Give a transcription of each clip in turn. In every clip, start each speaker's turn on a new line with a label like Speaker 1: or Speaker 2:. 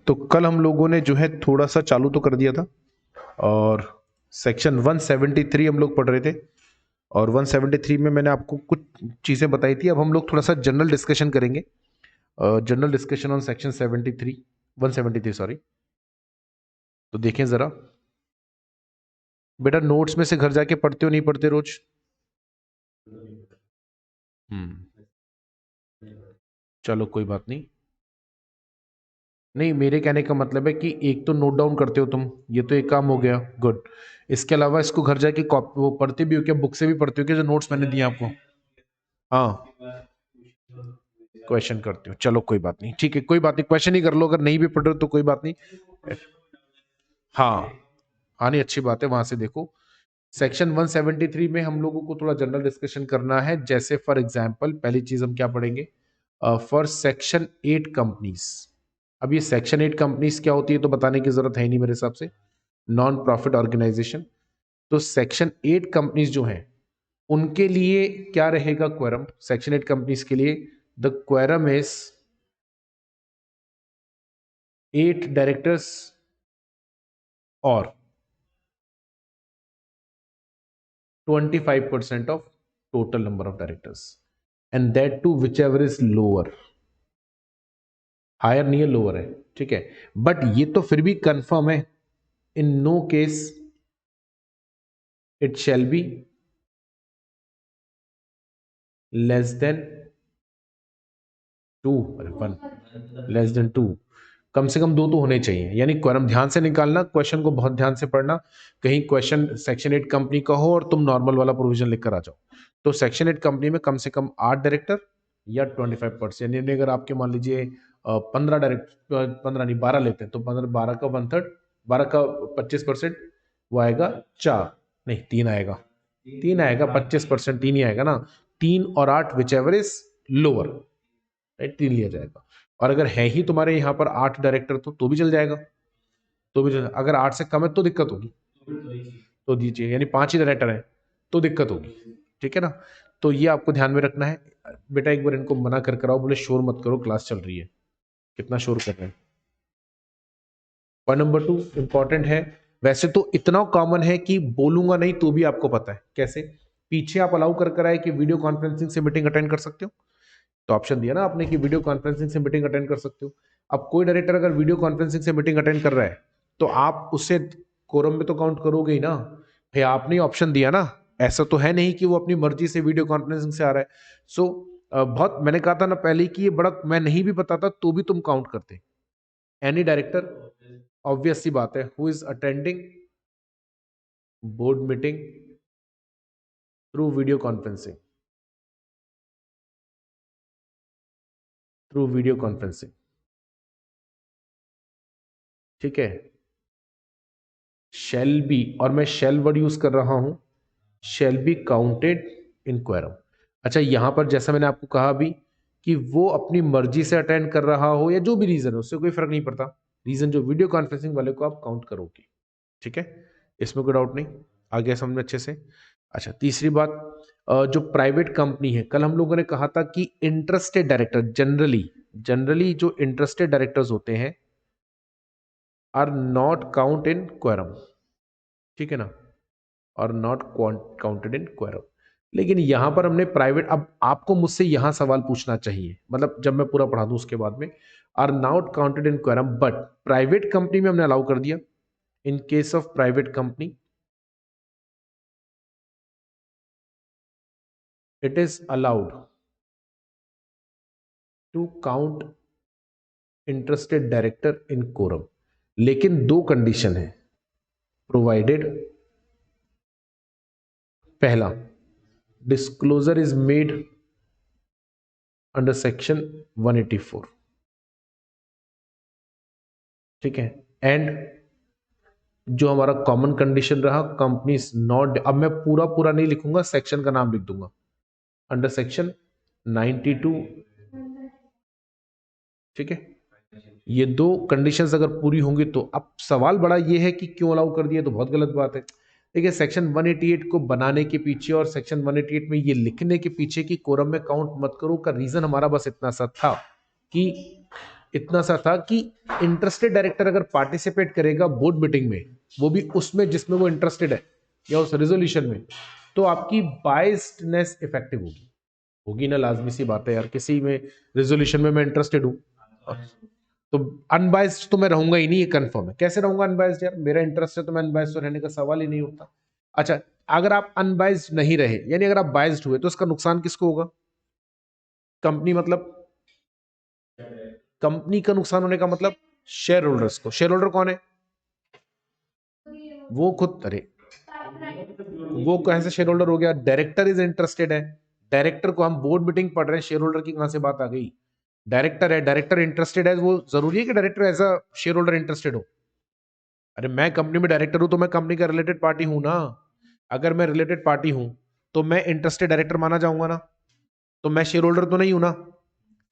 Speaker 1: तो कल हम लोगों ने जो है थोड़ा सा चालू तो कर दिया था और सेक्शन 173 हम लोग पढ़ रहे थे और 173 में मैंने आपको कुछ चीज़ें बताई थी। अब हम लोग थोड़ा सा जनरल डिस्कशन करेंगे, general discussion on section 73 173 sorry. तो देखें ज़रा बेटा, नोट्स में से घर जाके पढ़ते हो नहीं पढ़ते रोज? चलो कोई बात नहीं। नहीं, मेरे कहने का मतलब है कि एक तो नोट डाउन करते हो तुम, ये तो एक काम हो गया, गुड। इसके अलावा इसको घर जाके वो पढ़ते भी हो क्या, बुक से भी पढ़ते हो क्या जो नोट्स मैंने दिए आपको? हाँ, क्वेश्चन करते हो, चलो कोई बात नहीं, ठीक है, कोई बात नहीं, क्वेश्चन ही कर लो, अगर नहीं भी पढ़ रहे हो तो कोई बात नहीं। हाँ, आनी अच्छी बात है, वहां से देखो। सेक्शन 173 में हम लोगों को थोड़ा जनरल डिस्कशन करना है। जैसे फॉर एग्जांपल पहली चीज हम क्या पढ़ेंगे, फॉर सेक्शन 8 कंपनीज। अब ये सेक्शन 8 कंपनीज क्या होती है तो बताने की जरूरत है नहीं मेरे हिसाब से, नॉन प्रॉफिट ऑर्गेनाइजेशन। तो सेक्शन 8 कंपनीज जो हैं उनके लिए क्या रहेगा क्वेरम? सेक्शन 8 कंपनीज के लिए द क्वेरम इज 8 डायरेक्टर्स और 25% of total number of directors, and that too whichever is lower, higher नहीं है लोअर है, ठीक है। बट ये तो फिर भी कंफर्म है, in no case it shall be less than 2, 1 less than 2। कम से कम 2 तो होने चाहिए, यानी क्वेरम ध्यान से निकालना, क्वेश्चन को बहुत ध्यान से पढ़ना। कहीं क्वेश्चन सेक्शन 8 कंपनी का हो और तुम नॉर्मल वाला प्रोविजन लिखकर आ जाओ। तो सेक्शन 8 कंपनी में कम से कम 8 डायरेक्टर या 25%, यानी अगर आपके मान लीजिए 15 डायरेक्टर, 15 नहीं 12 लेते हैं तो 15, 12 का 1/3, 12 का 25% वो आएगा 4, नहीं 3 आएगा, 3 आएगा, 25% 3 ही आएगा ना। 3 और 8 which ever is lower, right, 3 लिया जाएगा। और अगर है ही तुम्हारे यहाँ पर 8 डायरेक्टर तो भी चल जाएगा, तो भी चल। अगर 8 से कम है तो दिक्कत होगी, तो दीजिए, यानी 5 ही डायरेक्टर है तो दिक्कत होगी, ठीक है ना। तो ये आपको ध्यान में रखना है। बेटा एक बार इनको मना कर कराओ, बोले शोर मत करो, क्लास चल रही है, कितना शोर कर रहे हैं। पॉइंट नंबर 2 इंपॉर्टेंट है। वैसे तो इतना कॉमन है कि बोलूंगा नहीं तो भी आपको पता है कैसे। पीछे आप अलाउ कर आए कि वीडियो कॉन्फ्रेंसिंग से मीटिंग अटेंड कर सकते हो, तो ऑप्शन दिया ना आपने कि वीडियो कॉन्फ्रेंसिंग से मीटिंग अटेंड कर सकते हो। अब कोई डायरेक्टर अगर वीडियो कॉन्फ्रेंसिंग से मीटिंग अटेंड कर रहा है तो आप उससे कोरम में तो काउंट करोगे ही ना भाई, आपने ऑप्शन दिया ना। ऐसा तो है नहीं कि वो अपनी मर्जी से वीडियो कॉन्फ्रेंसिंग से आ रहा है। सो बहुत मैंने कहा था ना पहले कि ये बड़ा, मैं नहीं भी बताता तो भी तुम काउंट करते। एनी डायरेक्टर, ऑब्वियस सी बात है, who is attending board meeting through video conferencing, through video conferencing, ठीक है। शैल बी, और मैं शैल वर्ड यूज कर रहा हूं, शैल बी काउंटेड इन क्वेरम। अच्छा, यहां पर जैसा मैंने आपको कहा अभी कि वो अपनी मर्जी से अटेंड कर रहा हो या जो भी रीजन हो, उससे कोई फर्क नहीं पड़ता, रीजन जो वीडियो कॉन्फ्रेंसिंग वाले को आप काउंट करोगे, ठीक है। इसमें कोई डाउट नहीं, आ गया समझ में अच्छे से। अच्छा, तीसरी बात, जो प्राइवेट कंपनी है, कल हम लोगों ने कहा था कि इंटरेस्टेड डायरेक्टर, जनरली जनरली जो इंटरेस्टेड डायरेक्टर्स होते हैं आर नॉट काउंट इन क्वेरम, ठीक है ना, और नॉट काउंटेड इन क्वेरम। लेकिन यहां पर हमने प्राइवेट, अब आपको मुझसे यहां सवाल पूछना चाहिए, मतलब जब मैं पूरा पढ़ा दूं उसके बाद में, are not counted in quorum, but private company में हमने अलाउ कर दिया। In case of private company it is allowed to count interested director in quorum, लेकिन 2 कंडीशन है प्रोवाइडेड। पहला, disclosure is made under section 184, ठीक है। एंड जो हमारा कॉमन कंडीशन रहा, कंपनीज नॉट, अब मैं पूरा पूरा नहीं लिखूंगा, सेक्शन का नाम लिख दूंगा, अंडर सेक्शन 92, ठीक है। ये 2 कंडीशंस अगर पूरी होंगी तो, अब सवाल बड़ा ये है कि क्यों अलाउ कर दिया, तो बहुत गलत बात है। देखिए, सेक्शन 188 को बनाने के पीछे और सेक्शन 188 में ये लिखने के पीछे कि कोरम में काउंट मत करो का रीजन हमारा बस इतना सा था कि इतना सा था कि इंटरेस्टेड डायरेक्टर अगर पार्टिसिपेट करेगा बोर्ड मीटिंग में, वो भी उसमें जिसमें वो इंटरेस्टेड है या उस रेजोल्यूशन में, तो आपकी बाइस्डनेस इफेक्टिव होगी। होगी ना, लाजमी सी बात है यार, किसी में रेजोल्यूशन में मैं इंटरेस्टेड हूं तो अनबाइस्ड तो मैं रहूंगा ही नहीं, ये कंफर्म है। कैसे रहूंगा अनबाइस्ड यार, मेरा इंटरेस्ट है तो मैं अनबाइस्ड तो रहने का सवाल ही नहीं उठता। अच्छा, अगर आप अनबाइस्ड नहीं रहे, यानी अगर आप बाइस्ड हुए, तो इसका नुकसान किसको होगा? कंपनी, मतलब कंपनी का नुकसान होने का मतलब शेयर होल्डर्स को। शेयर होल्डर कौन है? वो खुद, अरे वो कैसे शेयर होल्डर हो गया? डायरेक्टर इज इंटरेस्टेड है, डायरेक्टर को हम बोर्ड मीटिंग पढ़ रहे हैं, शेयर होल्डर की कहां से बात आ गई? डायरेक्टर है, डायरेक्टर इंटरेस्टेड है, वो जरूरी है कि director as a share holder interested हो? अरे मैं कंपनी में डायरेक्टर हूं तो मैं कंपनी का रिलेटेड पार्टी हूं ना। अगर मैं रिलेटेड पार्टी हूं तो मैं इंटरेस्टेड डायरेक्टर माना जाऊंगा ना, तो मैं शेयर होल्डर तो नहीं हूं ना,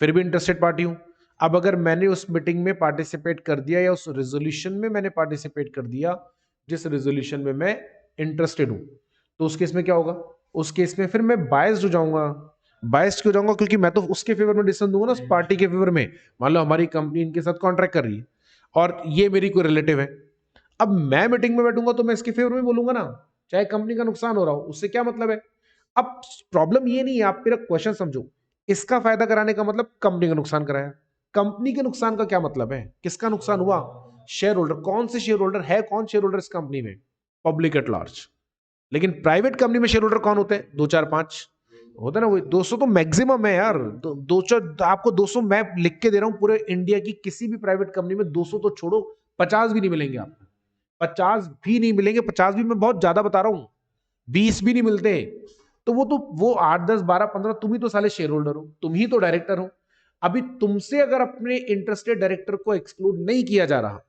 Speaker 1: फिर भी इंटरेस्टेड पार्टी हूं। अब अगर मैंने उस मीटिंग में पार्टिसिपेट कर दिया या उस रेजोल्यूशन में मैंने पार्टिसिपेट कर दिया जिस रेजोल्यूशन में मैं इंटरेस्टेड हूं, तो उस केस में क्या होगा? उस केस में फिर मैं बायस्ड हो जाऊंगा। बायस्ड क्यों जाऊंगा? क्योंकि मैं तो उसके फेवर में डिसीजन दूंगा ना, उस पार्टी के फेवर में। मान लो हमारी कंपनी इनके साथ कॉन्ट्रैक्ट कर रही है और ये मेरी कोई रिलेटिव है, अब मैं मीटिंग में बैठूंगा तो मैं इसके फेवर में बोलूंगा ना, चाहे कंपनी का नुकसान हो रहा हो, उससे क्या मतलब है? अब प्रॉब्लम ये नहीं है, आप मेरा क्वेश्चन समझो। इसका फायदा कराने का मतलब कंपनी का नुकसान कराया। कंपनी के नुकसान का क्या मतलब है? किसका नुकसान हुआ? Share holder. कौन से शेयर होल्डर है? कौन शेयर होल्डर इस कंपनी में? Public at large. लेकिन प्राइवेट कंपनी में शेयर होल्डर कौन होते हैं? 2 4 5 होता है ना, वो 200 तो मैक्सिमम है यार। दो आपको 200 मैं लिख के दे रहा हूं, पूरे इंडिया की किसी भी प्राइवेट कंपनी में 200 तो छोड़ो, 50 भी नहीं मिलेंगे आपको। 50 भी नहीं मिलेंगे, 50 भी मैं बहुत ज्यादा बता रहा हूं, 20 भी नहीं मिलते। तो वो 8 10 12 15, तुम ही तो साले शेयर होल्डर हो, तुम ही तो डायरेक्टर हो। अभी तुमसे अगर अपने इंटरेस्टेड डायरेक्टर को एक्सक्लूड नहीं किया जा रहा,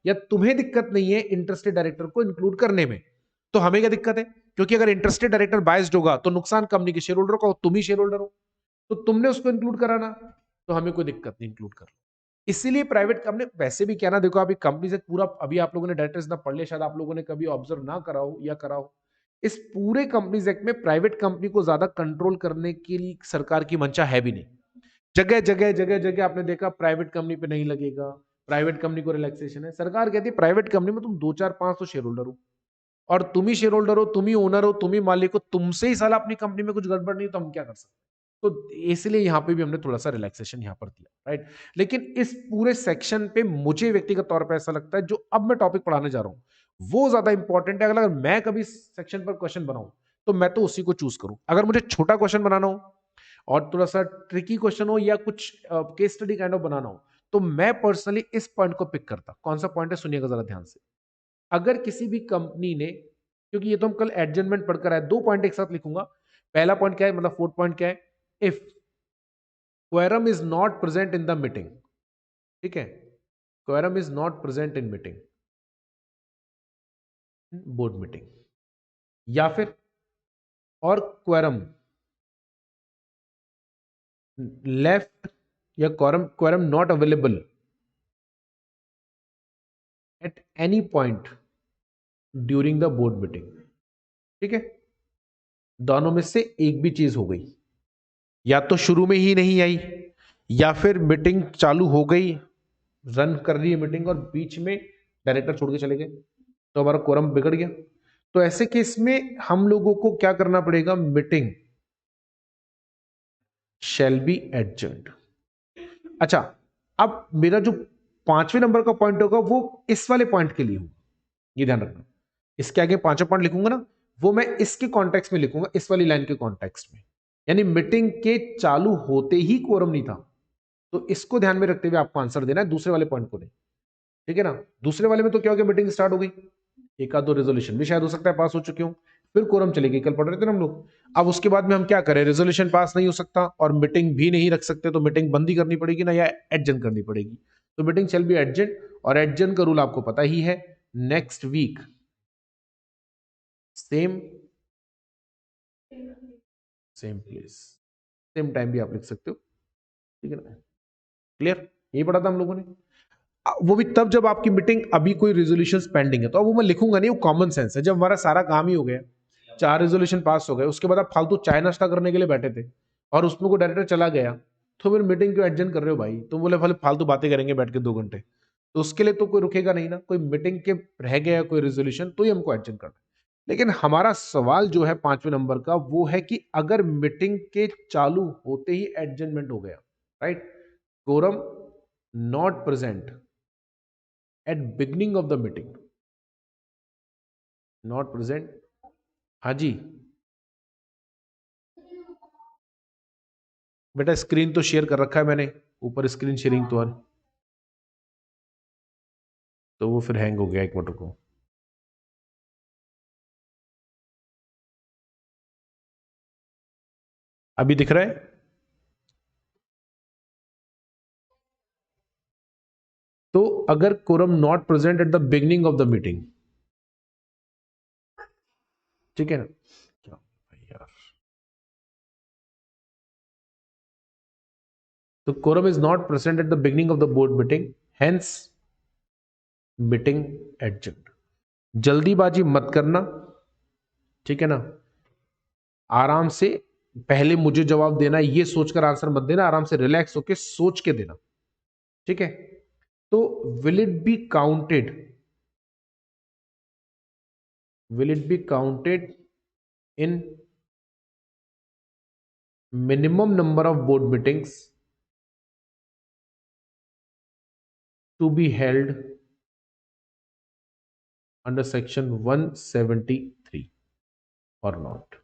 Speaker 1: या तुम्हें दिक्कत नहीं है इंटरेस्टेड डायरेक्टर को इंक्लूड करने में, तो हमें क्या दिक्कत है? क्योंकि अगर इंटरेस्टेड डायरेक्टर बायस्ड होगा तो नुकसान कंपनी के शेयर होल्डर का हो, तुम ही शेयर होल्डर हो, तो तुमने उसको इंक्लूड कराना, तो हमें कोई दिक्कत नहीं, इंक्लूड कर। इसीलिए प्राइवेट कंपनी वैसे भी क्या ना, देखो अभी कंपनी से पूरा, अभी आप लोगों ने डायरेक्टर्स ना पढ़ लिया, शायद आप लोगों ने कभी ऑब्जर्व ना करा हो या करा हो, इस पूरे कंपनीज एक्ट में प्राइवेट कंपनी को ज्यादा कंट्रोल करने के लिए सरकार की मंशा है भी नहीं। जगह जगह जगह जगह आपने देखा प्राइवेट कंपनी पे नहीं लगेगा, प्राइवेट कंपनी को रिलैक्सेशन है। सरकार कहती है प्राइवेट कंपनी में तुम 2 4 5 तो शेयर होल्डर हो, और तुम ही शेयर होल्डर हो, तुम ही ओनर हो, तुम ही मालिक हो, तुमसे ही साला अपनी कंपनी में कुछ गड़बड़ नहीं, तो हम क्या कर सकते? तो इसलिए यहां पे भी हमने थोड़ा सा रिलैक्सेशन यहां पर दिया, राइट। लेकिन इस पूरे सेक्शन पे मुझे व्यक्तिगत तौर पे ऐसा लगता है, जो अब मैं टॉपिक पढ़ाने जा रहा हूं वो ज्यादा इंपॉर्टेंट है। अगर मैं कभी सेक्शन पर क्वेश्चन बनाऊं तो मैं तो उसी को चूज करूं। अगर मुझे छोटा क्वेश्चन बनाना हो और थोड़ा सा ट्रिकी क्वेश्चन हो या कुछ केस स्टडी काइंड ऑफ बनाना हो, तो मैं पर्सनली इस पॉइंट को पिक करता। कौन सा पॉइंट है, सुनिएगा जरा ध्यान से। अगर किसी भी कंपनी ने, क्योंकि ये तो हम कल एडजमेंट पढ़कर आए, 2 पॉइंट एक साथ लिखूंगा। पहला पॉइंट क्या है, मतलब 4th पॉइंट क्या है? If quorum is not present in the meeting, ठीक है, quorum is not present in meeting, board meeting, या फिर और क्वेरम लेफ्ट, या quorum quorum not available at any point during the board meeting, ठीक है। दोनों में से एक भी चीज हो गई, या तो शुरू में ही नहीं आई, या फिर मीटिंग चालू हो गई, रन कर रही है मीटिंग और बीच में डायरेक्टर छोड़ के चले गए, तो हमारा कोरम बिगड़ गया। तो ऐसे केस में हम लोगों को क्या करना पड़ेगा? Meeting shall B adjourned. अच्छा, अब मेरा जो 5वें नंबर का पॉइंट होगा वो इस वाले पॉइंट के लिए होगा, ये ध्यान रखना। इसके आगे 5वां पॉइंट लिखूंगा ना, वो मैं इसके कॉन्टेक्स्ट में लिखूंगा, इस वाली लाइन के कॉन्टेक्स्ट में। यानी मीटिंग के चालू होते ही कोरम नहीं था, तो इसको ध्यान में रखते हुए आपको आंसर देना है, दूसरे वाले पॉइंट को नहीं, ठीक है ना। दूसरे वाले में तो क्या हो गया, मीटिंग स्टार्ट हो गई, एक आध दो रेजोल्यूशन भी शायद हो सकता है पास हो चुके हो, फिर कोरम चलेगी, कल पढ़ रहे थे ना हम लोग। अब उसके बाद में हम क्या करें? रेजोल्यूशन पास नहीं हो सकता और मीटिंग भी नहीं रख सकते, तो मीटिंग बंद ही करनी पड़ेगी ना, या एडजन करनी पड़ेगी। तो मीटिंग शैल बी एडजन, और एडजन का रूल आपको पता ही है, next week same same place same time भी आप लिख सकते हो, ठीक है ना। क्लियर? यही पढ़ा था हम लोगों ने। वो भी तब जब आपकी मीटिंग अभी कोई रेजोल्यूशन पेंडिंग है, तो अब वो मैं लिखूंगा नहीं, वो कॉमन सेंस है। जब हमारा सारा काम ही हो गया, 4 रेजोल्यूशन पास हो गए, उसके बाद आप फालतू चाय नाश्ता करने के लिए बैठे थे और उसमें को डायरेक्टर चला गया, तो फिर मीटिंग क्यों एडजन कर रहे हो भाई? तुम बोले भले फालतू बातें करेंगे बैठ के 2 घंटे, तो उसके लिए तो कोई रुकेगा नहीं ना। कोई मीटिंग के रह गया कोई रेजोल्यूशन तो ही हमको एडजन करना है। लेकिन हमारा सवाल जो है 5वें नंबर का वो है कि अगर मीटिंग के चालू होते ही एडजमेंट हो गया, right, quorum not present at beginning of the meeting, not present, हाँ जी बेटा स्क्रीन तो शेयर कर रखा है मैंने, ऊपर स्क्रीन शेयरिंग तो वो फिर हैंग हो गया, एक मिनट को। अभी दिख रहा है? तो अगर quorum not present at the beginning of the meeting, ठीक है ना, क्या यार, तो quorum is not present at the beginning of the board meeting, hence meeting adjourn. जल्दीबाजी मत करना, ठीक है ना, आराम से पहले मुझे जवाब देना, ये सोचकर आंसर मत देना, आराम से रिलैक्स होके सोच के देना, ठीक है। तो will it be counted, will it be counted in minimum number of board meetings to be held under section 173 or not?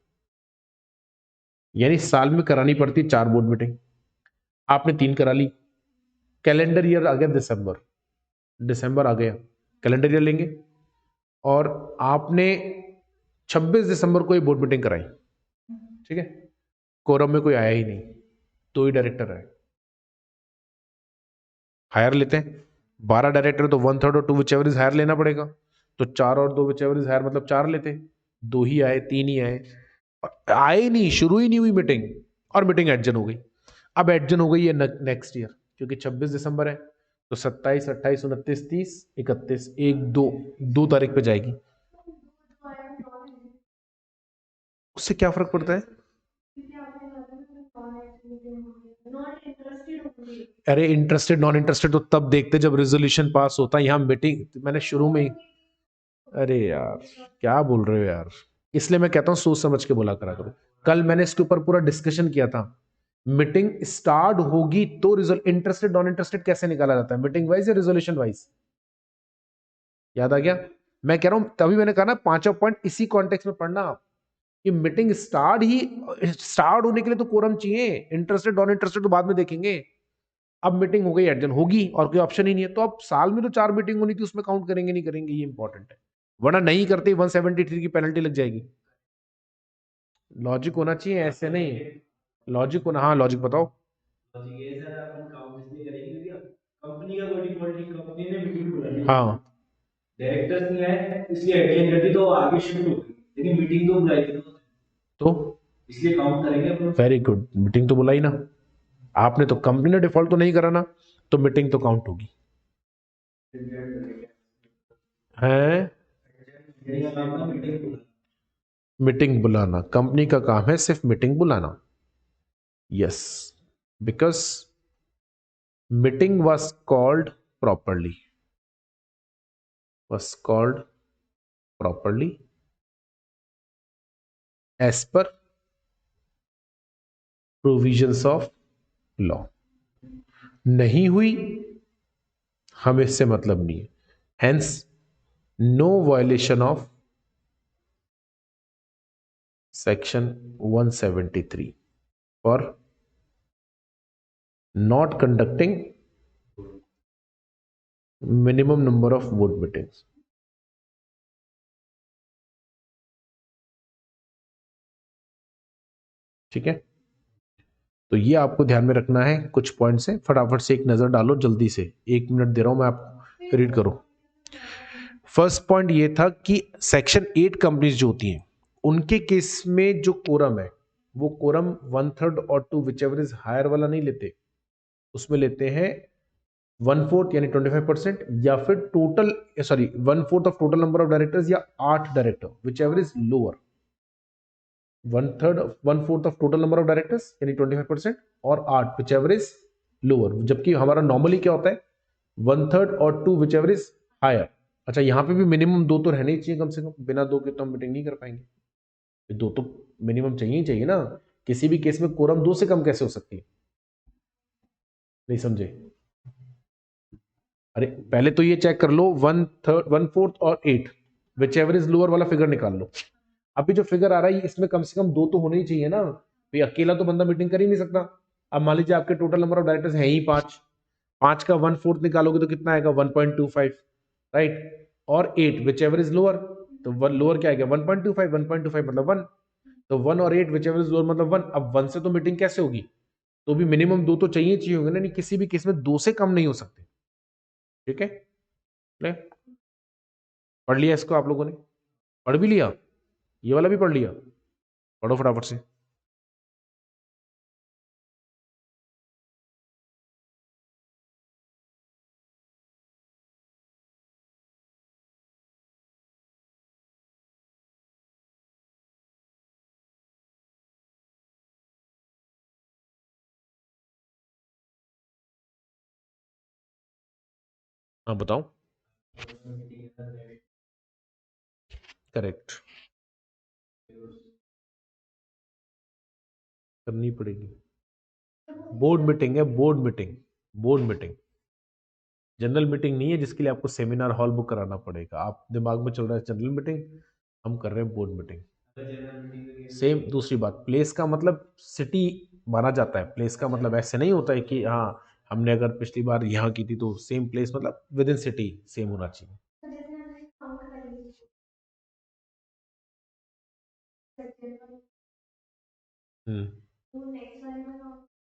Speaker 1: यानी साल में करानी पड़ती 4 बोर्ड मीटिंग, आपने 3 करा ली, कैलेंडर ईयर आ गया दिसंबर, दिसंबर आ गया, कैलेंडर ईयर लेंगे, और आपने 26 दिसंबर को ही बोर्ड मीटिंग कराई, ठीक है, कोरम में कोई आया ही नहीं, 2 ही डायरेक्टर है, हायर लेते हैं, 12 डायरेक्टर तो 1/3 और 2 विचएवर इज हायर लेना पड़ेगा, तो 4 और 2 विचएवर इज हायर मतलब 4 लेते, 2 ही आए, 3 ही आए, आए ही नहीं, शुरू ही नहीं हुई मीटिंग, और मीटिंग एडजन हो गई। अब एडजन हो गई है नेक्स्ट ईयर, क्योंकि 26 दिसंबर है, तो 27, 28, 29, 30, 31, 1, 2, 2 तारीख पे जाएगी। उससे क्या फर्क पड़ता है? अरे इंटरेस्टेड नॉन इंटरेस्टेड तो तब देखते जब रेजोल्यूशन पास होता है, यहाँ मीटिंग मैंने शुरू में ही, अरे यार क्या बोल रहे हो यार, इसलिए मैं कहता हूँ सोच समझ के बोला करा करो। कल मैंने इसके ऊपर पूरा डिस्कशन किया था, मीटिंग स्टार्ट होगी तो रिजोल्व, इंटरेस्टेड नॉन इंटरेस्टेड कैसे निकाला जाता है, मीटिंग वाइज या रेजोल्यूशन वाइज, याद आ गया? मैं कह रहा हूं तभी मैंने कहा ना 5वां पॉइंट इसी कॉन्टेक्स्ट में पढ़ना आप, कि मीटिंग स्टार्ट होने के लिए तो कोरम चाहिए, इंटरेस्टेड नॉन इंटरेस्टेड तो बाद में देखेंगे। अब मीटिंग हो गई एडजन होगी और कोई ऑप्शन ही नहीं है, तो अब साल में तो 4 मीटिंग होनी थी, उसमें काउंट करेंगे नहीं करेंगे, ये इंपॉर्टेंट है, वरना नहीं करते 173 की पेनल्टी लग जाएगी। लॉजिक होना चाहिए, ऐसे नहीं, लॉजिक होना, हाँ लॉजिक बताओ। लॉजिक ये सर अपन काउंट इसलिए करेंगे क्योंकि कंपनी का कोई डिफॉल्ट नहीं, कंपनी ने मीटिंग बुलाई, हाँ डायरेक्टर्स नहीं आए इसलिए एडजन कर दी तो आगे शिफ्ट हो गई, लेकिन मीटिंग तो बुलाई थी, तो इसलिए काउंट करेंगे अपन। वेरी गुड, मीटिंग तो बुलाई ना आपने, तो कंपनी ने डिफॉल्ट तो नहीं करा ना, तो मीटिंग तो काउंट होगी है। मीटिंग बुलाना कंपनी का काम है, सिर्फ मीटिंग बुलाना, yes, because meeting was called properly, was called properly as per provisions of law। नहीं हुई हमें इससे मतलब नहीं है, hence no violation of section 173 for not conducting minimum number of board meetings। ठीक है, तो ये आपको ध्यान में रखना है, कुछ पॉइंट्स हैं, फटाफट से एक नजर डालो जल्दी से, 1 मिनट दे रहा हूं मैं आपको, रीड करो। फर्स्ट पॉइंट ये था कि सेक्शन 8 कंपनीज जो होती हैं उनके केस में जो कोरम है वो कोरम 1/3 और 2 विचएवर इज हायर वाला नहीं लेते, उसमें लेते हैं 1/4 यानी 25%, या फिर total, sorry 1/4 of total number of directors, या 8 director, which ever is lower. 1/3 1/4 of total number of directors यानी 25%, और 8 विच एवर इज लोअर, जबकि हमारा नॉर्मली क्या होता है 1/3 और 2 विच एवर इज हायर। अच्छा यहाँ पे भी मिनिमम 2 तो रहने ही चाहिए कम से कम, बिना 2 के तो हम मीटिंग नहीं कर पाएंगे। 2 तो मिनिमम चाहिए ही चाहिए ना, किसी भी केस में कोरम 2 से कम कैसे हो सकती है, नहीं समझे? अरे पहले तो ये चेक कर लो 1/3 1/4 और 8 विच एवर इज लोअर वाला फिगर निकाल लो। अभी जो फिगर आ रहा है इसमें कम से कम 2 तो होने ही चाहिए ना, भाई अकेला तो बंदा मीटिंग कर ही नहीं सकता। अब मान लीजिए आपके टोटल नंबर ऑफ डायरेक्टर्स है ही 5, 5 का 1/4 निकालोगे तो कितना आएगा 1.25, राइट, और 8 विच एवर इज लोअर, तो वन लोअर क्या आएगा 1.25, 1.25 मतलब 1, तो 1 और 8 विच एवर इज लोअर मतलब 1। अब 1 से तो मीटिंग कैसे होगी, तो भी मिनिमम 2 तो चाहिए चाहिए होंगे ना, नहीं किसी भी केस में 2 से कम नहीं हो सकते। ठीक है, ले पढ़ लिया इसको आप लोगों ने, पढ़ भी लिया, ये वाला भी पढ़ लिया, पढ़ो फटाफट से। हाँ बताओ। करेक्ट, करनी पड़ेगी। बोर्ड मीटिंग है, board meeting, board meeting, general meeting नहीं है जिसके लिए आपको सेमिनार हॉल बुक कराना पड़ेगा। आप दिमाग में चल रहा है जनरल मीटिंग, हम कर रहे हैं बोर्ड मीटिंग। सेम दूसरी बात, प्लेस का मतलब सिटी माना जाता है, प्लेस का मतलब ऐसे नहीं होता है कि हाँ हमने अगर पिछली बार यहाँ की थी तो सेम प्लेस, मतलब विद इन सिटी सेम होना चाहिए।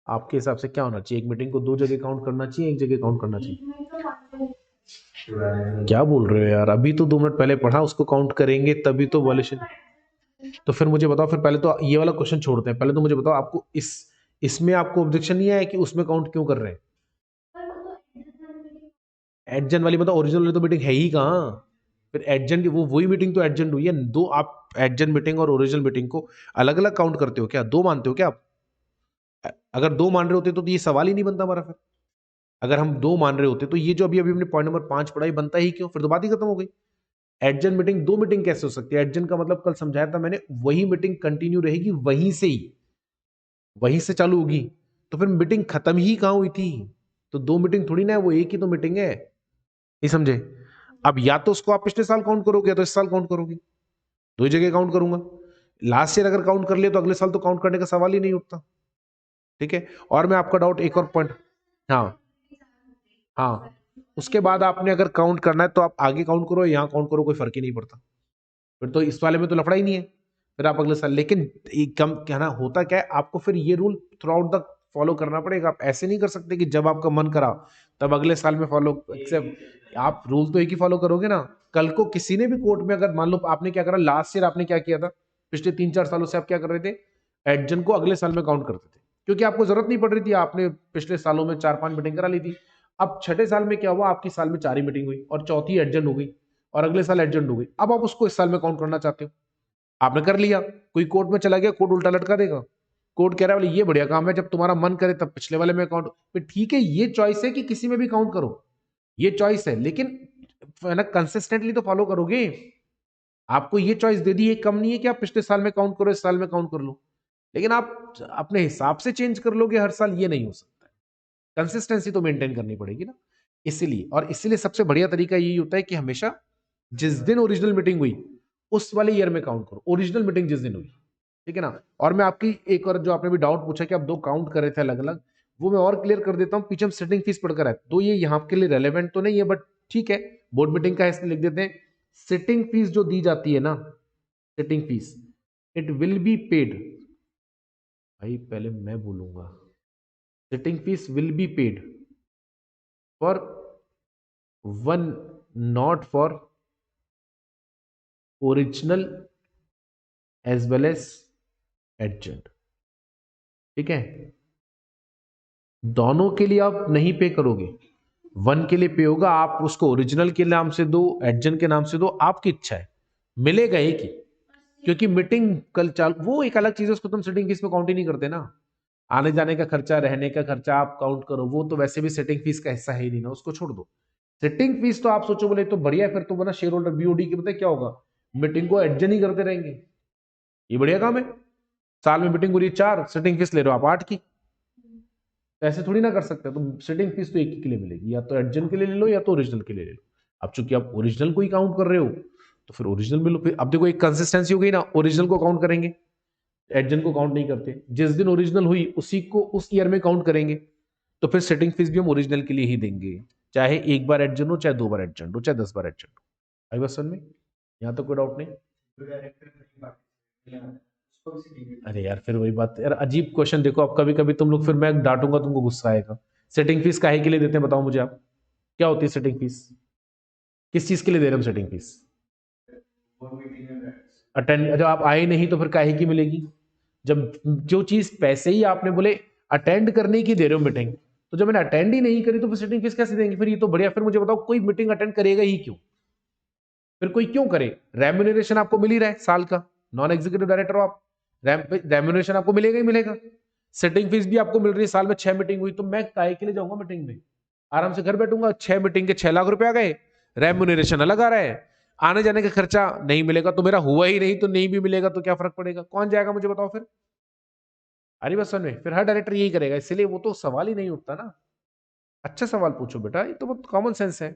Speaker 1: आपके हिसाब से क्या होना चाहिए, एक मीटिंग को 2 जगह काउंट करना चाहिए, एक जगह काउंट करना चाहिए? क्या बोल रहे हो यार, अभी तो 2 मिनट पहले पढ़ा, उसको काउंट करेंगे तभी तो वॉल्यूशन। तो फिर मुझे बताओ, फिर पहले तो ये वाला क्वेश्चन छोड़ते हैं, पहले तो मुझे बताओ आपको इसमें आपको ऑब्जेक्शन नहीं आया कि उसमें काउंट क्यों कर रहे हैं? एडजन वाली मतलब ओरिजिनल वाली तो मीटिंग है ही कहाँ, फिर एडजन की वो वही मीटिंग तो एडजन हुई है दो। आप एडजन मीटिंग और ओरिजिनल मीटिंग को अलग अलग काउंट करते हो क्या, 2 मानते हो क्या आप? अगर 2 मान रहे होते तो ये सवाल ही नहीं बनता हमारा। फिर अगर हम 2 मान रहे होते तो ये जो अभी अभी हमने पॉइंट नंबर 5 पढ़ा, ये बनता ही क्यों, फिर तो बात ही खत्म हो गई। एडजन मीटिंग 2 मीटिंग कैसे हो सकती है, एडजन का मतलब कल समझाया था मैंने, वही मीटिंग कंटिन्यू रहेगी वहीं से ही, वहीं से चालू होगी, तो फिर मीटिंग खत्म ही कहां हुई थी? तो 2 मीटिंग थोड़ी ना है, वो एक ही तो मीटिंग है, नहीं समझे? अब या तो उसको आप पिछले साल काउंट करोगे या तो इस साल काउंट करोगे, दो ही जगह काउंट करूंगा। लास्ट ईयर अगर काउंट कर लिया तो अगले साल तो काउंट करने का सवाल ही नहीं उठता। ठीक है, और मैं आपका डाउट एक और पॉइंट, हाँ हाँ, उसके बाद आपने अगर काउंट करना है तो आप आगे काउंट करो, यहाँ काउंट करो, कोई फर्क ही नहीं पड़ता, फिर तो इस वाले में तो लफड़ा ही नहीं है, फिर आप अगले साल। लेकिन कम क्या ना होता क्या है, आपको फिर ये rule through out the follow करना पड़ेगा। आप ऐसे नहीं कर सकते कि जब आपका मन करा तब अगले साल में फॉलो, एक्सेप्ट आप रूल तो एक ही फॉलो करोगे ना। कल को किसी ने भी कोर्ट में अगर मान लो आपने क्या करा, लास्ट ईयर आपने क्या किया था, पिछले 3-4 सालों से आप क्या कर रहे थे, एडजन को अगले साल में काउंट करते थे, क्योंकि आपको जरूरत नहीं पड़ रही थी, आपने पिछले सालों में 4-5 मीटिंग करा ली थी। अब छठे साल में क्या हुआ, आपकी साल में 4 ही मीटिंग हुई और चौथी एडजन हो गई, और अगले साल एडजन हो गई। अब आप उसको इस साल में काउंट करना चाहते हो, आपने कर लिया, कोई कोर्ट में चला गया, कोर्ट उल्टा लटका देगा। कोर्ट कह रहा है बोले ये बढ़िया काम है, जब तुम्हारा मन करे तब पिछले वाले में काउंट, फिर ठीक है, ये चॉइस है कि किसी में भी काउंट करो, ये चॉइस है, लेकिन है ना कंसिस्टेंटली तो फॉलो करोगे। आपको ये चॉइस दे दी, ये कम नहीं है कि आप पिछले साल में काउंट करो, इस साल में काउंट कर लो, लेकिन आप अपने हिसाब से चेंज कर लोगे हर साल, ये नहीं हो सकता है। कंसिस्टेंसी तो मेंटेन करनी पड़ेगी ना, इसीलिए। और इसीलिए सबसे बढ़िया तरीका यही होता है कि हमेशा जिस दिन ओरिजिनल मीटिंग हुई उस वाले ईयर में काउंट करो, ओरिजिनल मीटिंग जिस दिन हुई, ठीक है ना। और मैं आपकी एक और जो आपने भी डाउट पूछा कि आप 2 काउंट कर रहे थे अलग अलग, वो मैं और क्लियर कर देता हूं। पीछे हम सिटिंग फीस पढ़कर आए, तो ये यहाँ के लिए रेलेवेंट तो नहीं है, बट ठीक है, बोर्ड मीटिंग का इसलिए लिख देते हैं। सिटिंग फीस जो दी जाती है ना, sitting fee, it will be paid, भाई पहले मैं बोलूंगा, sitting fees will be paid for one, not for original as well as adjourned, ठीक है। दोनों के लिए आप नहीं पे करोगे, वन के लिए पे होगा, आप उसको ओरिजिनल के नाम से दो, एडजेंट के नाम से दो, आपकी इच्छा है, मिलेगा एक ही, क्योंकि मीटिंग कल चालू, वो एक अलग चीज है, उसको तुम सिटिंग फीस में काउंट ही नहीं करते ना। आने जाने का खर्चा, रहने का खर्चा आप काउंट करो, वो तो वैसे भी सेटिंग फीस का हिस्सा है ही नहीं ना, उसको छोड़ दो। सेटिंग फीस तो आप सोचो बोले तो बढ़िया है, फिर तो बना शेयर होल्डर बीओडी के, पता है क्या होगा, मीटिंग को एडजन ही करते रहेंगे, ये बढ़िया काम है। साल में मीटिंग हो रही है 4, सेटिंग फीस ले रहे हो आप 8 की, ऐसे थोड़ी ना कर सकते, तो सेटिंग फीस तो एक ही के लिए मिलेगी, या तो एडजन के लिए ले लो या तो ओरिजिनल के लिए ले लो। अब चूंकि आप ओरिजिनल को ही काउंट कर रहे हो तो फिर ओरिजिनल में लो। फिर अब देखो एक कंसिस्टेंसी हो गई ना, ओरिजिनल को काउंट करेंगे, एडजन को काउंट नहीं करते, जिस दिन ओरिजिनल हुई उसी को उस ईयर में काउंट करेंगे, तो फिर सेटिंग फीस भी हम ओरिजिनल के लिए ही देंगे, चाहे एक बार एडजन हो, चाहे 2 बार एडजन हो, चाहे 10 बार एडजन हो। आई बस समझ में, यहाँ तो कोई डाउट नहीं। अरे यार फिर वही बात यार, अजीब क्वेश्चन। देखो अब कभी कभी तुम लोग, फिर मैं डांटूंगा तुमको गुस्सा आएगा। सेटिंग फीस काहे के लिए देते हैं बताओ मुझे आप, क्या होती है सेटिंग फीस, किस चीज के लिए दे रहे हैं हम सेटिंग फीस? अटेंड, जब आप आए नहीं तो फिर काहे की मिलेगी? जब जो चीज पैसे ही आपने बोले अटेंड करने की दे रहे हो मीटिंग, तो जब मैंने अटेंड ही नहीं करी तो फिर सेटिंग फीस कैसे देंगे? फिर ये तो बढ़िया, फिर मुझे बताओ कोई मीटिंग अटेंड करेगा ही क्यों? फिर कोई क्यों करे? रेम्यूनरेशन आपको मिल ही रहा है साल का, नॉन एग्जीक्यूटिव डायरेक्टर हो आप, रेम्यूनरेशन आपको मिलेगा ही मिलेगा। सेटिंग फीस भी आपको मिल रही है, साल में 6 मीटिंग हुई तो मैं काहे के लिए जाऊंगा मीटिंग में? आराम से घर बैठूंगा, 6 मीटिंग के 6 लाख रुपए आ गए, रेम्यूनरेशन अलग आ रहा है, आने जाने का खर्चा नहीं मिलेगा तो मेरा हुआ ही नहीं, तो नहीं भी मिलेगा तो क्या फर्क पड़ेगा, कौन जाएगा मुझे बताओ फिर? अरे बस सुन में, फिर हर डायरेक्टर यही करेगा, इसलिए वो तो सवाल ही नहीं उठता ना। अच्छा सवाल पूछो बेटा, ये तो बहुत कॉमन सेंस है।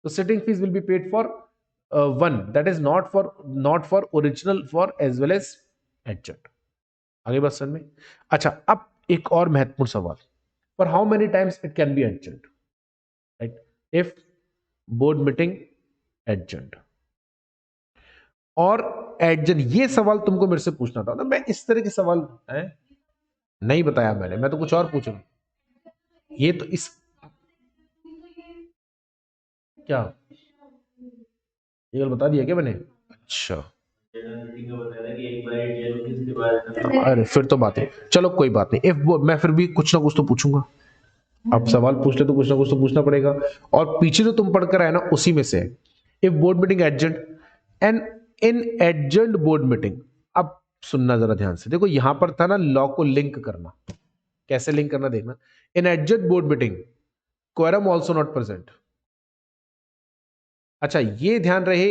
Speaker 1: तो sitting fees will be paid for one, that is not for original, for as well as adjust. आगे बात समझ में? अच्छा अब एक और महत्वपूर्ण सवाल, for how many times it can be adjust, right? If board meeting adjust और एडजन, ये सवाल तुमको मेरे से पूछना था ना, मैं इस तरह के सवाल है नहीं बताया मैंने, मैं तो कुछ और पूछ रहा हूं। ये तो इस क्या, ये गल बता दिया क्या मैंने? अच्छा, अरे फिर तो बात है, चलो कोई बात नहीं। इफ मैं फिर भी कुछ ना कुछ तो पूछूंगा, अब सवाल पूछ ले तो कुछ ना कुछ तो पूछना पड़ेगा, और पीछे जो तुम पढ़कर आए ना उसी में से। If board meeting adjourn and in adjourn board meeting, अब सुनना जरा ध्यान से, देखो यहां पर था ना लॉ को लिंक करना, कैसे लिंक करना देखना। In adjourn board meeting quorum also not present. अच्छा ये ध्यान रहे,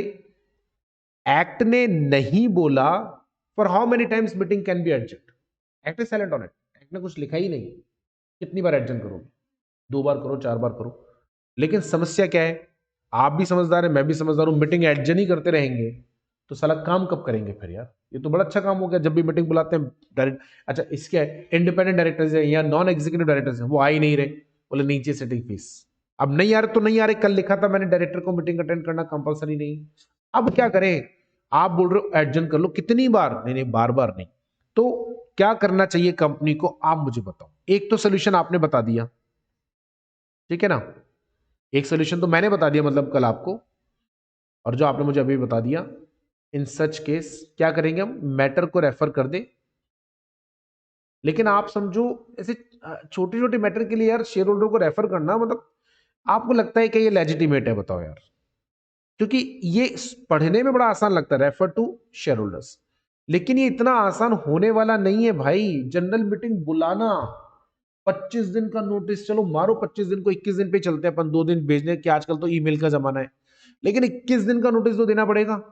Speaker 1: एक्ट ने नहीं बोला for how many times meeting can be adjourn, act is silent on it, act ने कुछ लिखा ही नहीं कितनी बार एडजर्न करोगे, 2 बार करो, 4 बार करो। लेकिन समस्या क्या है, आप भी समझदार है, मैं भी समझदार हूं, मीटिंग एडजर्न ही करते रहेंगे तो साला काम कब करेंगे फिर यार? ये तो बड़ा अच्छा काम हो गया, जब भी मीटिंग बुलाते हैं डायरेक्ट। अच्छा इसके इंडिपेंडेंट डायरेक्टर्स है या नॉन एग्जीक्यूटिव डायरेक्टर्स है, वो आ ही नहीं रहे, बोले नीचे सेटिंग फीस। अब नहीं आ रहे तो नहीं आ रहे, कल लिखा था मैंने डायरेक्टर को मीटिंग अटेंड करना कंपलसरी नहीं, अब क्या करें? आप बोल रहे हो एडजर्न कर लो, कितनी बार? नहीं नहीं बार बार नहीं। तो क्या करना चाहिए कंपनी को, आप मुझे बताओ। एक तो सोल्यूशन आपने बता दिया, ठीक है ना, एक सोल्यूशन तो मैंने बता दिया मतलब कल आपको, और जो आपने मुझे अभी बता दिया, इन सच केस क्या करेंगे हम, मैटर को रेफर कर दे। लेकिन आप समझो ऐसे छोटे छोटे मैटर के लिए यार शेयर होल्डर को रेफर करना, मतलब आपको लगता है कि ये लेजिटिमेट है? बताओ यार, क्योंकि ये पढ़ने में बड़ा आसान लगता है, रेफर टू शेयर होल्डर्स, लेकिन ये इतना आसान होने वाला नहीं है भाई। जनरल मीटिंग बुलाना, 25 दिन का नोटिस, चलो मारो 25 दिन को, 21 दिन पे चलते हैं अपन, 2 दिन भेजने के, आजकल तो ईमेल का जमाना है, लेकिन 21 दिन का नोटिस तो देना पड़ेगा।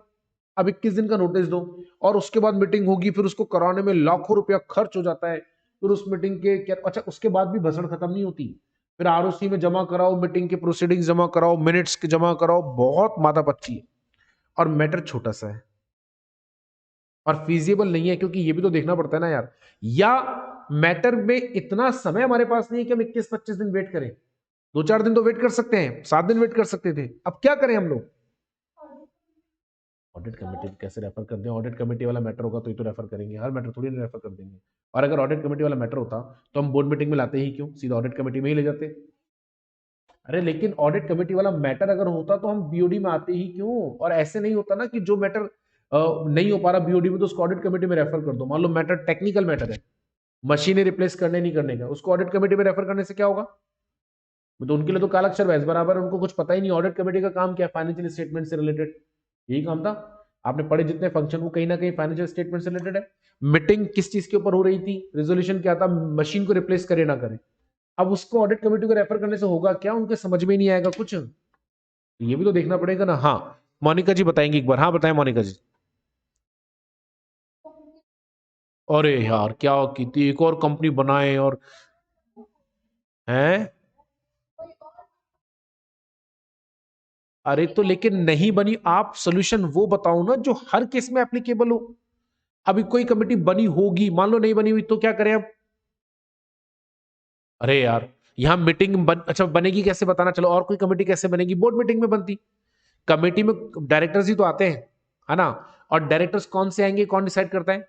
Speaker 1: अब 21 दिन का नोटिस दो और उसके बाद मीटिंग होगी, फिर उसको कराने में लाखों रुपया खर्च हो जाता है, फिर उस मीटिंग के क्या, अच्छा उसके बाद भी भसड़ खत्म नहीं होती, फिर आरओसी में जमा कराओ, मीटिंग के प्रोसीडिंग्स जमा कराओ, मिनट्स के जमा कराओ, बहुत माथापच्ची है, और मैटर छोटा सा है और फीजिबल नहीं है, क्योंकि ये भी तो देखना पड़ता है ना यार, या मैटर में इतना समय हमारे पास नहीं है कि हम 21-25 दिन वेट करें, 2-4 दिन तो वेट कर सकते हैं, 7 दिन वेट कर सकते थे, अब क्या करें हम लोग? ऑडिट कमेटी कैसे रेफर कर दें? ऑडिट कमेटी वाला मैटर होगा तो ये तो रेफर करेंगे, हर मैटर थोड़ी ना रेफर कर देंगे। और अगर ऑडिट कमेटी वाला मैटर होता तो हम बोर्ड मीटिंग में लाते ही क्यों, सीधा ऑडिट कमेटी में ही ले जाते। अरे लेकिन ऑडिट कमेटी वाला मैटर अगर होता तो हम बीओडी में आते ही क्यों? और ऐसे नहीं होता ना कि जो मैटर नहीं हो पा रहा बीओडी में तो उसको ऑडिट कमेटी में रेफर कर दो। मान लो मैटर टेक्निकल मैटर है, मशीनें रिप्लेस करने नहीं करने का, उसको ऑडिट कमेटी में रेफर करने से क्या होगा? तो उनके लिए तो कालाक्षर बहस बराबर, उनको कुछ पता ही नहीं ऑडिट कमेटी का काम क्या है, फाइनेंशियल स्टेटमेंट से रिलेटेड यही काम था। आपने पढ़े जितने फंक्शन वो कहीं ना कहीं फाइनेंशियल स्टेटमेंट से रिलेटेड है। मीटिंग किस चीज के ऊपर हो रही थी, रेजोल्यूशन क्या था, मशीन को रिप्लेस करे ना करे। अब उसको ऑडिट कमेटी को रेफर करने से होगा क्या, उनके समझ में ही नहीं आएगा कुछ, ये भी तो देखना पड़ेगा ना। हाँ मोनिका जी बताएंगे एक बार, हाँ बताएं मोनिका जी। अरे यार क्या की थी, एक और कंपनी बनाए और हैं। अरे तो लेकिन नहीं बनी, आप सोल्यूशन वो बताओ ना जो हर केस में एप्लीकेबल हो। अभी कोई कमेटी बनी होगी, मान लो नहीं बनी हुई तो क्या करें अब। अरे यार यहां मीटिंग अच्छा बनेगी कैसे बताना, चलो और कोई कमेटी कैसे बनेगी, बोर्ड मीटिंग में बनती। कमेटी में डायरेक्टर्स ही तो आते हैं, है ना। और डायरेक्टर्स कौन से आएंगे, कौन डिसाइड करता है,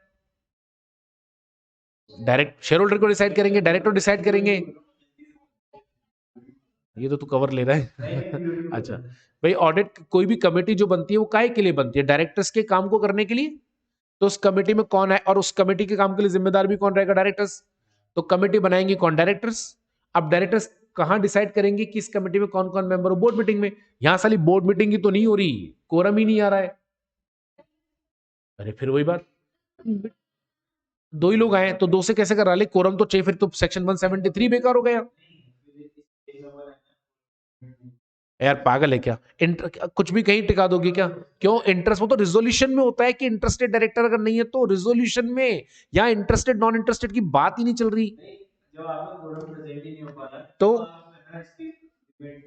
Speaker 1: डायरेक्ट शेयर होल्डर को डिसाइड करेंगे, डायरेक्टर डिसाइड करेंगे। ये तो तू कवर ले रहा है अच्छा भाई, ऑडिट कोई भी कमेटी जो बनती है वो काहे के लिए बनती है, डायरेक्टर्स के काम को करने के लिए। तो उस कमेटी में कौन है, और उस कमेटी के काम के लिए जिम्मेदार भी कौन रहेगा, डायरेक्टर्स। तो कमेटी बनाएंगे कौन, डायरेक्टर्स। अब डायरेक्टर्स कहां डिसाइड करेंगे किस कमेटी में कौन कौन मेंबर हो, बोर्ड मीटिंग में। यहां साली बोर्ड मीटिंग की तो नहीं हो रही, कोरम ही नहीं आ रहा है। अरे फिर वही बात, दो ही लोग आए तो दो से कैसे करा ले, कोरम तो चाहिए, फिर तो सेक्शन 173 बेकार हो गया। यार पागल है क्या, कुछ भी कहीं टिका दोगे क्या। क्यों इंटरेस्ट, वो तो रिजोल्यूशन में होता है कि इंटरेस्टेड डायरेक्टर अगर नहीं है तो रिजोल्यूशन में, या इंटरेस्टेड नॉन इंटरेस्टेड की बात ही नहीं चल रही। तो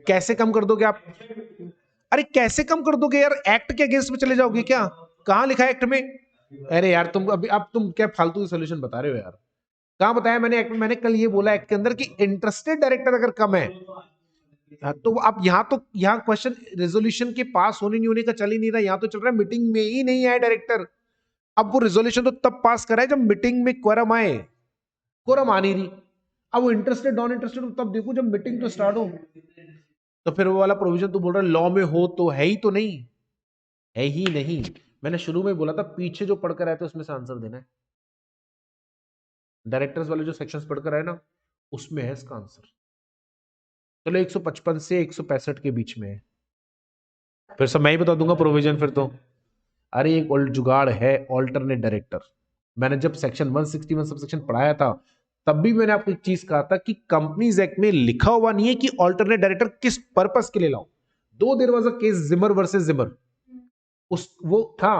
Speaker 1: कैसे कम कर दोगे आप, अरे कैसे कम कर दोगे यार, एक्ट के अगेंस्ट में चले जाओगे क्या, कहां लिखा है एक्ट में। अरे यार तुम अभी, अब तुम क्या फालतू सोल्यूशन बता रहे हो यार, कहां बताया मैंने एक्ट में, मैंने कल ये बोला एक्ट के अंदर कि इंटरेस्टेड डायरेक्टर अगर कम है। हाँ, तो अब यहाँ तो यहाँ क्वेश्चन रेजोल्यूशन के पास होने नहीं होने का चल ही नहीं रहा, यहाँ तो चल रहा है मीटिंग में ही नहीं आए डायरेक्टर। अब वो रेजोल्यूशन तो तब पास करा है जब मीटिंग में क्वरम आए, क्वरम आ नहीं रही। अब वो इंटरेस्टेड नॉन इंटरेस्टेड तब देखो जब मीटिंग तो स्टार्ट हो। तो फिर वो वाला प्रोविजन तो बोल रहा है लॉ में हो तो है ही तो नहीं, है ही नहीं। मैंने शुरू में बोला था पीछे जो पढ़कर आए थे उसमें से आंसर देना है, डायरेक्टर्स वाले जो सेक्शंस पढ़कर आए ना उसमें है इसका आंसर। चलो 155 से 165 के बीच में है, फिर सब मैं ही बता दूंगा प्रोविजन फिर तो। अरे एक जुगाड़ है ऑल्टरनेट डायरेक्टर। मैंने जब सेक्शन 161 सब सेक्शन पढ़ाया था तब भी मैंने आपको एक चीज कहा था कि कंपनीज एक्ट में लिखा हुआ नहीं है कि ऑल्टरनेट डायरेक्टर किस पर्पस के लिए लाओ। Though there was a case Zimmer versus Zimmer, उस वो था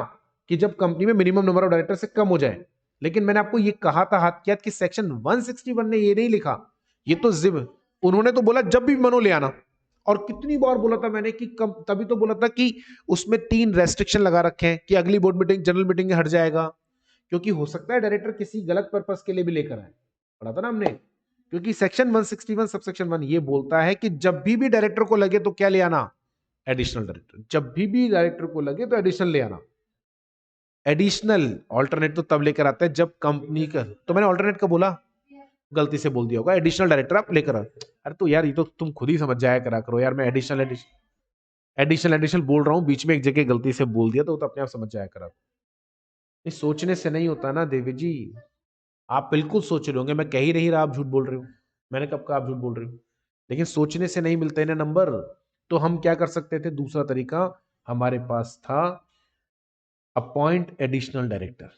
Speaker 1: कि जब कंपनी में मिनिमम नंबर ऑफ डायरेक्टर से कम हो जाए। लेकिन मैंने आपको ये कहा था हाथ क्या कि सेक्शन 161 ने ये नहीं लिखा, ये तो जिम, उन्होंने तो बोला जब भी मनो ले आना। और कितनी बार बोला था मैंने कि कम, तभी तो बोला था कि उसमें 3 रेस्ट्रिक्शन लगा रखे हैं कि अगली बोर्ड मीटिंग जनरल मीटिंग में हट जाएगा, क्योंकि हो सकता है डायरेक्टर किसी गलत पर्पस के लिए भी लेकर आए, पढ़ा था ना हमने। क्योंकि सेक्शन 161 सब सेक्शन 1 ये बोलता है कि जब भी डायरेक्टर को लगे तो क्या ले आना, एडिशनल डायरेक्टर, जब भी डायरेक्टर को लगे तो एडिशनल ले आना। एडिशनल ऑल्टरनेट तो तब लेकर आता है जब कंपनी का, तो मैंने ऑल्टरनेट का बोला, गलती से बोल दिया होगा, एडिशनल डायरेक्टर आप लेकर आ। अरे तो यार ये तो तुम खुद ही समझ जाया करा करो यार, मैं एडिशनल एडिशनल एडिशनल बोल रहा हूँ, बीच में एक जगह गलती से बोल दिया तो अपने आप समझ जाया करा। नहीं सोचने से नहीं होता ना देवी जी, आप बिल्कुल सोच रहे होंगे, मैं कह ही नहीं रहा आप झूठ बोल रहे हो, मैंने कब कहा आप झूठ बोल रहे हो। लेकिन सोचने से नहीं मिलते ना नंबर। तो हम क्या कर सकते थे, दूसरा तरीका हमारे पास था, अपॉइंट एडिशनल डायरेक्टर।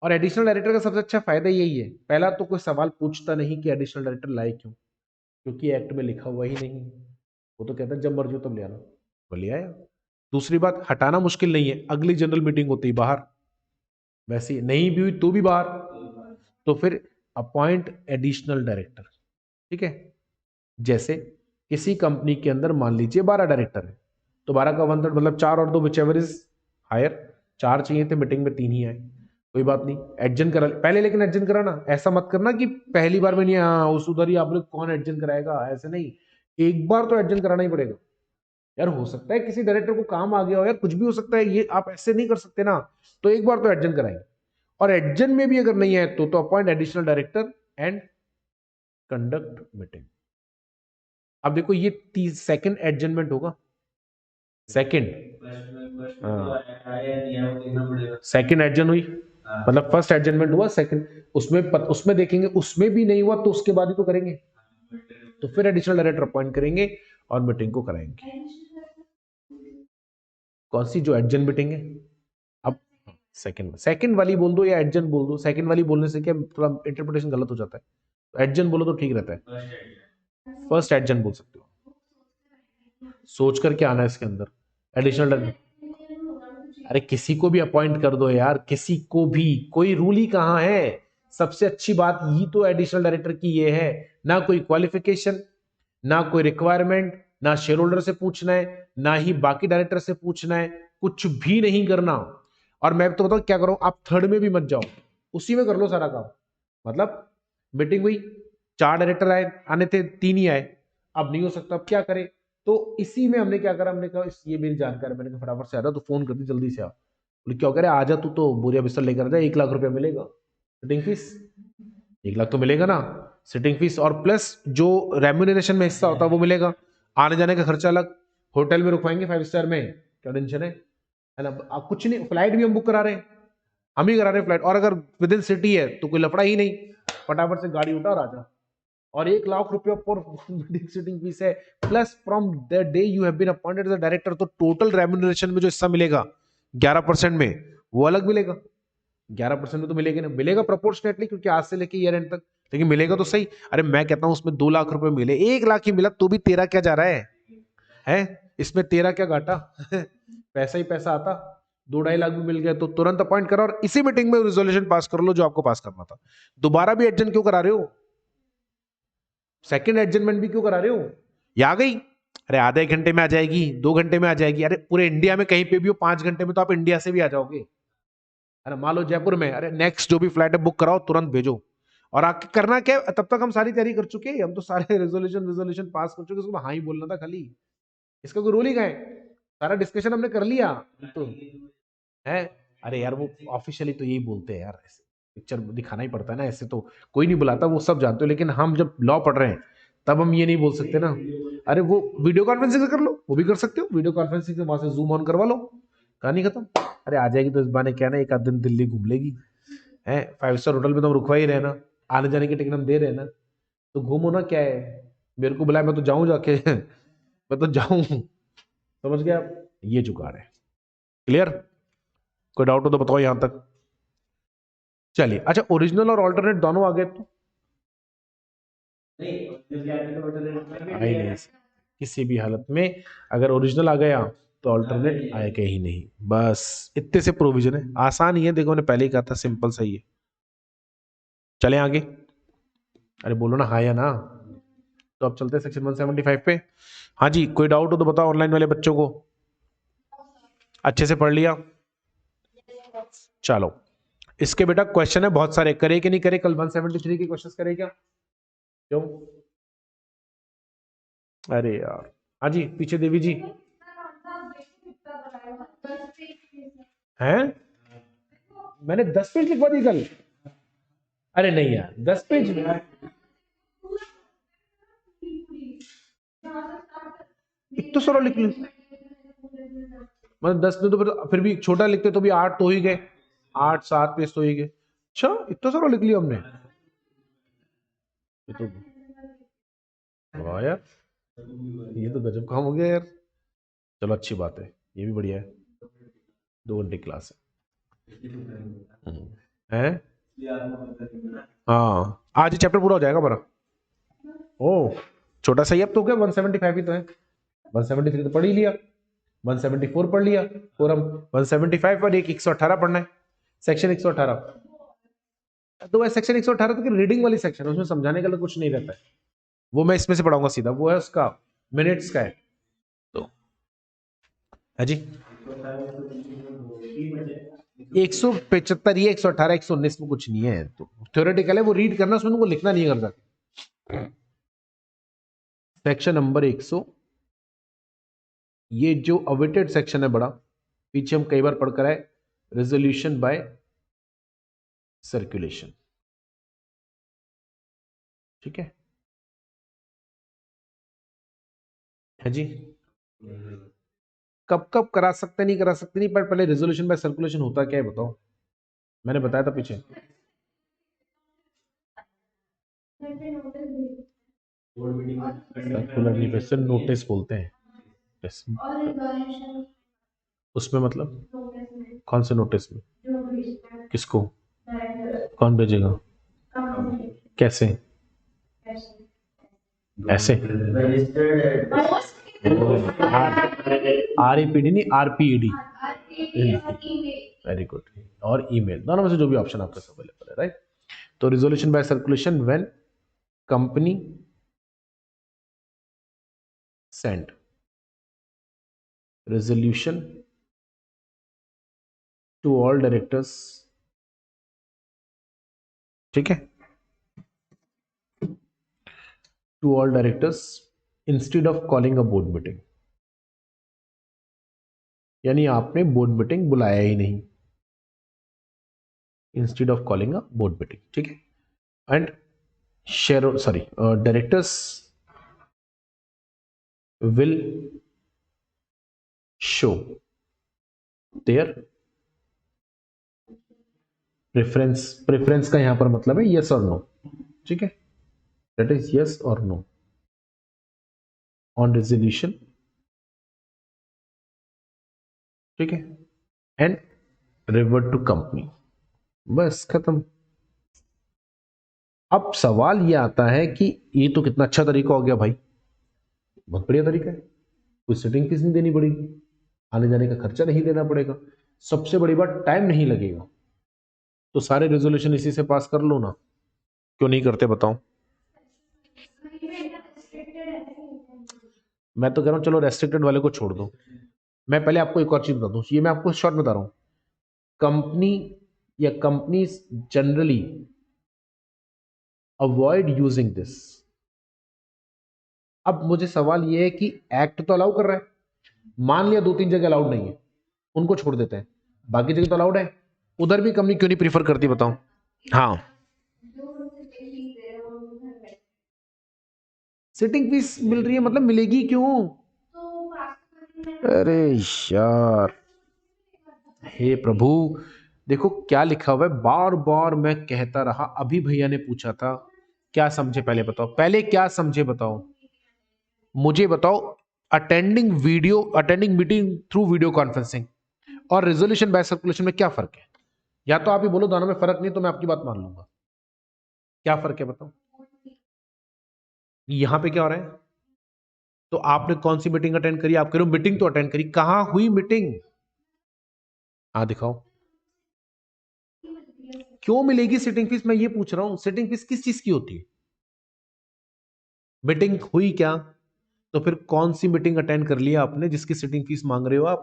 Speaker 1: और एडिशनल डायरेक्टर का सबसे अच्छा फायदा यही है, पहला तो कोई सवाल पूछता नहीं कि एडिशनल डायरेक्टर लाए क्यों, क्योंकि एक्ट में लिखा हुआ ही नहीं, वो तो कहता है जब मर्जी हो तब ले आना, वो ले आया। दूसरी बात, हटाना मुश्किल नहीं है, अगली जनरल मीटिंग होती है बाहर, वैसे नहीं भी हुई तो भी बाहर। तो फिर अपॉइंट एडिशनल डायरेक्टर, ठीक है। जैसे किसी कंपनी के अंदर मान लीजिए 12 डायरेक्टर है, तो 12 का 1/3 मतलब 4 और 2 विचएवर इज हायर, 4 चाहिए थे मीटिंग में 3 ही आए, कोई बात नहीं एडजन करा पहले, लेकिन एडजन कराना ऐसा मत करना कि पहली बार में नहीं आया उस उधर ही आप लोग कौन एडजन कराएगा, ऐसे नहीं, एक बार तो एडजन कराना ही पड़ेगा। यार हो सकता है किसी डायरेक्टर को काम आ गया हो, यार कुछ भी हो सकता है, ये आप ऐसे नहीं कर सकते ना। तो एक बार तो एडजन कराएंगे, और एडजन में भी अगर नहीं है तो appoint additional director and conduct meeting. अब देखो ये सेकंड एडजमेंट होगा, सेकंड, हाँ सेकंड एडजन हुई, मतलब फर्स्ट एडजमेंट हुआ, सेकंड उसमें देखेंगे, उसमें भी नहीं हुआ तो उसके बाद ही तो करेंगे, तो फिर एडिशनल डायरेक्टर अपॉइंट करेंगे और मीटिंग को कराएंगे। कौन सी, जो एडजन मीटिंग है। अब सेकंड वाली बोल दो या एडजन बोल दो। सेकंड वाली बोलने से क्या थोड़ा इंटरप्रिटेशन गलत हो जाता है, एडजन बोलो तो ठीक रहता है। फर्स्ट एडजन बोल सकते हो। सोच कर क्या आना है इसके अंदर, एडिशनल। अरे किसी को भी अपॉइंट कर दो यार, किसी को भी, कोई रूल ही कहाँ है। सबसे अच्छी बात ही तो एडिशनल डायरेक्टर की ये है, ना कोई क्वालिफिकेशन, ना कोई रिक्वायरमेंट, ना शेयर होल्डर से पूछना है, ना ही बाकी डायरेक्टर से पूछना है, कुछ भी नहीं करना। और मैं तो बताऊं क्या करो, आप थर्ड में भी मत जाओ, उसी में कर लो सारा काम। मतलब मीटिंग हुई, 4 डायरेक्टर आए, आने थे 3 ही आए, अब नहीं हो सकता, अब क्या करें। तो इसी में हमने क्या करा, हमने कहा ये मेरी जानकारी, मैंने कहा फटाफट से आ रहा, तो फोन कर दी जल्दी से आ। बोले क्या कह रहे, आजा तू तो बोरिया बिस्तर लेकर आ जा, 1 लाख रुपया मिलेगा सिटिंग फीस। 1 लाख तो मिलेगा ना सिटिंग फीस, और प्लस जो रेम्यूनरेशन में हिस्सा होता है वो मिलेगा, आने जाने का खर्चा अलग, होटल में रुकवाएंगे 5 स्टार में, क्या टेंशन है ना। आप कुछ नहीं, फ्लाइट भी हम बुक करा रहे हैं, हम ही करा रहे हैं फ्लाइट, और अगर विद इन सिटी है तो कोई लफड़ा ही नहीं, फटाफट से गाड़ी उठा और आजा। और 1 लाख रुपया पर सिटिंग फीस है, plus from the day you have been appointed as a director, तो टोटल रेम्यूनरेशन में जो हिस्सा मिलेगा 11% में, वो अलग मिलेगा। 11% में तो मिलेगा ना, मिलेगा प्रोपोर्शनेटली, क्योंकि आज से लेके ईयर एंड तक, लेकिन मिलेगा तो सही। अरे मैं कहता हूं उसमें 2 लाख रुपए मिले, 1 लाख ही मिला तो भी तेरा क्या जा रहा है इसमें तेरा क्या घाटा पैसा ही पैसा आता। 2-2.5 लाख भी मिल गया तो तुरंत अपॉइंट करो, और इसी मीटिंग में रिजोल्यूशन पास कर लो जो आपको पास करना था। दोबारा भी एडजन क्यों करा रहे हो, सेकंड एडजमेंट भी क्यों करा रहे हो। ये आ गई, अरे आधे घंटे में आ जाएगी, 2 घंटे में आ जाएगी, अरे पूरे इंडिया में कहीं पे भी हो 5 घंटे में तो आप इंडिया से भी आ जाओगे। अरे मान लो जयपुर में, अरे नेक्स्ट जो भी फ्लाइट है बुक कराओ, तुरंत भेजो। और आके करना क्या, तब तक हम सारी तैयारी कर चुके हैं, हम तो सारे रेजोल्यूशन पास कर चुके, उसको हाँ ही बोलना था खाली, इसका कोई रूल ही कहाँ है, सारा डिस्कशन हमने कर लिया तो है। अरे यार वो ऑफिशियली तो यही बोलते हैं यार, ऐसे पिक्चर दिखाना ही पड़ता है ना, ऐसे तो कोई नहीं बुलाता, वो सब जानते हो, लेकिन हम जब लॉ पढ़ रहे हैं तब हम ये नहीं बोल सकते ना। अरे वो वीडियो कॉन्फ्रेंसिंग से कर लो, वो भी कर सकते हो, वीडियो कॉन्फ्रेंसिंग से वहां से जूम ऑन करवा लो, कहानी खत्म। अरे आ जाएगी तो इस बहाने क्या ना, एक आध दिन दिल्ली घूम लेगी है, 5 स्टार होटल में तो हम रुकवा ही रहे ना, आने जाने की टिकट हम दे रहे हैं ना, तो घूमो ना, क्या है, मेरे को बुलाया मैं तो जाऊं जाके मैं तो जाऊं, समझ गया। ये जुगाड़ है, क्लियर, कोई डाउट हो तो बताओ यहां तक। चलिए अच्छा, ओरिजिनल और ऑल्टरनेट दोनों आ गए तो आई नहीं, किसी भी हालत में अगर ओरिजिनल आ गया तो ऑल्टरनेट आएगा ही नहीं, बस इतने से प्रोविजन है, आसान ही है, देखो मैंने पहले ही कहा था, सिंपल सही है। चले आगे, अरे बोलो ना हाँ या ना। तो अब चलते हैं सेक्शन 175 पे। हाँ जी, कोई डाउट हो तो बताओ, ऑनलाइन वाले बच्चों को अच्छे से पढ़ लिया। चलो इसके बेटा क्वेश्चन है बहुत सारे, करे कि नहीं करे, कल 173 के क्वेश्चंस करे क्या, क्यों। अरे यार, हाँ जी पीछे देवी जी हैं, मैंने 10 पेज लिखवा दी कल। अरे नहीं यार 10 पेज, इतना सारा लिख लिया, मतलब 10 में तो फिर भी छोटा लिखते तो भी 8 तो ही गए, 8-7 पेज तो ही गए। अच्छा इतना सारा लिख लिया हमने, ये तो वाह यार, ये तो गजब काम हो गया यार। चलो अच्छी बात है, ये भी बढ़िया है, 2 घंटे क्लास है। हाँ आज ही चैप्टर पूरा हो जाएगा हमारा। ओ छोटा सा ही, अब तो क्या 175 ही तो है, 173 तो पढ़ ही लिया, 174 पढ़ लिया, और हम 175 पर एक 118 पढ़ना है, सेक्शन 118। तो वह सेक्शन 118 तो रीडिंग वाली सेक्शन है, उसमें समझाने का कुछ नहीं रहता है, वो मैं इसमें से पढ़ाऊंगा सीधा, वो है उसका मिनट्स का है। तो है जी 175, ये 118, 119 में कुछ नहीं है, तो थ्योरेटिकल है, वो रीड करना, उसमें तुमको लिखना नहीं है कर सकते। सेक्शन नंबर 100, ये जो अवेटेड सेक्शन है बड़ा, पीछे हम कई बार पढ़कर आए, रेजोल्यूशन बाय सर्कुलेशन, ठीक है जी। कब कब करा सकते नहीं करा सकते नहीं, पर पहले रेजोल्यूशन बाय सर्कुलेशन होता क्या है बताओ, मैंने बताया था पीछे। सर्कुलर नहीं, वैसे नोटिस बोलते हैं। Yes. उसमें मतलब कौन से नोटिस में, किसको? कौन भेजेगा? कैसे? ऐसे? RAPD नहीं, RPED। Very good. और ईमेल, दोनों में से जो भी ऑप्शन आपके पास अवेलेबल है, राइट? तो resolution by circulation when company send resolution to all directors, ठीक है, to all directors instead of calling a board meeting, यानी आपने बोर्ड मीटिंग बुलाया ही नहीं, instead of calling a board meeting, ठीक है। And share sorry directors will show their preference का यहां पर मतलब है यस और नो, ठीक है, दैट इज यस और नो ऑन रेजोल्यूशन, ठीक है, एंड रिवर्ट टू कंपनी, बस खत्म। अब सवाल ये आता है कि ये तो कितना अच्छा तरीका हो गया भाई, बहुत बढ़िया तरीका है, कोई सिटिंग फीस नहीं देनी पड़ेगी, आने जाने का खर्चा नहीं देना पड़ेगा, सबसे बड़ी बात टाइम नहीं लगेगा, तो सारे रेजोल्यूशन इसी से पास कर लो ना, क्यों नहीं करते बताओ? मैं तो कह रहा हूं चलो रेस्ट्रिक्टेड वाले को छोड़ दो। मैं पहले आपको एक और चीज बता दूं, ये मैं आपको शॉर्ट बता रहा हूं, कंपनी या companies generally avoid using this. अब मुझे सवाल ये है कि एक्ट तो अलाउ कर रहा है, मान लिया 2-3 जगह अलाउड नहीं है, उनको छोड़ देते हैं, बाकी जगह तो अलाउड है, उधर भी कंपनी क्यों नहीं प्रीफर करती बताओ? हाँ, सिटिंग फीस मिल रही है मतलब मिलेगी क्यों? अरे यार, हे प्रभु, देखो क्या लिखा हुआ है, बार बार मैं कहता रहा, अभी भैया ने पूछा था, क्या समझे पहले बताओ, पहले क्या समझे बताओ, मुझे बताओ। Attending meeting through video conferencing और रेजोल्यूशन बाय सर्कुलेशन में क्या फर्क है? या तो आप ही बोलो दोनों में फर्क नहीं तो मैं आपकी बात मान लूंगा, क्या फर्क है बताओ? यहां पे क्या हो रहा है? तो आपने कौन सी मीटिंग अटेंड करी? आप कह रहे हो मीटिंग तो अटेंड करी, कहां हुई मीटिंग? हाँ दिखाओ, क्यों मिलेगी सिटिंग फीस? मैं ये पूछ रहा हूं, सिटिंग फीस किस चीज की होती है? मीटिंग हुई क्या? तो फिर कौन सी मीटिंग अटेंड कर लिया आपने जिसकी सिटिंग फीस मांग रहे हो आप?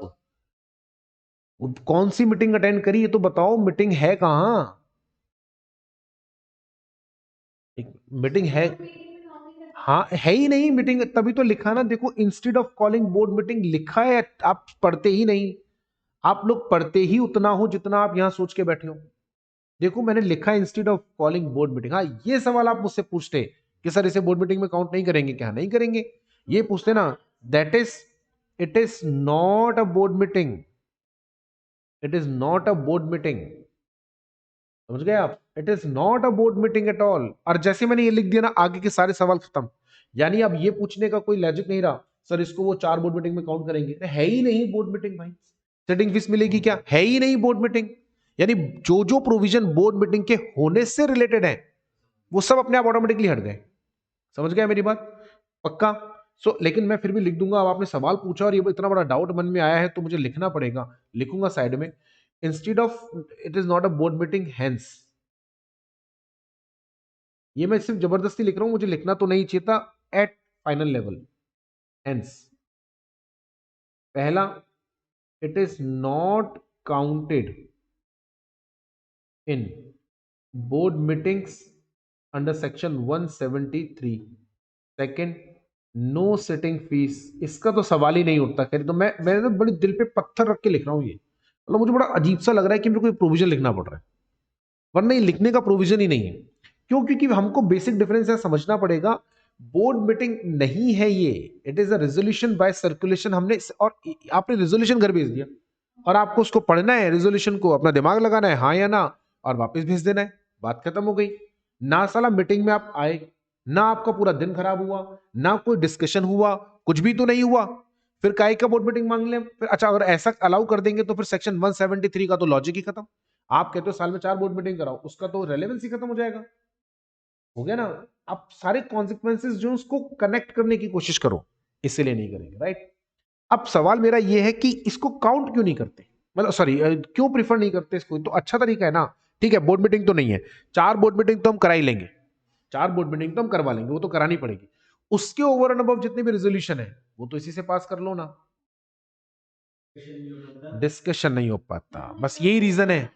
Speaker 1: कौन सी मीटिंग अटेंड करी ये तो बताओ, मीटिंग है कहां? मीटिंग है? हाँ है ही नहीं मीटिंग, तभी तो लिखा ना, देखो instead of calling board meeting लिखा है, आप पढ़ते ही नहीं, आप लोग पढ़ते ही उतना हो जितना आप यहां सोच के बैठे हो। देखो मैंने लिखा है instead of calling board meeting. हाँ ये सवाल आप मुझसे पूछते कि सर इसे बोर्ड मीटिंग में काउंट नहीं करेंगे क्या? नहीं करेंगे, ये पूछते ना, that is it is not a board meeting, it is not a board meeting, समझ गए आप? It is not a board meeting at all. और जैसे मैंने ये लिख दिया ना, आगे के सारे सवाल खत्म, यानी अब ये पूछने का कोई लॉजिक नहीं रहा सर इसको वो 4 बोर्ड मीटिंग में काउंट करेंगे, है ही नहीं बोर्ड मीटिंग भाई, सिटिंग फीस मिलेगी क्या? है ही नहीं बोर्ड मीटिंग, यानी जो जो प्रोविजन बोर्ड मीटिंग के होने से रिलेटेड है वो सब अपने आप ऑटोमेटिकली हट गए। समझ गया मेरी बात? पक्का? लेकिन मैं फिर भी लिख दूंगा, अब आपने सवाल पूछा और ये इतना बड़ा डाउट मन में आया है तो मुझे लिखना पड़ेगा, लिखूंगा साइड में, instead of it is not a board meeting hence, ये मैं सिर्फ जबरदस्ती लिख रहा हूं, मुझे लिखना तो नहीं चाहिए था, एट फाइनल लेवल हेंस। पहला, it is not counted in board meetings under section 173। Second, no sitting fees, इसका तो सवाल ही नहीं उठता। खैर तो मैंने तो बड़ी दिल पे पत्थर रख के लिख रहा हूँ ये, मतलब मुझे बड़ा अजीब सा लग रहा है कि मेरे को प्रोविजन लिखना पड़ रहा है, वरना ये लिखने का प्रोविजन ही नहीं है। क्यों? क्योंकि हमको बेसिक डिफरेंस है समझना पड़ेगा, बोर्ड मीटिंग नहीं है ये, it is a resolution bye circulation. हमने और आपने रेजोल्यूशन घर भेज दिया और आपको उसको पढ़ना है, रेजोल्यूशन को अपना दिमाग लगाना है हाँ या ना, और वापस भेज देना है, बात खत्म हो गई। ना साला मीटिंग में आप आए, ना आपका पूरा दिन खराब हुआ, ना कोई डिस्कशन हुआ, कुछ भी तो नहीं हुआ, फिर काहे का बोर्ड मीटिंग मांग लें फिर? अच्छा अगर ऐसा अलाउ कर देंगे तो फिर सेक्शन 173 का तो लॉजिक ही खत्म। आप कहते हो साल में 4 बोर्ड मीटिंग कराओ, उसका तो रेलेवेंस ही खत्म हो जाएगा। हो गया ना। आप सारे कॉन्सिक्वेंसेज जो उसको कनेक्ट करने की कोशिश करो, इसीलिए नहीं करेंगे, राइट। अब सवाल मेरा ये है कि इसको काउंट क्यों नहीं करते, मतलब सॉरी क्यों प्रीफर नहीं करते इसको, तो अच्छा तरीका है ना। ठीक है, बोर्ड मीटिंग तो नहीं है, 4 बोर्ड मीटिंग तो हम करा ही लेंगे, 4 बोर्ड मीटिंग तो हम करवा लेंगे, वो तो करानी पड़ेगी। उसके ओवर एंड अबव जितने भी रेजोल्यूशन है वो तो इसी से पास कर लो ना। डिस्कशन नहीं हो पाता, बस यही रीजन है।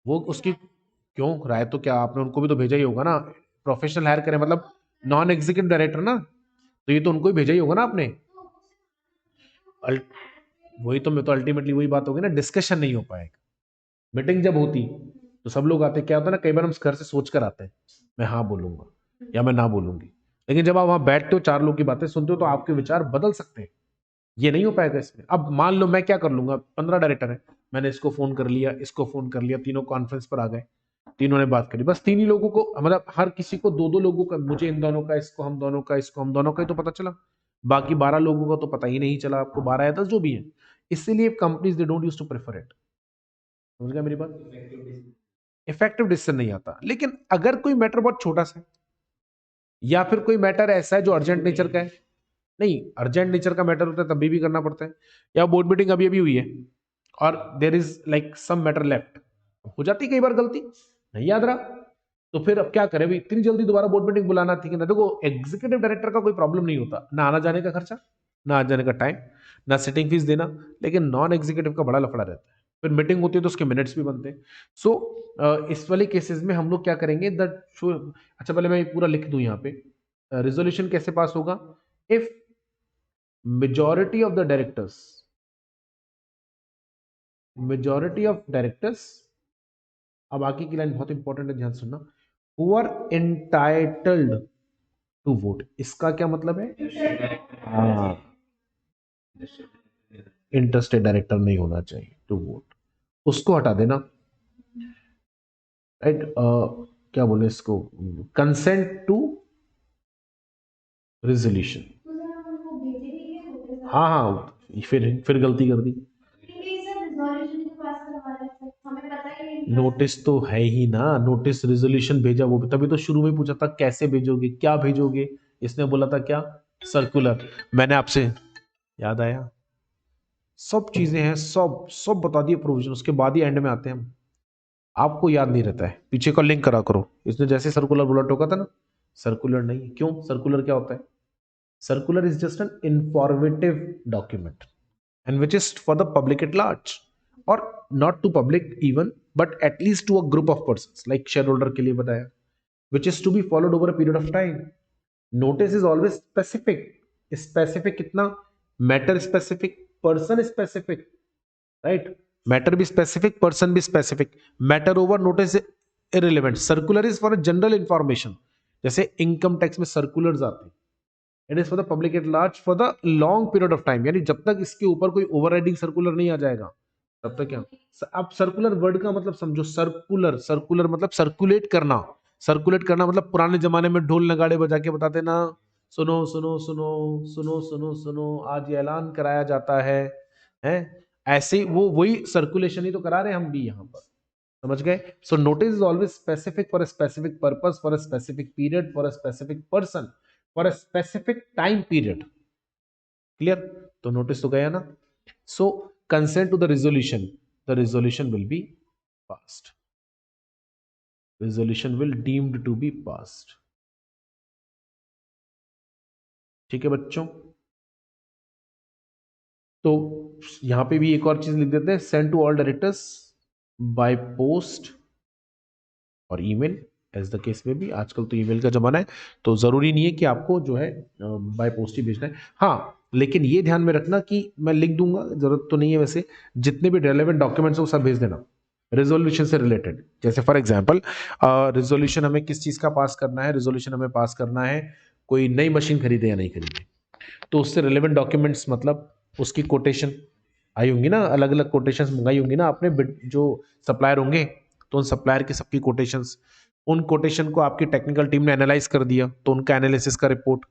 Speaker 1: वो उसकी क्यों राय, तो क्या आपने उनको भी तो भेजा ही होगा ना, प्रोफेशनल हायर करें मतलब नॉन एग्जीक्यूटिव डायरेक्टर ना, तो ये तो उनको ही भेजा ही होगा ना आपने। वही तो, मैं तो अल्टीमेटली वही बात होगी ना, डिस्कशन नहीं हो पाएगा। मीटिंग जब होती तो सब लोग आते, क्या होता है ना, कई बार हम घर से सोच कर आते हैं मैं हाँ बोलूंगा या मैं ना बोलूंगी, लेकिन जब आप वहां बैठते हो 4 लोग की बातें सुनते हो तो आपके विचार बदल सकते हैं। ये नहीं हो पाएगा इसमें। अब मान लो मैं क्या कर लूंगा, 15 डायरेक्टर है, मैंने इसको फोन कर लिया, इसको फोन कर लिया, तीनों कॉन्फ्रेंस पर आ गए, तीनों ने बात करी, बस 3 ही लोगों को, मतलब हर किसी को 2-2 लोगों का, मुझे इन दोनों का, इसको हम दोनों का, इसको हम दोनों का ही तो पता चला, बाकी 12 लोगों का तो पता ही नहीं चला आपको, 12 या 10 जो भी है। इसीलिए companies they don't use to prefer it. समझ गया मेरी बात। इफेक्टिव डिसीजन नहीं आता। लेकिन अगर कोई मैटर बहुत छोटा सा है या फिर कोई मैटर ऐसा है जो अर्जेंट नेचर का है, नहीं अर्जेंट नेचर का मैटर होता है तभी भी करना पड़ता है, या बोर्ड मीटिंग अभी अभी हुई है और there is like some matter left, हो जाती है कई बार गलती, नहीं याद रहा, तो फिर अब क्या करें, इतनी जल्दी दोबारा बोर्ड मीटिंग बुलाना, ठीक है ना। देखो एग्जीक्यूटिव डायरेक्टर का कोई प्रॉब्लम नहीं होता, ना आना जाने का खर्चा, ना आने जाने का टाइम, ना सिटिंग फीस देना, लेकिन नॉन एग्जीक्यूटिव का बड़ा लफड़ा रहता है। फिर मीटिंग होती है तो उसके मिनट्स भी बनते हैं। सो इस वाले केसेस में हम लोग क्या करेंगे, दैट अच्छा पहले मैं ये पूरा लिख दूं यहाँ पे, रिजोल्यूशन कैसे पास होगा, if majority of the directors majority of directors, अब आगे की लाइन बहुत इंपॉर्टेंट है, ध्यान सुनना, who are entitled to vote, इसका क्या मतलब है, हाँ इंटरेस्टेड डायरेक्टर नहीं होना चाहिए टू वोट, उसको हटा देना, राइट। क्या बोले इसको, कंसेंट टू रेजोल्यूशन, हाँ हाँ फिर गलती कर दी, नोटिस तो है ही ना, नोटिस रेजोल्यूशन भेजा, वो भी तभी तो शुरू में पूछा था कैसे भेजोगे, क्या भेजोगे, इसने बोला था क्या, सर्कुलर, मैंने आपसे, याद आया, सब चीजें हैं, सब सब बता दिए प्रोविजन, उसके बाद ही एंड में आते हैं हम। आपको याद नहीं रहता है, पीछे का लिंक करा करो, इसने जैसे सर्कुलर बोला टोका था ना, सर्कुलर नहीं, क्यों, सर्कुलर क्या होता है, circular is just an informative document and which is for the public at large, or not to public even, but at least to a group of persons, like shareholder के लिए बताया, which is to be followed over a period of time. Notice is always specific, specific कितना, matter specific, person specific, right, matter भी specific, person भी specific, matter over notice irrelevant, circular is for a general information, जैसे income tax में circulars आते हैं, it is for the public at large for the long period of time, यानी जब तक इसके ऊपर कोई ओवरराइडिंग सर्कुलर नहीं आ जाएगा तब तक क्या। आप सर्कुलर वर्ड का मतलब समझो, सर्कुलर, सर्कुलर मतलब सर्कुलेट करना, सर्कुलेट करना मतलब पुराने जमाने में ढोल नगाड़े बजा के बताते ना, सुनो सुनो सुनो सुनो सुनो सुनो आज ये ऐलान कराया जाता है ऐसे वो वही सर्कुलेशन ही तो करा रहे हैं हम भी यहाँ पर, समझ गए। So notice is always specific for a specific purpose, for a specific period, for a specific person, for a specific time period, clear. तो नोटिस तो गया ना। So consent to the resolution will be passed, resolution will deemed to be passed, ठीक है बच्चों। तो यहां पे भी एक और चीज लिख देते हैं, send to all directors by post और ईमेल, एज द केस में भी, आजकल तो ईमेल का जमाना है तो जरूरी नहीं है कि आपको जो है बाय पोस्ट ही भेजना है, हाँ लेकिन ये ध्यान में रखना कि मैं लिख दूंगा, जरूरत तो नहीं है वैसे, जितने भी रेलेवेंट डॉक्यूमेंट्स हो सब भेज देना रेजोल्यूशन से रिलेटेड। जैसे फॉर एग्जांपल रेजोल्यूशन हमें किस चीज का पास करना है, रेजोल्यूशन हमें पास करना है कोई नई मशीन खरीदे या नहीं खरीदे, तो उससे रिलेवेंट डॉक्यूमेंट्स मतलब उसकी कोटेशन आई होंगी ना, अलग अलग कोटेशंस मंगाई होंगी ना आपने, जो सप्लायर होंगे तो उन सप्लायर की सबकी कोटेशंस, उन कोटेशन को आपकी टेक्निकल टीम ने एनालाइज कर दिया तो उनका एनालिसिस का रिपोर्ट,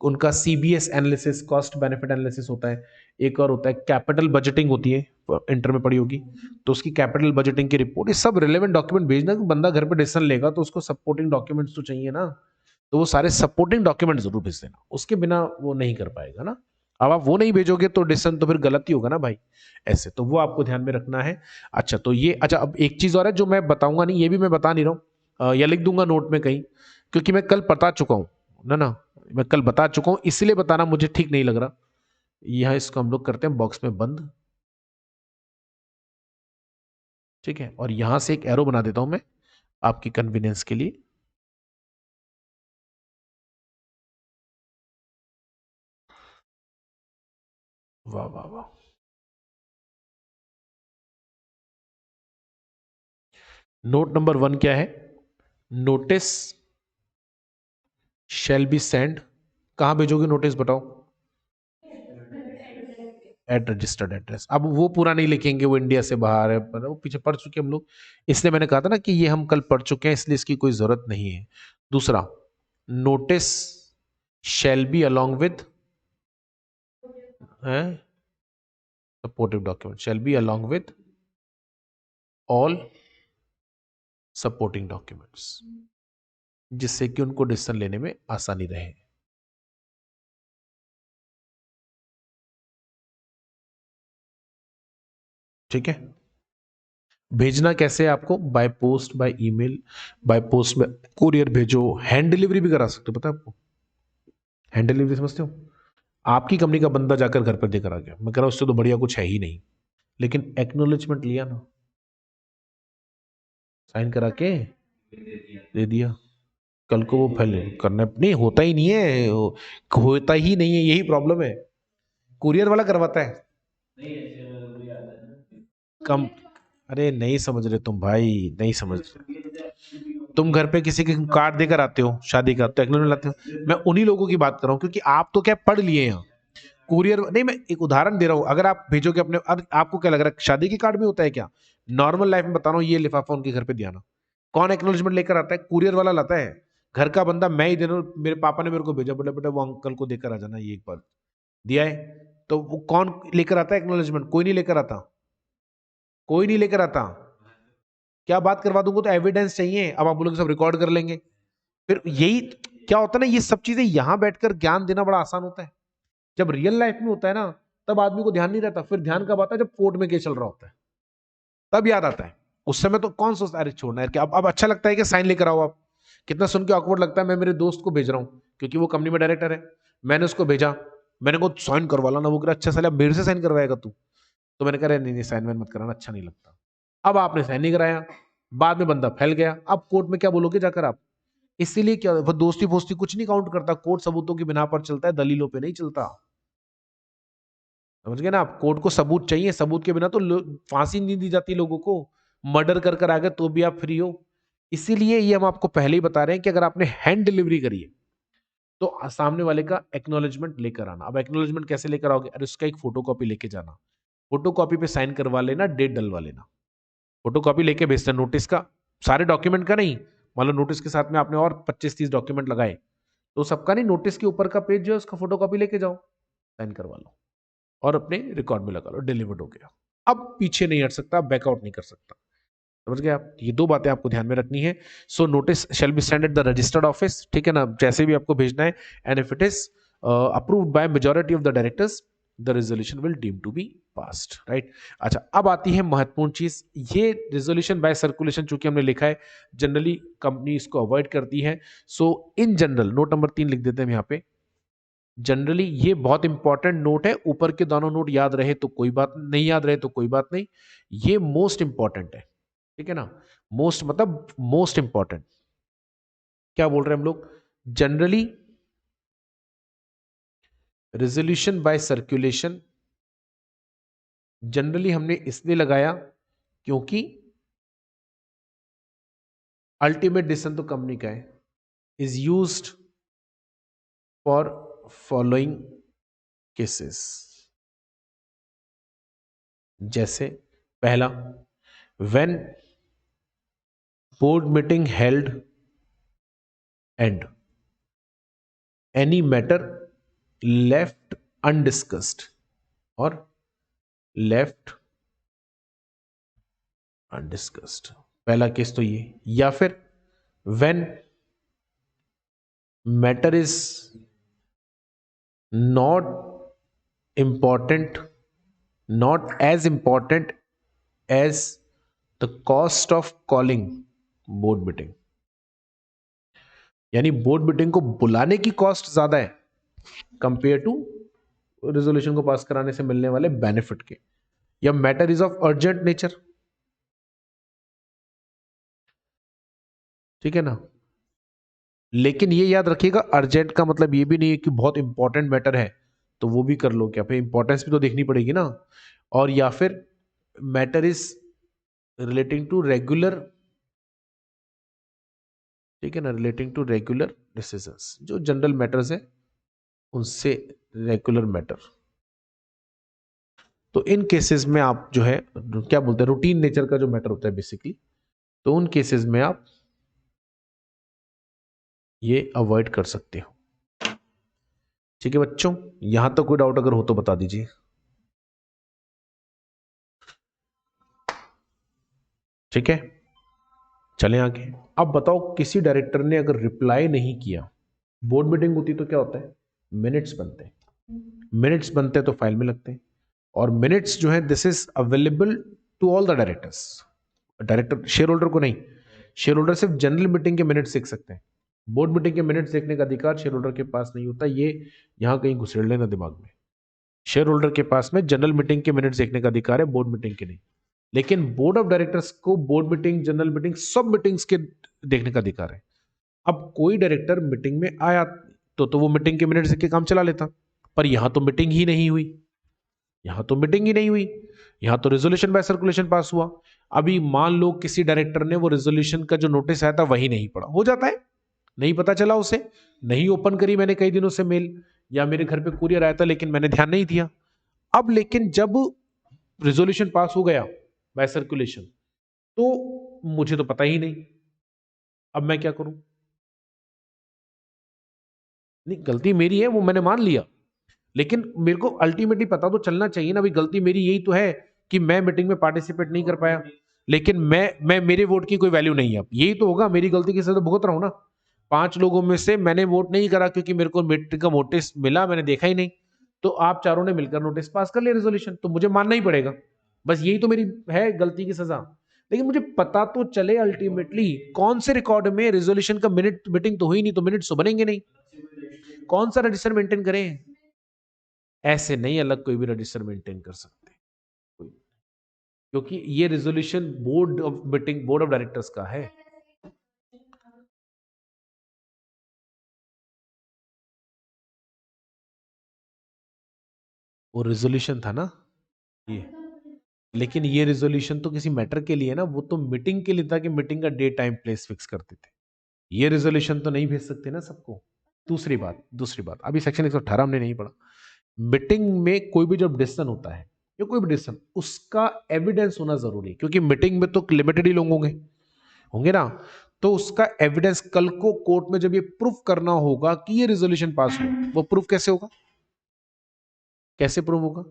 Speaker 1: उनका CBS analysis, cost benefit analysis होता है। एक और होता है कैपिटल बजटिंग होती है, इंटर में पड़ी होगी, तो उसकी कैपिटल बजटिंग की रिपोर्ट, ये सब रिलेवेंट डॉक्यूमेंट भेजना। बंदा घर पे डिसीजन लेगा तो उसको सपोर्टिंग डॉक्यूमेंट्स तो चाहिए ना, तो वो सारे सपोर्टिंग डॉक्यूमेंट जरूर भेज देना, उसके बिना वो नहीं कर पाएगा ना। अब आप वो नहीं भेजोगे तो डिसीजन तो फिर गलत ही होगा ना भाई, ऐसे तो वो आपको ध्यान में रखना है। अच्छा तो ये, अच्छा अब एक चीज और है जो मैं बताऊंगा नहीं, ये भी मैं बता नहीं रहा हूँ, या लिख दूंगा नोट में कहीं, क्योंकि मैं कल बता चुका हूँ ना ना, मैं कल बता चुका हूँ, इसलिए बताना मुझे ठीक नहीं लग रहा। यह इसको हम लोग करते हैं बॉक्स में बंद, ठीक है, और यहां से एक एरो बना देता हूं मैं आपकी कन्वीनियंस के लिए। वाह वाह वाह। नोट नंबर 1 क्या है? नोटिस शैल बी सेंड, कहां भेजोगे नोटिस बताओ? At registered address. अब वो पूरा नहीं लिखेंगे, वो इंडिया से बाहर है, पर वो पीछे पढ़ चुके हम लोग, इसलिए मैंने कहा था ना कि ये हम कल पढ़ चुके हैं, इसलिए इसकी कोई जरूरत नहीं है। दूसरा, notice shall B along with supportive document, shall be along with all supporting documents, जिससे कि उनको डिसीजन लेने में आसानी रहे। ठीक है, भेजना कैसे है आपको? By post, by email, by post में कुरियर भेजो, हैंड डिलीवरी भी करा सकते हो, पता है आपको? हैंड डिलीवरी समझते हो? आपकी कंपनी का बंदा जाकर घर पर देकर आ गया, मैं कह रहा हूं उससे तो बढ़िया कुछ है ही नहीं, लेकिन एक्नोलेजमेंट लिया ना, साइन करा के दे दिया, कल को वो फैल करना नहीं, होता ही नहीं है, होता ही नहीं है, यही प्रॉब्लम है। कुरियर वाला करवाता है कम। अरे नहीं समझ रहे तुम भाई, नहीं समझ रहे। तुम घर पे किसी के कार्ड देकर आते हो शादी का, तो एक्नॉलेजमेंट लाते हो, मैं उन्हीं लोगों की बात कर रहा हूँ, क्योंकि आप तो क्या पढ़ लिए हैं। कुरियर नहीं, मैं एक उदाहरण दे रहा हूँ, अगर आप भेजोगे अपने, अब आपको क्या लग रहा है शादी के कार्ड में होता है क्या? नॉर्मल लाइफ में बता रहा हूँ, ये लिफाफा उनके घर पे दिया ना, कौन एक्नॉलेजमेंट लेकर आता है? कुरियर वाला लाता है। घर का बंदा मैं ही दे रहा हूँ, मेरे पापा ने मेरे को भेजा, बोले बेटा वो अंकल को देकर आ जाना, ये एक बार दिया है। तो वो कौन लेकर आता है एक्नॉलेजमेंट? कोई नहीं लेकर आता, कोई नहीं लेकर आता। क्या बात करवा दूंगा, तो एविडेंस चाहिए, अब आप बोलोगे सब रिकॉर्ड कर लेंगे, फिर यही क्या होता है ना, ये सब चीजें यहां बैठकर ज्ञान देना बड़ा आसान होता है, जब रियल लाइफ में होता है ना, तब आदमी को ध्यान नहीं रहता, फिर ध्यान कब आता है? जब कोर्ट में केस चल रहा होता है, तब याद आता है। उस समय तो कौन सोचता है अरे छोड़ना है, कि अब अच्छा लगता है कि साइन लेकर आओ आप। कितना सुन के ऑकवर्ड लगता है, मैं मेरे दोस्त को भेज रहा हूँ क्योंकि वो कंपनी में डायरेक्टर है, मैंने उसको भेजा, मैंने को साइन करवा ला ना, वो कह रहा अच्छा साला मेरे से साइन करवाएगा तू, तो मैंने कहा नहीं नहीं साइन वैन मत कराना, अच्छा नहीं लगता। अब आपने साइन नहीं कराया, बाद में बंदा फैल गया, अब कोर्ट में क्या बोलोगे जाकर आप? इसीलिए क्या, वो दोस्ती फोस्ती कुछ नहीं काउंट करता, कोर्ट सबूतों की बिना पर चलता है, दलीलों पे नहीं चलता। समझ गए ना आप? कोर्ट को सबूत चाहिए, सबूत के बिना तो फांसी नहीं दी जाती लोगों को, मर्डर कर कर आ गए तो भी आप फ्री हो। इसीलिए ये हम आपको पहले ही बता रहे हैं कि अगर आपने हैंड डिलीवरी करी है तो सामने वाले का एक्नॉलेजमेंट लेकर आना। अब एक्नॉलेजमेंट कैसे लेकर आओगे? अरे उसका एक फोटो कॉपी लेके जाना, फोटो कॉपी पे साइन करवा लेना, डेट डलवा लेना, फोटो कॉपी लेके भेजना नोटिस का, सारे डॉक्यूमेंट का नहीं, मान लो नोटिस के साथ में आपने और 25-30 डॉक्यूमेंट लगाए, तो सबका नहीं, नोटिस के ऊपर का पेज जो है उसका फोटो कॉपी लेके जाओ, साइन करवा लो और अपने रिकॉर्ड में लगा लो, डिलीवर्ड हो गया। अब पीछे नहीं हट सकता, बैकआउट नहीं कर सकता। समझ गए आप? ये दो बातें आपको ध्यान में रखनी है। So notice shall be send at the registered office, ठीक है ना, जैसे भी आपको भेजना है, and if it is approved by majority of the directors, the resolution will deem to be passed, right. अच्छा अब आती है महत्वपूर्ण चीज, ये रेजोल्यूशन बाय सर्कुलेशन चूंकि हमने लिखा है, जनरली कंपनी इसको अवॉइड करती है। सो इन जनरल, नोट नंबर 3 लिख देते हैं यहाँ पे, जनरली ये बहुत इंपॉर्टेंट नोट है, ऊपर के दोनों नोट याद रहे तो कोई बात नहीं, याद रहे तो कोई बात नहीं, ये मोस्ट इंपॉर्टेंट है, ठीक है ना। मोस्ट मतलब मोस्ट इंपॉर्टेंट, क्या बोल रहे हैं हम लोग? Generally resolution bye circulation, generally हमने इसलिए लगाया क्योंकि अल्टीमेट डिसीजन तो कंपनी का है, is used for following cases, जैसे पहला, when board meeting held and any matter left undiscussed और लेफ्ट अनडिस्कस्ड, पहला केस तो ये। या फिर when matter is not important, not as important as the cost of calling board meeting, यानी board meeting को बुलाने की कॉस्ट ज्यादा है कंपेयर टू रेजोल्यूशन को पास कराने से मिलने वाले बेनिफिट के। या matter is of urgent nature, ठीक है ना। लेकिन ये याद रखिएगा, अर्जेंट का मतलब ये भी नहीं है कि बहुत इंपॉर्टेंट मैटर है तो वो भी कर लो, क्या फिर इंपॉर्टेंस भी तो देखनी पड़ेगी ना। और या फिर matter is relating to regular, ठीक है ना, रिलेटिंग टू रेगुलर डिसीजंस, जो जनरल मैटर्स है उनसे रेगुलर मैटर। तो इन केसेस में आप जो है क्या बोलते हैं, रूटीन नेचर का जो मैटर होता है बेसिकली, तो उन केसेस में आप ये अवॉइड कर सकते हो। ठीक है बच्चों, यहां तक कोई डाउट अगर हो तो बता दीजिए। ठीक है, चलें आगे। अब बताओ, किसी डायरेक्टर ने अगर रिप्लाई नहीं किया, बोर्ड मीटिंग होती तो क्या होता है, मिनट्स बनते हैं, मिनट्स बनते हैं तो फाइल में लगते हैं। और मिनट्स जो है this is available to all the directors, director share holder को नहीं, शेयर होल्डर सिर्फ जनरल मीटिंग के मिनट्स देख सकते हैं, बोर्ड मीटिंग के मिनट्स देखने का अधिकार शेयर होल्डर के पास नहीं होता। ये यहां कहीं घुसेड़ लेना दिमाग में, शेयर होल्डर के पास में जनरल मीटिंग के मिनट्स देखने का अधिकार है, बोर्ड मीटिंग के नहीं। लेकिन बोर्ड ऑफ डायरेक्टर्स को बोर्ड मीटिंग, जनरल मीटिंग, सब मीटिंग्स के देखने का अधिकार है। अब कोई डायरेक्टर मीटिंग में आया तो वो मीटिंग के मिनट्स देख के काम चला लेता, पर यहां तो मीटिंग ही नहीं हुई, यहां तो मीटिंग ही नहीं हुई, यहां तो रेजोल्यूशन बाय सर्कुलेशन पास हुआ। अभी मान लो किसी डायरेक्टर ने वो रेजोल्यूशन का जो नोटिस आया था वही नहीं पढ़ा, हो जाता है, नहीं पता चला उसे, नहीं ओपन करी मैंने कई दिनों से मेल, या मेरे घर पे कुरियर आया था लेकिन मैंने ध्यान नहीं दिया। अब लेकिन जब रेजोल्यूशन पास हो गया बाय सर्कुलेशन, तो मुझे तो पता ही नहीं, अब मैं क्या करूं। नहीं, गलती मेरी है वो मैंने मान लिया, लेकिन मेरे को अल्टीमेटली पता तो चलना चाहिए ना, भाई गलती मेरी यही तो है कि मैं मीटिंग में पार्टिसिपेट नहीं कर पाया, लेकिन मैं मेरे वोट की कोई वैल्यू नहीं है, अब यही तो होगा, मेरी गलती की सजा तो भुगत रहा हूं ना। 5 लोगों में से मैंने वोट नहीं करा क्योंकि मेरे को मीटिंग का नोटिस मिला, मैंने देखा ही नहीं, तो आप चारों ने मिलकर नोटिस पास कर लिया रेजोल्यूशन, तो मुझे मानना ही पड़ेगा, बस यही तो मेरी है गलती की सजा। लेकिन मुझे पता तो चले अल्टीमेटली कौन से रिकॉर्ड में रेजोल्यूशन का मिनट, मीटिंग तो हुई नहीं तो मिनट्स तो बनेंगे नहीं, कौन सा रजिस्टर मेंटेन करें। ऐसे नहीं अलग कोई भी रजिस्टर मेंटेन कर सकते कोई, क्योंकि ये resolution board of meeting, board of directors का है। वो रेजोल्यूशन था ना ये, लेकिन ये रेजोल्यूशन तो किसी मैटर के लिए ना, वो तो मीटिंग के लिए था कि मीटिंग का डे टाइम प्लेस फिक्स करते थे, ये रेजोल्यूशन तो नहीं भेज सकते ना सबको। दूसरी बात अभी सेक्शन 118 हमने नहीं पढ़ा, मीटिंग में कोई भी जब डिसीजन होता है या कोई भी डिसीजन, उसका एविडेंस होना जरूरी है, क्योंकि मीटिंग में तो लिमिटेड ही लोग होंगे, होंगे ना, तो उसका एविडेंस कल को कोर्ट में जब ये प्रूफ करना होगा कि ये रेजोल्यूशन पास हुआ, वो प्रूफ कैसे होगा, कैसे प्रूफ होगा,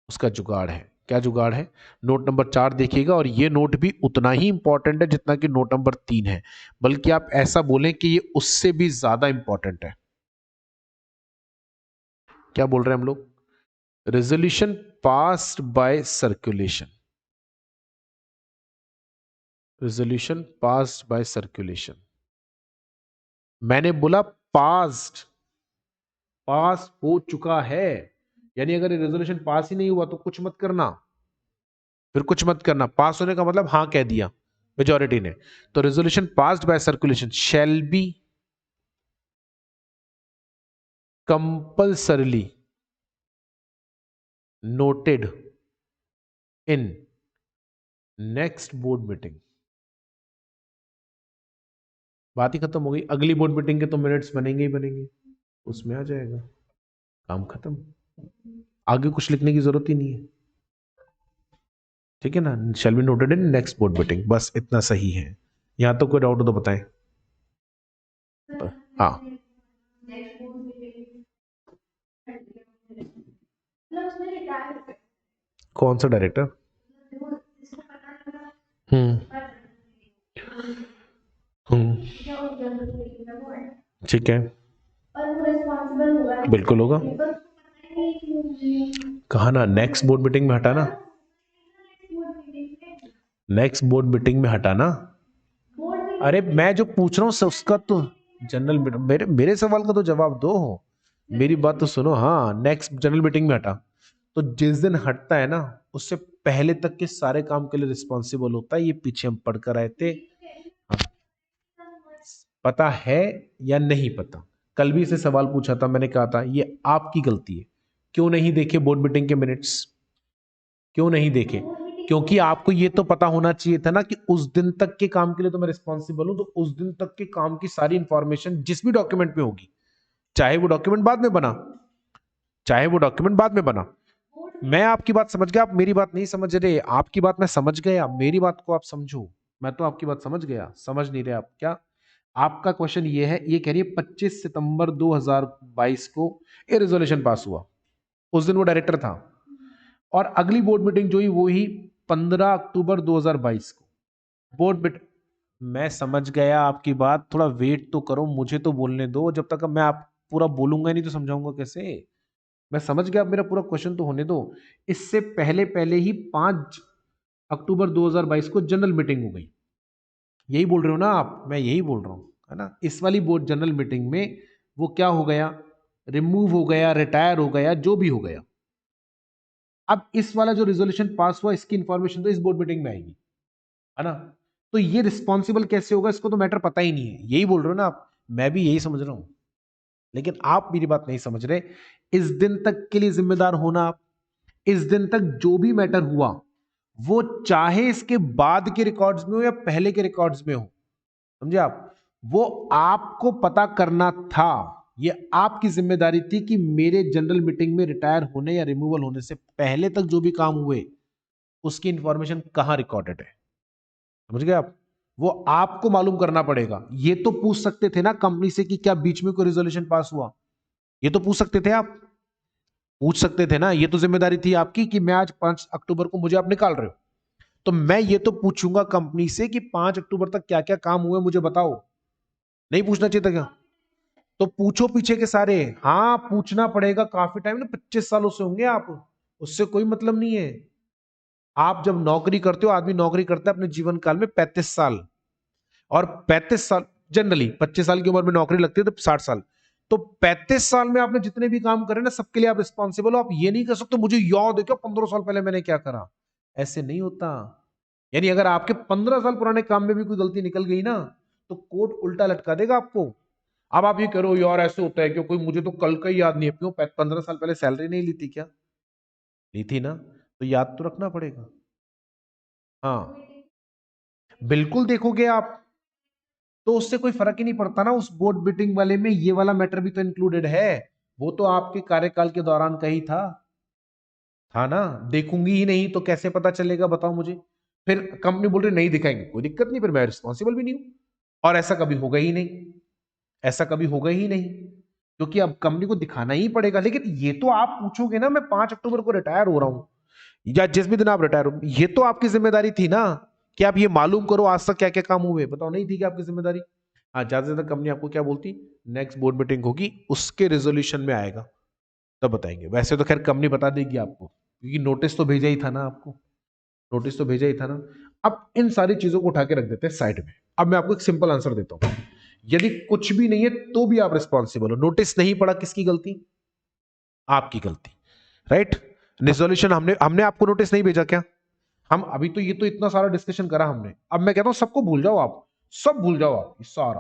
Speaker 1: उसका जुगाड़ है। क्या जुगाड़ है, नोट नंबर 4 देखिएगा, और ये नोट भी उतना ही इंपॉर्टेंट है जितना कि नोट नंबर 3 है, बल्कि आप ऐसा बोलें कि ये उससे भी ज्यादा इंपॉर्टेंट है। क्या बोल रहे हैं हम लोग, resolution passed by circulation, resolution passed by circulation, मैंने बोला पास्ड, पास हो चुका है, यानी अगर ये रेजोल्यूशन पास ही नहीं हुआ तो कुछ मत करना, फिर कुछ मत करना, पास होने का मतलब हाँ कह दिया मेजॉरिटी ने। तो resolution passed by circulation shall be compulsorily noted in next board meeting. बात ही खत्म हो गई, अगली बोर्ड मीटिंग के तो मिनट्स बनेंगे ही बनेंगे, उसमें आ जाएगा, काम खत्म, आगे कुछ लिखने की जरूरत ही नहीं है। ठीक है ना, shall be noted in next board meeting, बस इतना सही है। यहां तो कोई डाउट हो तो बताएं। हाँ, कौन सा डायरेक्टर? हम्म हम्म ठीक है, बिल्कुल होगा। कहा ना नेक्स्ट बोर्ड मीटिंग में हटाना, नेक्स्ट बोर्ड मीटिंग में हटाना। अरे मैं जो पूछ रहा हूँ उसका तो जनरल, मेरे मेरे सवाल का तो जवाब दो, मेरी बात तो सुनो। हाँ, नेक्स्ट जनरल मीटिंग में हटा, तो जिस दिन हटता है ना उससे पहले तक के सारे काम के लिए रिस्पॉन्सिबल होता है। ये पीछे हम पढ़कर आए थे। हाँ, पता है या नहीं पता? कल भी इसे सवाल पूछा था, मैंने कहा था ये आपकी गलती है। क्यों नहीं देखे बोर्ड मीटिंग के मिनट्स? क्यों नहीं देखे? क्योंकि आपको ये तो पता होना चाहिए था ना कि उस दिन तक के काम के लिए तो मैं रिस्पॉन्सिबल हूं, तो उस दिन तक के काम की सारी इंफॉर्मेशन जिस भी डॉक्यूमेंट में होगी, चाहे वो डॉक्यूमेंट बाद में बना, चाहे वो डॉक्यूमेंट बाद में बना। मैं आपकी बात समझ गया, आप मेरी बात नहीं समझ रहे। आपकी बात मैं समझ गया, मेरी बात को आप समझो। मैं तो आपकी बात समझ गया, समझ नहीं रहे आप क्या? आपका क्वेश्चन ये है, ये कह रही है 25 सितंबर 2022 को ये रेजोल्यूशन पास हुआ, उस दिन वो डायरेक्टर था, और अगली बोर्ड मीटिंग जो हुई वो ही 15 अक्टूबर 2022 को बोर्ड मीटिंग। मैं समझ गया आपकी बात, थोड़ा वेट तो करो, मुझे तो बोलने दो। जब तक मैं आप पूरा बोलूंगा नहीं तो समझाऊंगा कैसे? मैं समझ गया, आप मेरा पूरा क्वेश्चन तो होने दो। इससे पहले पहले ही 5 अक्टूबर 2022 को जनरल मीटिंग हो गई, यही बोल रहे हो ना आप? मैं यही बोल रहा हूं, है ना? इस वाली बोर्ड जनरल मीटिंग में वो क्या हो गया, रिमूव हो गया, रिटायर हो गया, जो भी हो गया। अब इस वाला जो रिजोल्यूशन पास हुआ इसकी इंफॉर्मेशन तो इस बोर्ड मीटिंग में आएगी, है ना? तो ये रिस्पॉन्सिबल कैसे होगा, इसको तो मैटर पता ही नहीं है, यही बोल रहे हो ना आप? मैं भी यही समझ रहा हूं, लेकिन आप मेरी बात नहीं समझ रहे। इस दिन तक के लिए जिम्मेदार होना आप। इस दिन तक जो भी मैटर हुआ वो चाहे इसके बाद के रिकॉर्ड्स में हो या पहले के रिकॉर्ड्स में हो, समझे आप? वो आपको पता करना था, ये आपकी जिम्मेदारी थी कि मेरे जनरल मीटिंग में रिटायर होने या रिमूवल होने से पहले तक जो भी काम हुए उसकी इंफॉर्मेशन कहां रिकॉर्डेड है, समझ गए आप? वो आपको मालूम करना पड़ेगा। ये तो पूछ सकते थे ना कंपनी से कि क्या बीच में कोई रिजोल्यूशन पास हुआ, ये तो पूछ सकते थे आप, पूछ सकते थे ना। ये तो जिम्मेदारी थी आपकी कि मैं आज 5 अक्टूबर को मुझे आप निकाल रहे हो, तो मैं ये तो पूछूंगा कंपनी से कि 5 अक्टूबर तक क्या क्या काम हुए मुझे बताओ। नहीं पूछना चाहिए था क्या? तो पूछो पीछे के सारे। हाँ पूछना पड़ेगा, काफी टाइम ना, 25 सालों से होंगे आप, उससे कोई मतलब नहीं है। आप जब नौकरी करते हो, आदमी नौकरी करता है अपने जीवन काल में 35 साल, और 35 साल जनरली 25 साल की उम्र में नौकरी लगती है तो 60 साल, तो 35 साल में आपने जितने भी काम करे ना सबके लिए आप रिस्पॉन्सिबल हो। आप ये नहीं कर सकते मुझे याद है क्या 15 साल पहले मैंने क्या करा, ऐसे नहीं होता। यानी अगर आपके 15 साल पुराने काम में भी कोई गलती निकल गई ना तो कोर्ट उल्टा लटका देगा आपको। अब आप ये करो यार ऐसे होता है क्यों, कोई मुझे तो कल का ही याद नहीं है, क्यों 15 साल पहले सैलरी नहीं ली थी क्या? ली थी ना, तो याद तो रखना पड़ेगा। हाँ बिल्कुल देखोगे आप, तो उससे कोई फर्क ही नहीं पड़ता ना। उस बोर्ड मीटिंग वाले में ये वाला मैटर भी तो इंक्लूडेड है, वो तो आपके कार्यकाल के दौरान का ही था ना। देखूंगी ही नहीं तो कैसे पता चलेगा बताओ मुझे? फिर कंपनी बोल रही नहीं दिखाएंगे, कोई दिक्कत नहीं, फिर मैं रिस्पॉन्सिबल भी नहीं हूं। और ऐसा कभी होगा ही नहीं, ऐसा कभी होगा ही नहीं, क्योंकि अब कंपनी को दिखाना ही पड़ेगा। लेकिन ये तो आप पूछोगे ना, मैं 5 अक्टूबर को रिटायर हो रहा हूं या जिस भी दिन आप रिटायर हो, ये तो आपकी जिम्मेदारी थी ना कि आप ये मालूम करो आज तक क्या क्या काम हुए, बताओ नहीं थी कि आपकी जिम्मेदारी? हाँ, ज्यादा से ज्यादा कंपनी आपको क्या बोलती, नेक्स्ट बोर्ड मीटिंग होगी उसके रेजोल्यूशन में आएगा तब बताएंगे। वैसे तो खैर कंपनी बता देगी आपको, क्योंकि नोटिस तो भेजा ही था ना आपको, नोटिस तो भेजा ही था ना। अब इन सारी चीजों को उठा के रख देते हैं साइड में। अब मैं आपको एक सिंपल आंसर देता हूं, यदि कुछ भी नहीं है तो भी आप रिस्पॉन्सिबल हो। नोटिस नहीं पड़ा किसकी गलती? आपकी गलती, राइट? रिजोल्यूशन हमने हमने आपको नोटिस नहीं भेजा क्या? हम अभी तो ये तो इतना सारा डिस्कशन करा हमने, अब मैं कहता हूं सबको भूल जाओ आप, सब भूल जाओ आप, ये सारा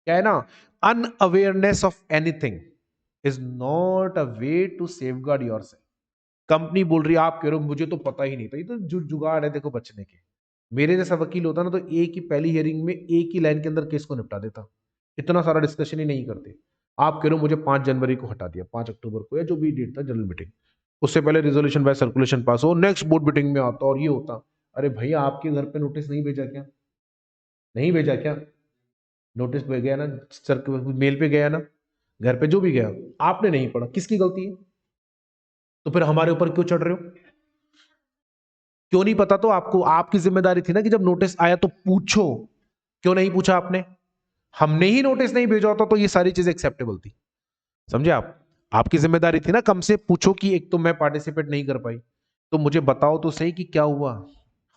Speaker 1: क्या है ना, unawareness of anything is not a way to safeguard yourself. Company बोल रही है, आप कह रहे हो मुझे तो पता ही नहीं था, ये तो जुगाड़ है देखो बचने के। मेरे जैसा वकील होता ना तो एक ही पहली हियरिंग में एक ही लाइन के अंदर केस को निपटा देता, इतना सारा डिस्कशन ही नहीं करते। आप कह रहे हो मुझे 5 जनवरी को हटा दिया, 5 अक्टूबर को या जो भी डेट था जनरल मीटिंग, उससे पहले रिजोल्यूशन बाय सर्कुलेशन पास हो, नेक्स्ट बोर्ड मीटिंग में आता और ये होता। अरे भैया आपके घर पे नोटिस नहीं भेजा क्या? नहीं भेजा क्या? नोटिस पे गया ना, सर मेल पे गया ना, घर पे जो भी गया, आपने नहीं पढ़ा, किसकी गलती है? तो फिर हमारे ऊपर क्यों चढ़ रहे हो? क्यों नहीं पता? तो आपको, आपकी जिम्मेदारी थी ना कि जब नोटिस आया तो पूछो। क्यों नहीं पूछा आपने? हमने ही नोटिस नहीं भेजा होता तो ये सारी चीजें एक्सेप्टेबल थी। समझे आप? आपकी जिम्मेदारी थी ना, कम से पूछो कि एक तो मैं पार्टिसिपेट नहीं कर पाई, तो मुझे बताओ तो सही कि क्या हुआ।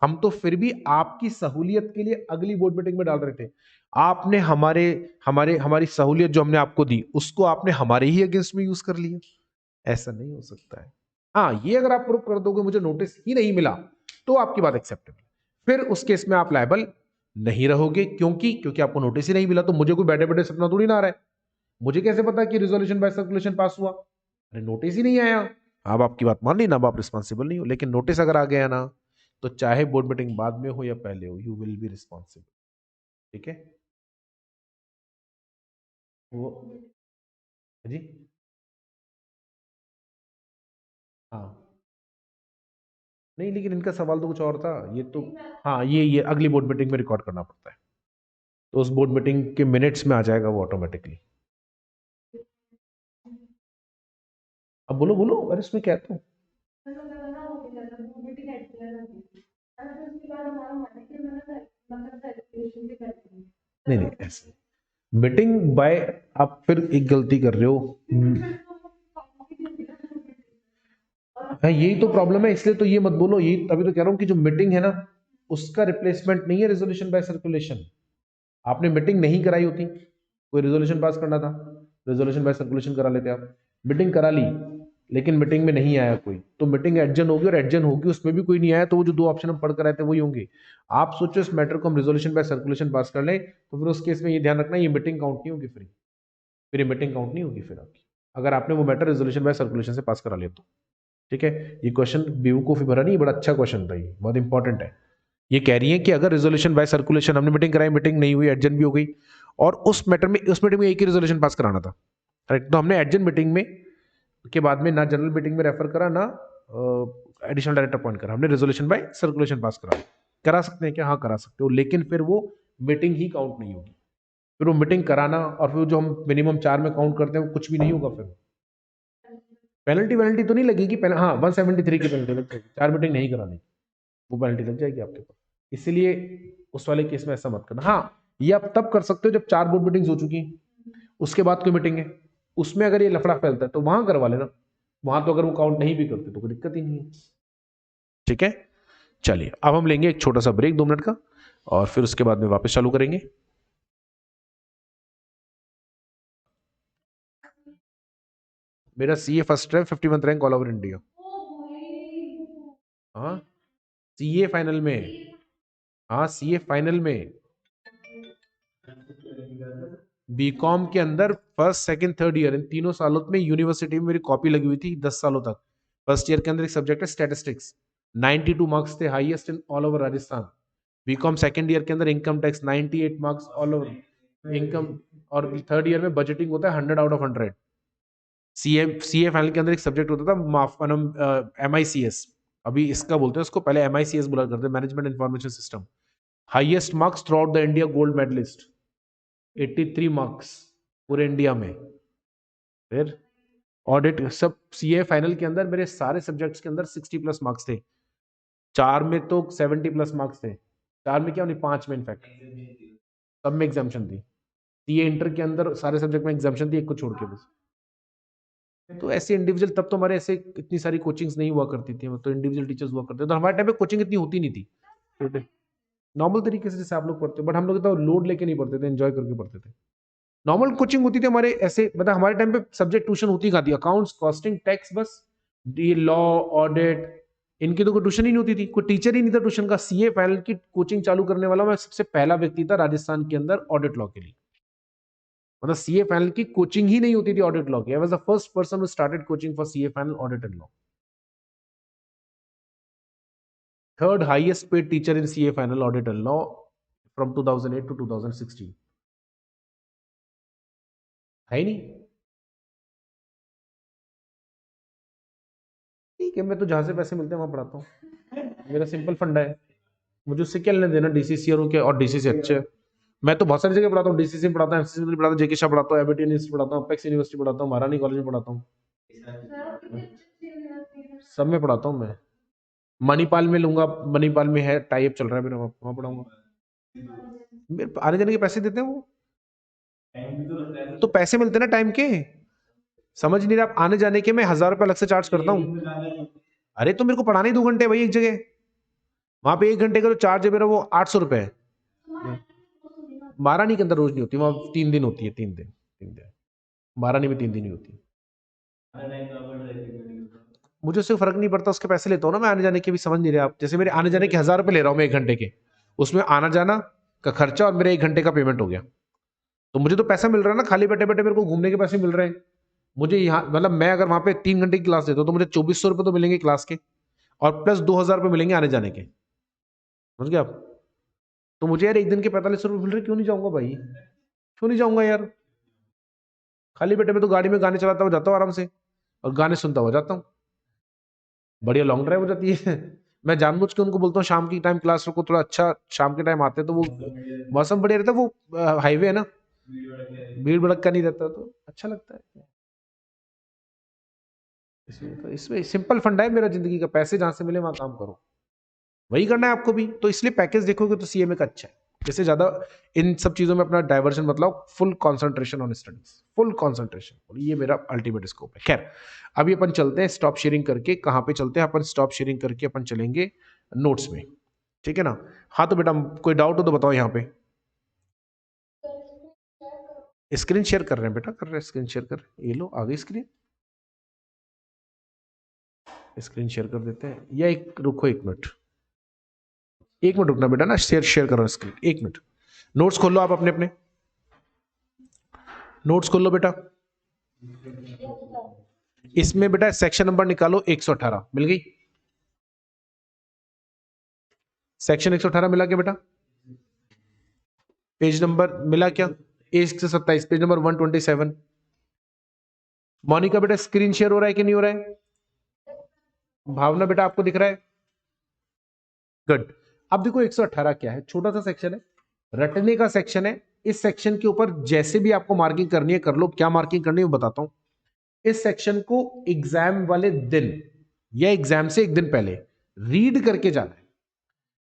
Speaker 1: हम तो फिर भी आपकी सहूलियत के लिए अगली बोर्ड मीटिंग में डाल रहे थे। आपने हमारे हमारे हमारी सहूलियत जो हमने आपको दी उसको आपने हमारे ही अगेंस्ट में यूज कर लिया। ऐसा नहीं हो सकता है। हाँ, ये अगर आप प्रूव कर दोगे मुझे नोटिस ही नहीं मिला तो आपकी बात एक्सेप्टेबल। फिर उस केस में आप लायबल नहीं रहोगे, क्योंकि आपको नोटिस ही नहीं मिला। तो मुझे कोई बैठे बैठे सपना थोड़ी ना आ रहा है, मुझे कैसे पता कि रिजोल्यूशन बाय सर्कुलेशन पास हुआ? अरे नोटिस ही नहीं आया। अब आपकी बात मान ली ना, अब आप रिस्पॉन्सिबल नहीं हो, लेकिन नोटिस अगर आ गया ना, तो चाहे बोर्ड मीटिंग बाद में हो या पहले हो, यू विल बी रिस्पॉन्सिबल। ठीक है? वो जी, हाँ, नहीं लेकिन इनका सवाल तो कुछ और था ये तो। हाँ, ये अगली बोर्ड मीटिंग में रिकॉर्ड करना पड़ता है, तो उस बोर्ड मीटिंग के मिनट्स में आ जाएगा वो ऑटोमेटिकली। अब बोलो बोलो, अरे इसमें क्या है? तो नहीं नहीं, ऐसे मीटिंग बाय, आप फिर एक गलती कर रहे हो। हाँ, यही तो प्रॉब्लम है, इसलिए तो ये मत बोलो। यही तभी तो कह रहा हूँ कि जो मीटिंग है ना, उसका रिप्लेसमेंट नहीं है रेजोल्यूशन बाय सर्कुलेशन। आपने मीटिंग नहीं कराई होती, कोई रेजोल्यूशन पास करना था, रेजोल्यूशन बाय सर्कुलेशन करा लेते आप। मीटिंग करा ली, लेकिन मीटिंग में नहीं आया कोई, तो मीटिंग एडजन होगी, और एडजन होगी उसमें भी कोई नहीं आया, तो वो जो दो ऑप्शन हम पढ़ कर आए थे वही होंगे। आप सोचो इस मैटर को हम रेजोल्यूशन बाय सर्कुलेशन पास कर लें, तो फिर उस केस में ये ध्यान रखना, ये मीटिंग काउंट नहीं होगी। फिर ये मीटिंग काउंट नहीं होगी फिर आपकी, अगर आपने वो मैटर रेजोल्यूशन बाय सर्कुलेशन से पास करा लिया तो। ठीक है? ये क्वेश्चन बेवकूफ़ी भरा नहीं, बड़ा अच्छा क्वेश्चन था, ये बहुत इंपॉर्टेंट है। ये कह रही है कि अगर रेजोल्यूशन बाय सर्कुलेशन, हमने मीटिंग कराई, मीटिंग नहीं हुई, एडजन भी हो गई, और उस मीटिंग में एक ही रेजोल्यूशन पास कराना था, राइट? तो हमने एडजन मीटिंग में के बाद में ना जनरल मीटिंग में रेफर करा, ना एडिशनल डायरेक्टर अपॉइंट करा, हमने रेजोल्यूशन बाय सर्कुलेशन पास करा सकते हैं क्या? हाँ, करा सकते हो, लेकिन फिर वो मीटिंग ही काउंट नहीं होगी। फिर वो मीटिंग कराना और फिर जो हम मिनिमम 4 में काउंट करते हैं वो कुछ भी नहीं होगा। फिर पेनल्टी वेनल्टी तो नहीं लगेगी, हाँ 173 की पेनल्टी लग जाएगी, 4 मीटिंग नहीं करानी, वो पेनल्टी लग जाएगी आपके ऊपर। इसलिए उस वाले केस में ऐसा मत करना। हाँ, ये आप तब कर सकते हो जब 4 बोर्ड मीटिंग्स हो चुकी हैं, उसके बाद कोई मीटिंग है, उसमें अगर ये लफड़ा फैलता है तो वहां करवा लेना। वहां तो अगर वो काउंट नहीं भी करते तो कोई दिक्कत ही नहीं है। ठीक है? चलिए, अब हम लेंगे एक छोटा सा ब्रेक 2 मिनट का, और फिर उसके बाद में वापस चालू करेंगे। मेरा सीए फर्स्ट है, 51 रैंक ऑल ओवर इंडिया। हाँ, सीए फाइनल में। हाँ, सीए फाइनल में। बीकॉम के अंदर first second third year in तीनों सालों में यूनिवर्सिटी में मेरी कॉपी लगी हुई थी 10 सालों तक। फर्स्ट ईयर के अंदर एक सब्जेक्ट है स्टैटिस्टिक्स, 92 मार्क्स थे, highest in all over Rajasthan. BCom second year के अंदर income tax 98 marks all over income. और थर्ड ईयर में बजटिंग होता है 100 आउट ऑफ 100। सीए फाइनल के अंदर एक सब्जेक्ट होता था MICS, अभी इसका बोलते हैं उसको, पहले MICS बोला करते, management information system. Highest marks throughout the India, gold medalist, 83 marks पूरे इंडिया में। फिर ऑडिट सब, सीए फाइनल के अंदर मेरे सारे सब्जेक्ट्स के अंदर 60+ मार्क्स थे। 4 में तो 70+ मार्क्स थे, 4 में क्या, नहीं 5 में इनफैक्ट, सब में एग्जामेशन थी। सीए इंटर के अंदर सारे सब्जेक्ट में एग्जामेशन थी, एक को छोड़ के बस। तो ऐसे इंडिविजुअल, तब तो हमारे ऐसे इतनी सारी कोचिंग्स नहीं हुआ करती थी, तो इंडिविजुअल टीचर्स हुआ करते थे, तो हमारे टाइम पे कोचिंग इतनी होती नहीं थी, नॉर्मल तरीके से जैसे आप लोग पढ़ते हो, बट हम लोग तो लोड लेके नहीं पढ़ते थे, एंजॉय करके पढ़ते थे। नॉर्मल कोचिंग होती थी हमारे ऐसे, मतलब हमारे टाइम पे सब्जेक्ट ट्यूशन होती कहाँ थी? अकाउंट्स, कॉस्टिंग, टैक्स, बस। ये लॉ, ऑडिट, इनकी तो कोई ट्यूशन ही नहीं होती थी, कोई टीचर ही नहीं था ट्यूशन का। सीए फाइनल की कोचिंग चालू करने वाला मैं सबसे पहला व्यक्ति था राजस्थान के अंदर ऑडिट लॉ के लिए। मतलब सीए फाइनल की कोचिंग ही नहीं होती थी ऑडिट लॉ की। I was the first person who started coaching for CA final, audit and law. Third highest paid teacher in CA final, audit and law from 2008 to 2016। है ही नहीं। ठीक है, मैं तो जहां से पैसे मिलते हैं वहां पढ़ाता हूँ, मेरा सिंपल फंडा है। मुझे उससे क्या लेना देना, डीसीसी और डीसीसी अच्छे है। मैं तो बहुत सारी जगह पढ़ाता हूँ, डीसीसी में पढ़ाता हूँ, एमसीसी में पढ़ाता हूँ, जेके शाह पढ़ाता हूँ, एबीटी यूनिवर्सिटी पढ़ाता हूँ, अपेक्स यूनिवर्सिटी पढ़ाता हूँ, महारानी कॉलेज में पढ़ाता हूँ। सब में पढ़ाता हूँ मैं। मणिपाल में लूंगा, मणिपाल में है, टाई अप चल रहा है मेरा, वहाँ पढ़ाऊंगा। मेरे आने जाने के पैसे देते हैं वो, तो पैसे मिलते हैं ना टाइम के। समझ नहीं रहे आप, आने जाने के मैं 1000 रुपये अलग से चार्ज करता हूँ। अरे तो मेरे को पढ़ाने ही 2 घंटे भाई एक जगह, वहां पे 1 घंटे का जो चार्ज है मेरा वो 800 रुपये है। महारानी के अंदर रोज नहीं होती, वहां 3 दिन होती है, 3 दिन महारानी में 3 दिन ही होती है। मुझे उससे फर्क नहीं पड़ता, उसके पैसे लेता हूँ ना मैं आने जाने के भी। समझ नहीं रहे आप, जैसे मेरे आने जाने के 1000 रुपये ले रहा हूँ मैं 1 घंटे के, उसमें आना जाना का खर्चा और मेरा 1 घंटे का पेमेंट हो गया। तो मुझे तो पैसा मिल रहा है ना, खाली बैठे बैठे मेरे को घूमने के पैसे मिल रहे हैं। मुझे यहाँ मतलब मैं अगर वहां पे 3 घंटे की क्लास देता हूँ तो मुझे 2400 रुपये तो मिलेंगे क्लास के, और प्लस 2000 रुपये मिलेंगे आने जाने के। समझ गए आप? तो मुझे यार एक दिन के 4500 रुपये मिल रहे, क्यों नहीं जाऊंगा भाई, क्यों नहीं जाऊंगा यार। खाली बैठे मैं तो गाड़ी में गाने चलाता हुआ जाता हूँ आराम से, और गाने सुनता हुआ जाता हूँ, बढ़िया लॉन्ग ड्राइव हो जाती है। मैं जानबूझ के उनको बोलता हूँ शाम की टाइम क्लास रखो थोड़ा, अच्छा शाम के टाइम आते हैं तो वो मौसम बढ़िया रहता है, वो हाईवे है ना, भीड़ भड़का नहीं रहता, तो अच्छा लगता है। इसमें सिंपल फंडा है मेरा जिंदगी का, पैसे जहां से मिले वहां काम करो, वही करना है आपको भी। तो इसलिए पैकेज देखोगे तो सीएमए का अच्छा है। जैसे ज्यादा इन सब चीजों में अपना डाइवर्जन मतलब full concentration on studies, full concentration, और ये मेरा अल्टीमेट स्कोप है। खैर अभी अपन चलते हैं स्टॉप शेयरिंग करके, कहाँ पे चलते हैं अपन, स्टॉप शेयरिंग करके अपन चलेंगे नोट्स में, ठीक है ना। हाँ तो बेटा कोई डाउट हो तो बताओ यहाँ पे। स्क्रीन शेयर कर रहे हैं बेटा, कर रहे हैं, स्क्रीन शेयर कर रहे हैं, ये लो आ गई स्क्रीन, स्क्रीन शेयर कर देते हैं, या एक रुको 1 मिनट, 1 मिनट रुकना बेटा ना, शेयर शेयर कर रहा हूँ स्क्रीन, 1 मिनट। नोट्स खोल लो आप अपने अपने, नोट्स खोल लो बेटा। इसमें बेटा सेक्शन नंबर निकालो, 118 मिल गई, सेक्शन 118 मिला क्या बेटा, पेज नंबर मिला क्या, 1 से 27, पेज नंबर 127। मोनिका बेटा स्क्रीन शेयर हो रहा है कि नहीं हो रहा है, भावना बेटा आपको दिख रहा है, गुड। अब देखो 118 क्या है, छोटा सा सेक्शन है, रटने का सेक्शन है। इस सेक्शन के ऊपर जैसे भी आपको मार्किंग करनी है कर लो, क्या मार्किंग करनी है बताता हूं। इस सेक्शन को एग्जाम वाले दिन या एग्जाम से एक दिन पहले रीड करके जाना है।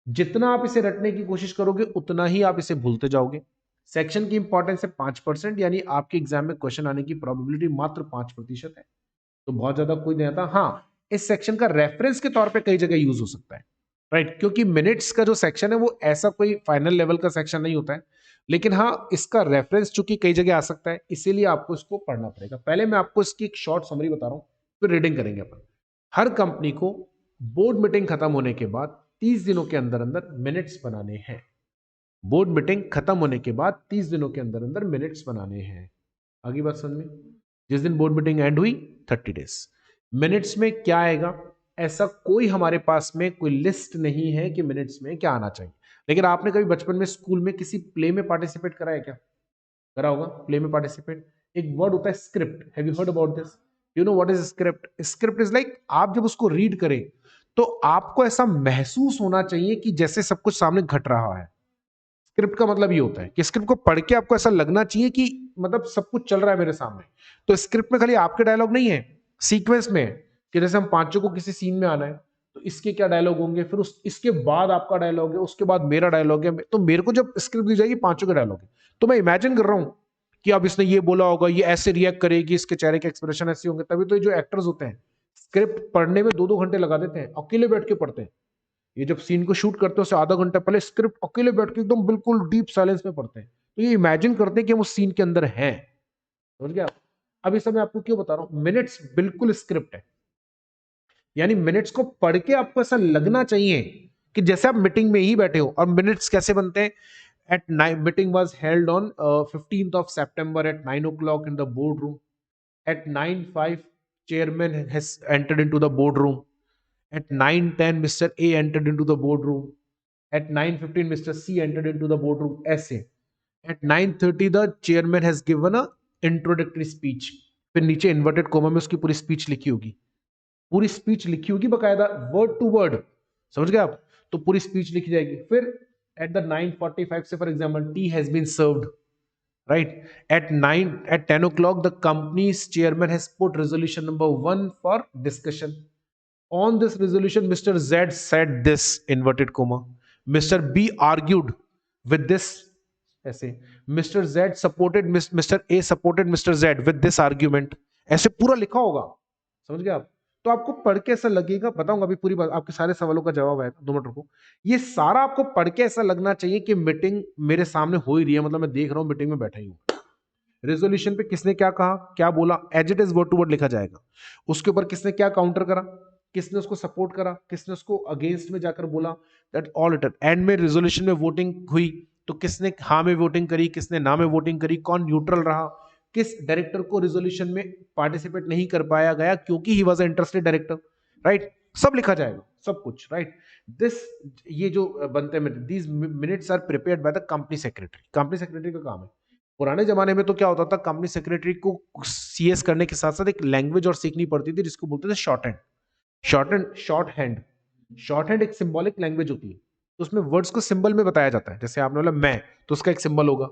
Speaker 1: जितना आप इसे रटने की कोशिश करोगे उतना ही आप इसे भूलते जाओगे। सेक्शन की इंपॉर्टेंस है 5%, यानी आपके एग्जाम में क्वेश्चन आने की प्रोबेबिलिटी मात्र 5% है, तो बहुत ज्यादा कोई नहीं आता। हाँ, इस सेक्शन का रेफरेंस के तौर पे कई जगह यूज हो सकता है, राइट, क्योंकि मिनट्स का जो सेक्शन है वो ऐसा कोई फाइनल लेवल का सेक्शन नहीं होता है, लेकिन हाँ इसका रेफरेंस चूंकि कई जगह आ सकता है, इसीलिए आपको इसको पढ़ना पड़ेगा। पहले मैं आपको इसकी एक शॉर्ट समरी बता रहा हूं, फिर रीडिंग करेंगे अपन। हर कंपनी को बोर्ड मीटिंग खत्म होने के बाद 30 दिनों के अंदर अंदर मिनट्स बनाने हैं। बोर्ड मीटिंग खत्म होने के बाद 30 दिनों के अंदर अंदर मिनट्स बनाने हैं। आगे बात समझ में, जिस दिन बोर्ड मीटिंग एंड हुई 30 डेज। मिनट्स में क्या आएगा, ऐसा कोई हमारे पास में कोई लिस्ट नहीं है कि मिनट्स में क्या आना चाहिए। लेकिन आपने कभी बचपन में स्कूल में किसी प्ले में पार्टिसिपेट करा है क्या, करा होगा प्ले में पार्टिसिपेट। एक वर्ड होता है script, have you heard about this, you know what is script. Script is like आप जब उसको रीड करें तो आपको ऐसा महसूस होना चाहिए कि जैसे सब कुछ सामने घट रहा है। स्क्रिप्ट का मतलब ये होता है कि स्क्रिप्ट को पढ़ के आपको ऐसा लगना चाहिए कि मतलब सब कुछ चल रहा है मेरे सामने। तो स्क्रिप्ट में खाली आपके डायलॉग नहीं है, सीक्वेंस में है, कि जैसे हम पांचों को किसी सीन में आना है तो इसके क्या डायलॉग होंगे, फिर उस इसके बाद आपका डायलॉग है, उसके बाद मेरा डायलॉग है। तो मेरे को जब स्क्रिप्ट दी जाएगी पांचों के डायलॉग है, तो मैं इमेजिन कर रहा हूं कि अब इसने ये बोला होगा, ये ऐसे रिएक्ट करेगी, इसके चेहरे के एक्सप्रेशन ऐसे होंगे। तभी तो ये जो एक्टर्स होते हैं स्क्रिप्ट पढ़ने में 2-2 घंटे लगा देते हैं, अकेले बैठ के पढ़ते हैं। ये जब सीन को शूट करते हैं उससे आधा घंटा पहले स्क्रिप्ट अकेले बैठ के एकदम बिल्कुल डीप साइलेंस में पढ़ते हैं, तो ये इमेजिन करते हैं कि हम उस सीन के अंदर हैं। समझ गया? अब इस समय आपको क्यों बता रहा हूं, मिनट्स बिल्कुल स्क्रिप्ट है, यानी मिनट्स को पढ़ के आपको ऐसा लगना चाहिए कि जैसे आप मीटिंग में ही बैठे हो। और मिनट्स कैसे बनते हैं, at 9 meeting was held on 15th of September at 9 o'clock in the boardroom. At 9:05 chairman has entered into the boardroom. At 9:10 Mr. A entered into the boardroom. At 9:15 Mr. C entered into the boardroom. ऐसे at 9:30 the chairman has given a introductory speech. फिर नीचे inverted coma में उसकी पूरी speech लिखी होगी, पूरी speech लिखी होगी बकायदा, वर्ड टू वर्ड। समझ गए आप? तो पूरी स्पीच लिखी जाएगी। फिर एट द 9:45 से for example tea has been served, right, at 10 o'clock the company's chairman has put resolution number 1 for discussion. On this resolution, Mr. Z said this, inverted comma. Mr. B argued with this, ऐसे. Mr. Z supported Mr. A supported Mr. Z with this argument. ऐसे पूरा लिखा होगा, समझ गए आप? तो आपको पढ़ के ऐसा लगेगा, बताऊंगा अभी पूरी बात, आपके सारे सवालों का जवाब आएगा, 2 मिनट रुको. ये सारा आपको पढ़ के ऐसा लगना चाहिए कि मीटिंग मेरे सामने हो ही रही है, मतलब मैं देख रहा हूं मीटिंग में बैठा ही हूं. रेजोल्यूशन पे किसने क्या कहा, क्या बोला, as it is word to word लिखा जाएगा. उसके ऊपर किसने क्या काउंटर करा, किसने उसको सपोर्ट करा, किसने उसको अगेंस्ट में जाकर बोला, दैट ऑल रिटन. एंड में रेजोल्यूशन में वोटिंग हुई तो किसने हाँ में वोटिंग करी, किसने ना में वोटिंग करी, कौन न्यूट्रल रहा, किस डायरेक्टर को रेजोल्यूशन में पार्टिसिपेट नहीं कर पाया गया क्योंकि he was a interested director, right. सब लिखा जाएगा, सब कुछ, राइट. दिस, ये जो बनते हैं these minutes are prepared by the company secretary. Company secretary का काम है. पुराने जमाने में तो क्या होता था, कंपनी सेक्रेटरी को सीएस करने के साथ साथ एक लैंग्वेज और सीखनी पड़ती थी जिसको बोलते थे शॉर्ट हैंड. शॉर्ट हैंड एक सिंबॉलिक लैंग्वेज होती है, तो उसमें वर्ड्स को सिंबल में बताया जाता है. जैसे आपने बोला मैं, तो उसका एक सिंबल होगा,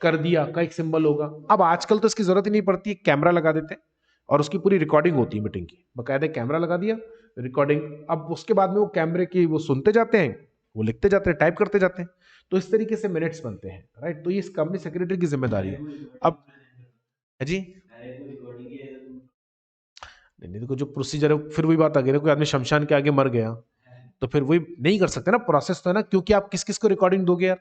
Speaker 1: कर दिया का एक सिंबल होगा. अब आजकल तो इसकी जरूरत ही नहीं पड़ती, कैमरा लगा देते हैं और उसकी पूरी रिकॉर्डिंग होती है मीटिंग की, बकायदा कैमरा लगा दिया, रिकॉर्डिंग. अब उसके बाद में वो कैमरे की वो सुनते जाते हैं, वो लिखते जाते हैं, टाइप करते जाते हैं. तो इस तरीके से मिनट्स बनते हैं, राइट. तो ये इस कंपनी सेक्रेटरी की जिम्मेदारी है. अब जी नहीं, देखो जो प्रोसीजर है फिर वही बात आ गई ना, कोई आदमी शमशान के आगे मर गया तो फिर वही नहीं कर सकते ना, प्रोसेस तो है ना. क्योंकि आप किस किस को रिकॉर्डिंग दोगे यार,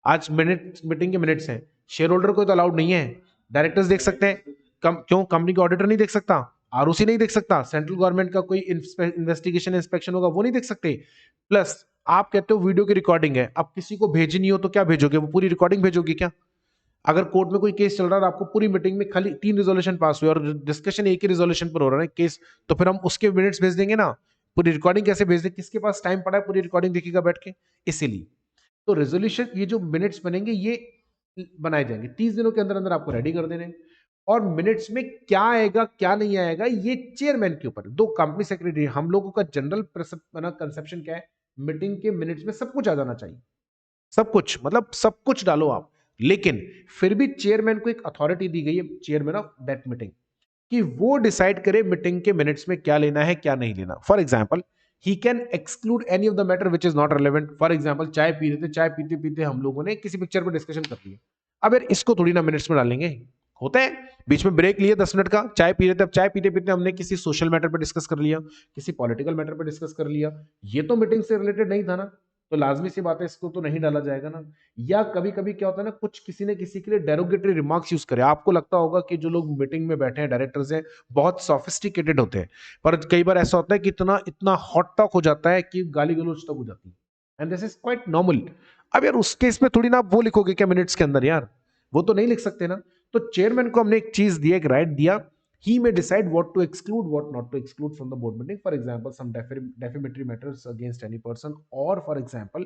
Speaker 1: आज मिनट मीटिंग के मिनट्स हैं, शेयर होल्डर को तो अलाउड नहीं है, डायरेक्टर्स देख सकते हैं. क्यों कंपनी का ऑडिटर नहीं देख सकता, आरओसी नहीं देख सकता, सेंट्रल गवर्नमेंट का कोई इन्वेस्टिगेशन इंस्पेक्शन होगा वो नहीं देख सकते. प्लस आप कहते हो वीडियो की रिकॉर्डिंग है, अब किसी को भेजनी हो तो क्या भेजोगे, वो पूरी रिकॉर्डिंग भेजोगे क्या? अगर कोर्ट में कोई केस चल रहा है और आपको पूरी मीटिंग में खाली 3 रिजोल्यूशन पास हुए और डिस्कशन एक ही रिजोल्यूशन पर हो रहा है केस, तो फिर हम उसके मिनट्स भेज देंगे ना, पूरी रिकॉर्डिंग कैसे भेज दें? किसके पास टाइम पड़ा है पूरी रिकॉर्डिंग देखेगा बैठ के? इसीलिए तो रेजोल्यूशन, ये जो मिनट्स बनेंगे ये बनाए जाएंगे 30 दिनों के अंदर अंदर, आपको रेडी कर देने. और मिनट्स में क्या आएगा क्या नहीं आएगा ये चेयरमैन के ऊपर. दो कंपनी सेक्रेटरी, हम लोगों का जनरल कंसेप्शन क्या है, मीटिंग के मिनट्स में सब कुछ आ जाना चाहिए, सब कुछ, मतलब सब कुछ डालो आप. लेकिन फिर भी चेयरमैन को एक अथॉरिटी दी गई है, चेयरमैन ऑफ दैट मीटिंग, कि वो डिसाइड करे मीटिंग के मिनट्स में क्या लेना है क्या नहीं लेना. For example he can exclude any of the matter which is not relevant. For example चाय पी रहे थे, चाय पीते पीते हम लोगों ने किसी पिक्चर पर डिस्कशन कर लिया. अब यार इसको थोड़ी ना मिनट्स में डालेंगे, होता है बीच में ब्रेक लिए 10 मिनट का, चाय पी रहे थे, अब चाय पीते पीते हमने किसी सोशल मैटर पर डिस्कस कर लिया, किसी पॉलिटिकल मैटर पर डिस्कस कर लिया, ये तो मीटिंग से रिलेटेड नहीं था ना, तो लाजमी सी बात है इसको तो नहीं डाला जाएगा ना. या कभी कभी क्या होता है ना, कुछ किसी ने किसी के लिए डेरोगेटरी रिमार्क्स यूज करे. आपको लगता होगा कि जो लोग मीटिंग में बैठे हैं डायरेक्टर्स हैं बहुत सोफिस्टिकेटेड होते हैं, पर कई बार ऐसा होता है कि इतना इतना हॉट टॉक हो जाता है कि गाली गलौज तक हो जाती है, and this is quite normal. अब यार उस केस में थोड़ी ना आप वो लिखोगे क्या मिनट्स के अंदर, यार वो तो नहीं लिख सकते ना. तो चेयरमैन को हमने एक चीज दी, एक राइट दिया, he may decide what to exclude, what not to exclude from the board meeting. For example, some defamatory matters against any person, or for example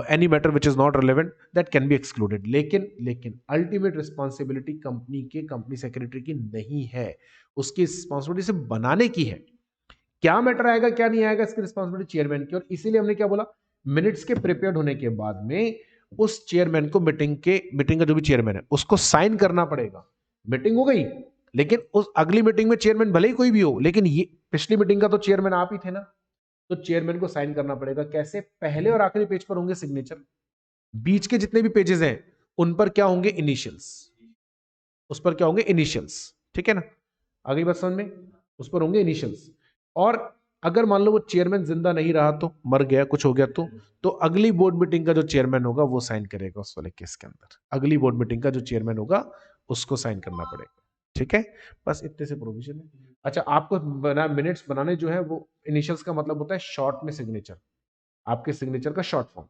Speaker 1: any matter which is not relevant that can be excluded. लेकिन ultimate responsibility company के company secretary की नहीं है, उसकी responsibility से बनाने की है. क्या मैटर आएगा क्या नहीं आएगा इसकी रिस्पॉन्सिबिलिटी चेयरमैन की. और इसीलिए हमने क्या बोला, मिनट्स के प्रिपेयर्ड होने के बाद में उस चेयरमैन को मीटिंग का जो भी चेयरमैन है उसको साइन करना पड़ेगा. मीटिंग हो गई, लेकिन उस अगली मीटिंग में चेयरमैन भले ही कोई भी हो, लेकिन ये पिछली मीटिंग का तो चेयरमैन आप ही थे ना, तो चेयरमैन को साइन करना पड़ेगा. कैसे? पहले और आखिरी पेज पर होंगे सिग्नेचर, बीच के जितने भी पेजेस हैं उन पर क्या होंगे, इनिशियल्स, उस पर क्या होंगे, इनिशियल्स. ठीक है ना, आगे बात समझ में, उस पर होंगे इनिशियल्स. और अगर मान लो वो चेयरमैन जिंदा नहीं रहा, तो मर गया, कुछ हो गया, तो अगली बोर्ड मीटिंग का जो चेयरमैन होगा वो साइन करेगा उस वाले केस के अंदर. अगली बोर्ड मीटिंग का जो चेयरमैन होगा उसको साइन करना पड़ेगा. ठीक है, बस इतने से प्रोविजन है. अच्छा, आपको मिनट्स बनाने जो है वो इनिशियल्स का मतलब होता है शॉर्ट में सिग्नेचर, आपके सिग्नेचर का शॉर्ट फॉर्म,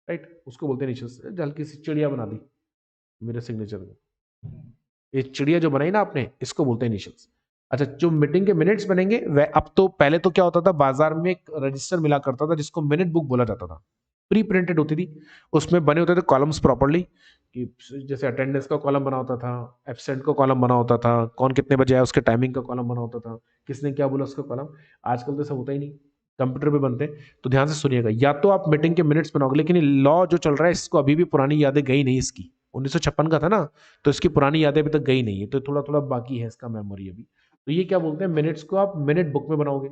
Speaker 1: राइट, उसको बोलते हैं इनिशियल्स. हल्की सी चिड़िया बना दी मेरे सिग्नेचर में, ये चिड़िया जो बनाई ना आपने, इसको बोलते हैं इनिशियल्स. अच्छा, जो मीटिंग के मिनट्स बनेंगे वह, अब तो पहले तो क्या होता था, बाजार में एक रजिस्टर मिला करता था जिसको मिनट बुक बोला जाता था, प्री प्रिंटेड होती थी, उसमें बने होते थे कॉलम्स प्रॉपर्ली, कि जैसे अटेंडेंस का कॉलम बना होता था, एब्सेंट का कॉलम बना होता था, कौन कितने बजे आया उसके टाइमिंग का कॉलम बना होता था, किसने क्या बोला उसका कॉलम. आजकल तो सब होता ही नहीं, कंप्यूटर पे बनते हैं. तो ध्यान से सुनिएगा, या तो आप मीटिंग के मिनट्स बनाओगे, लेकिन लॉ जो चल रहा है इसको अभी भी पुरानी यादें गई नहीं, इसकी 1956 का था ना, तो इसकी पुरानी यादें अभी तक गई नहीं है, तो थोड़ा थोड़ा बाकी है इसका मेमोरी अभी. तो ये क्या बोलते हैं, मिनट्स को आप मिनट बुक में बनाओगे,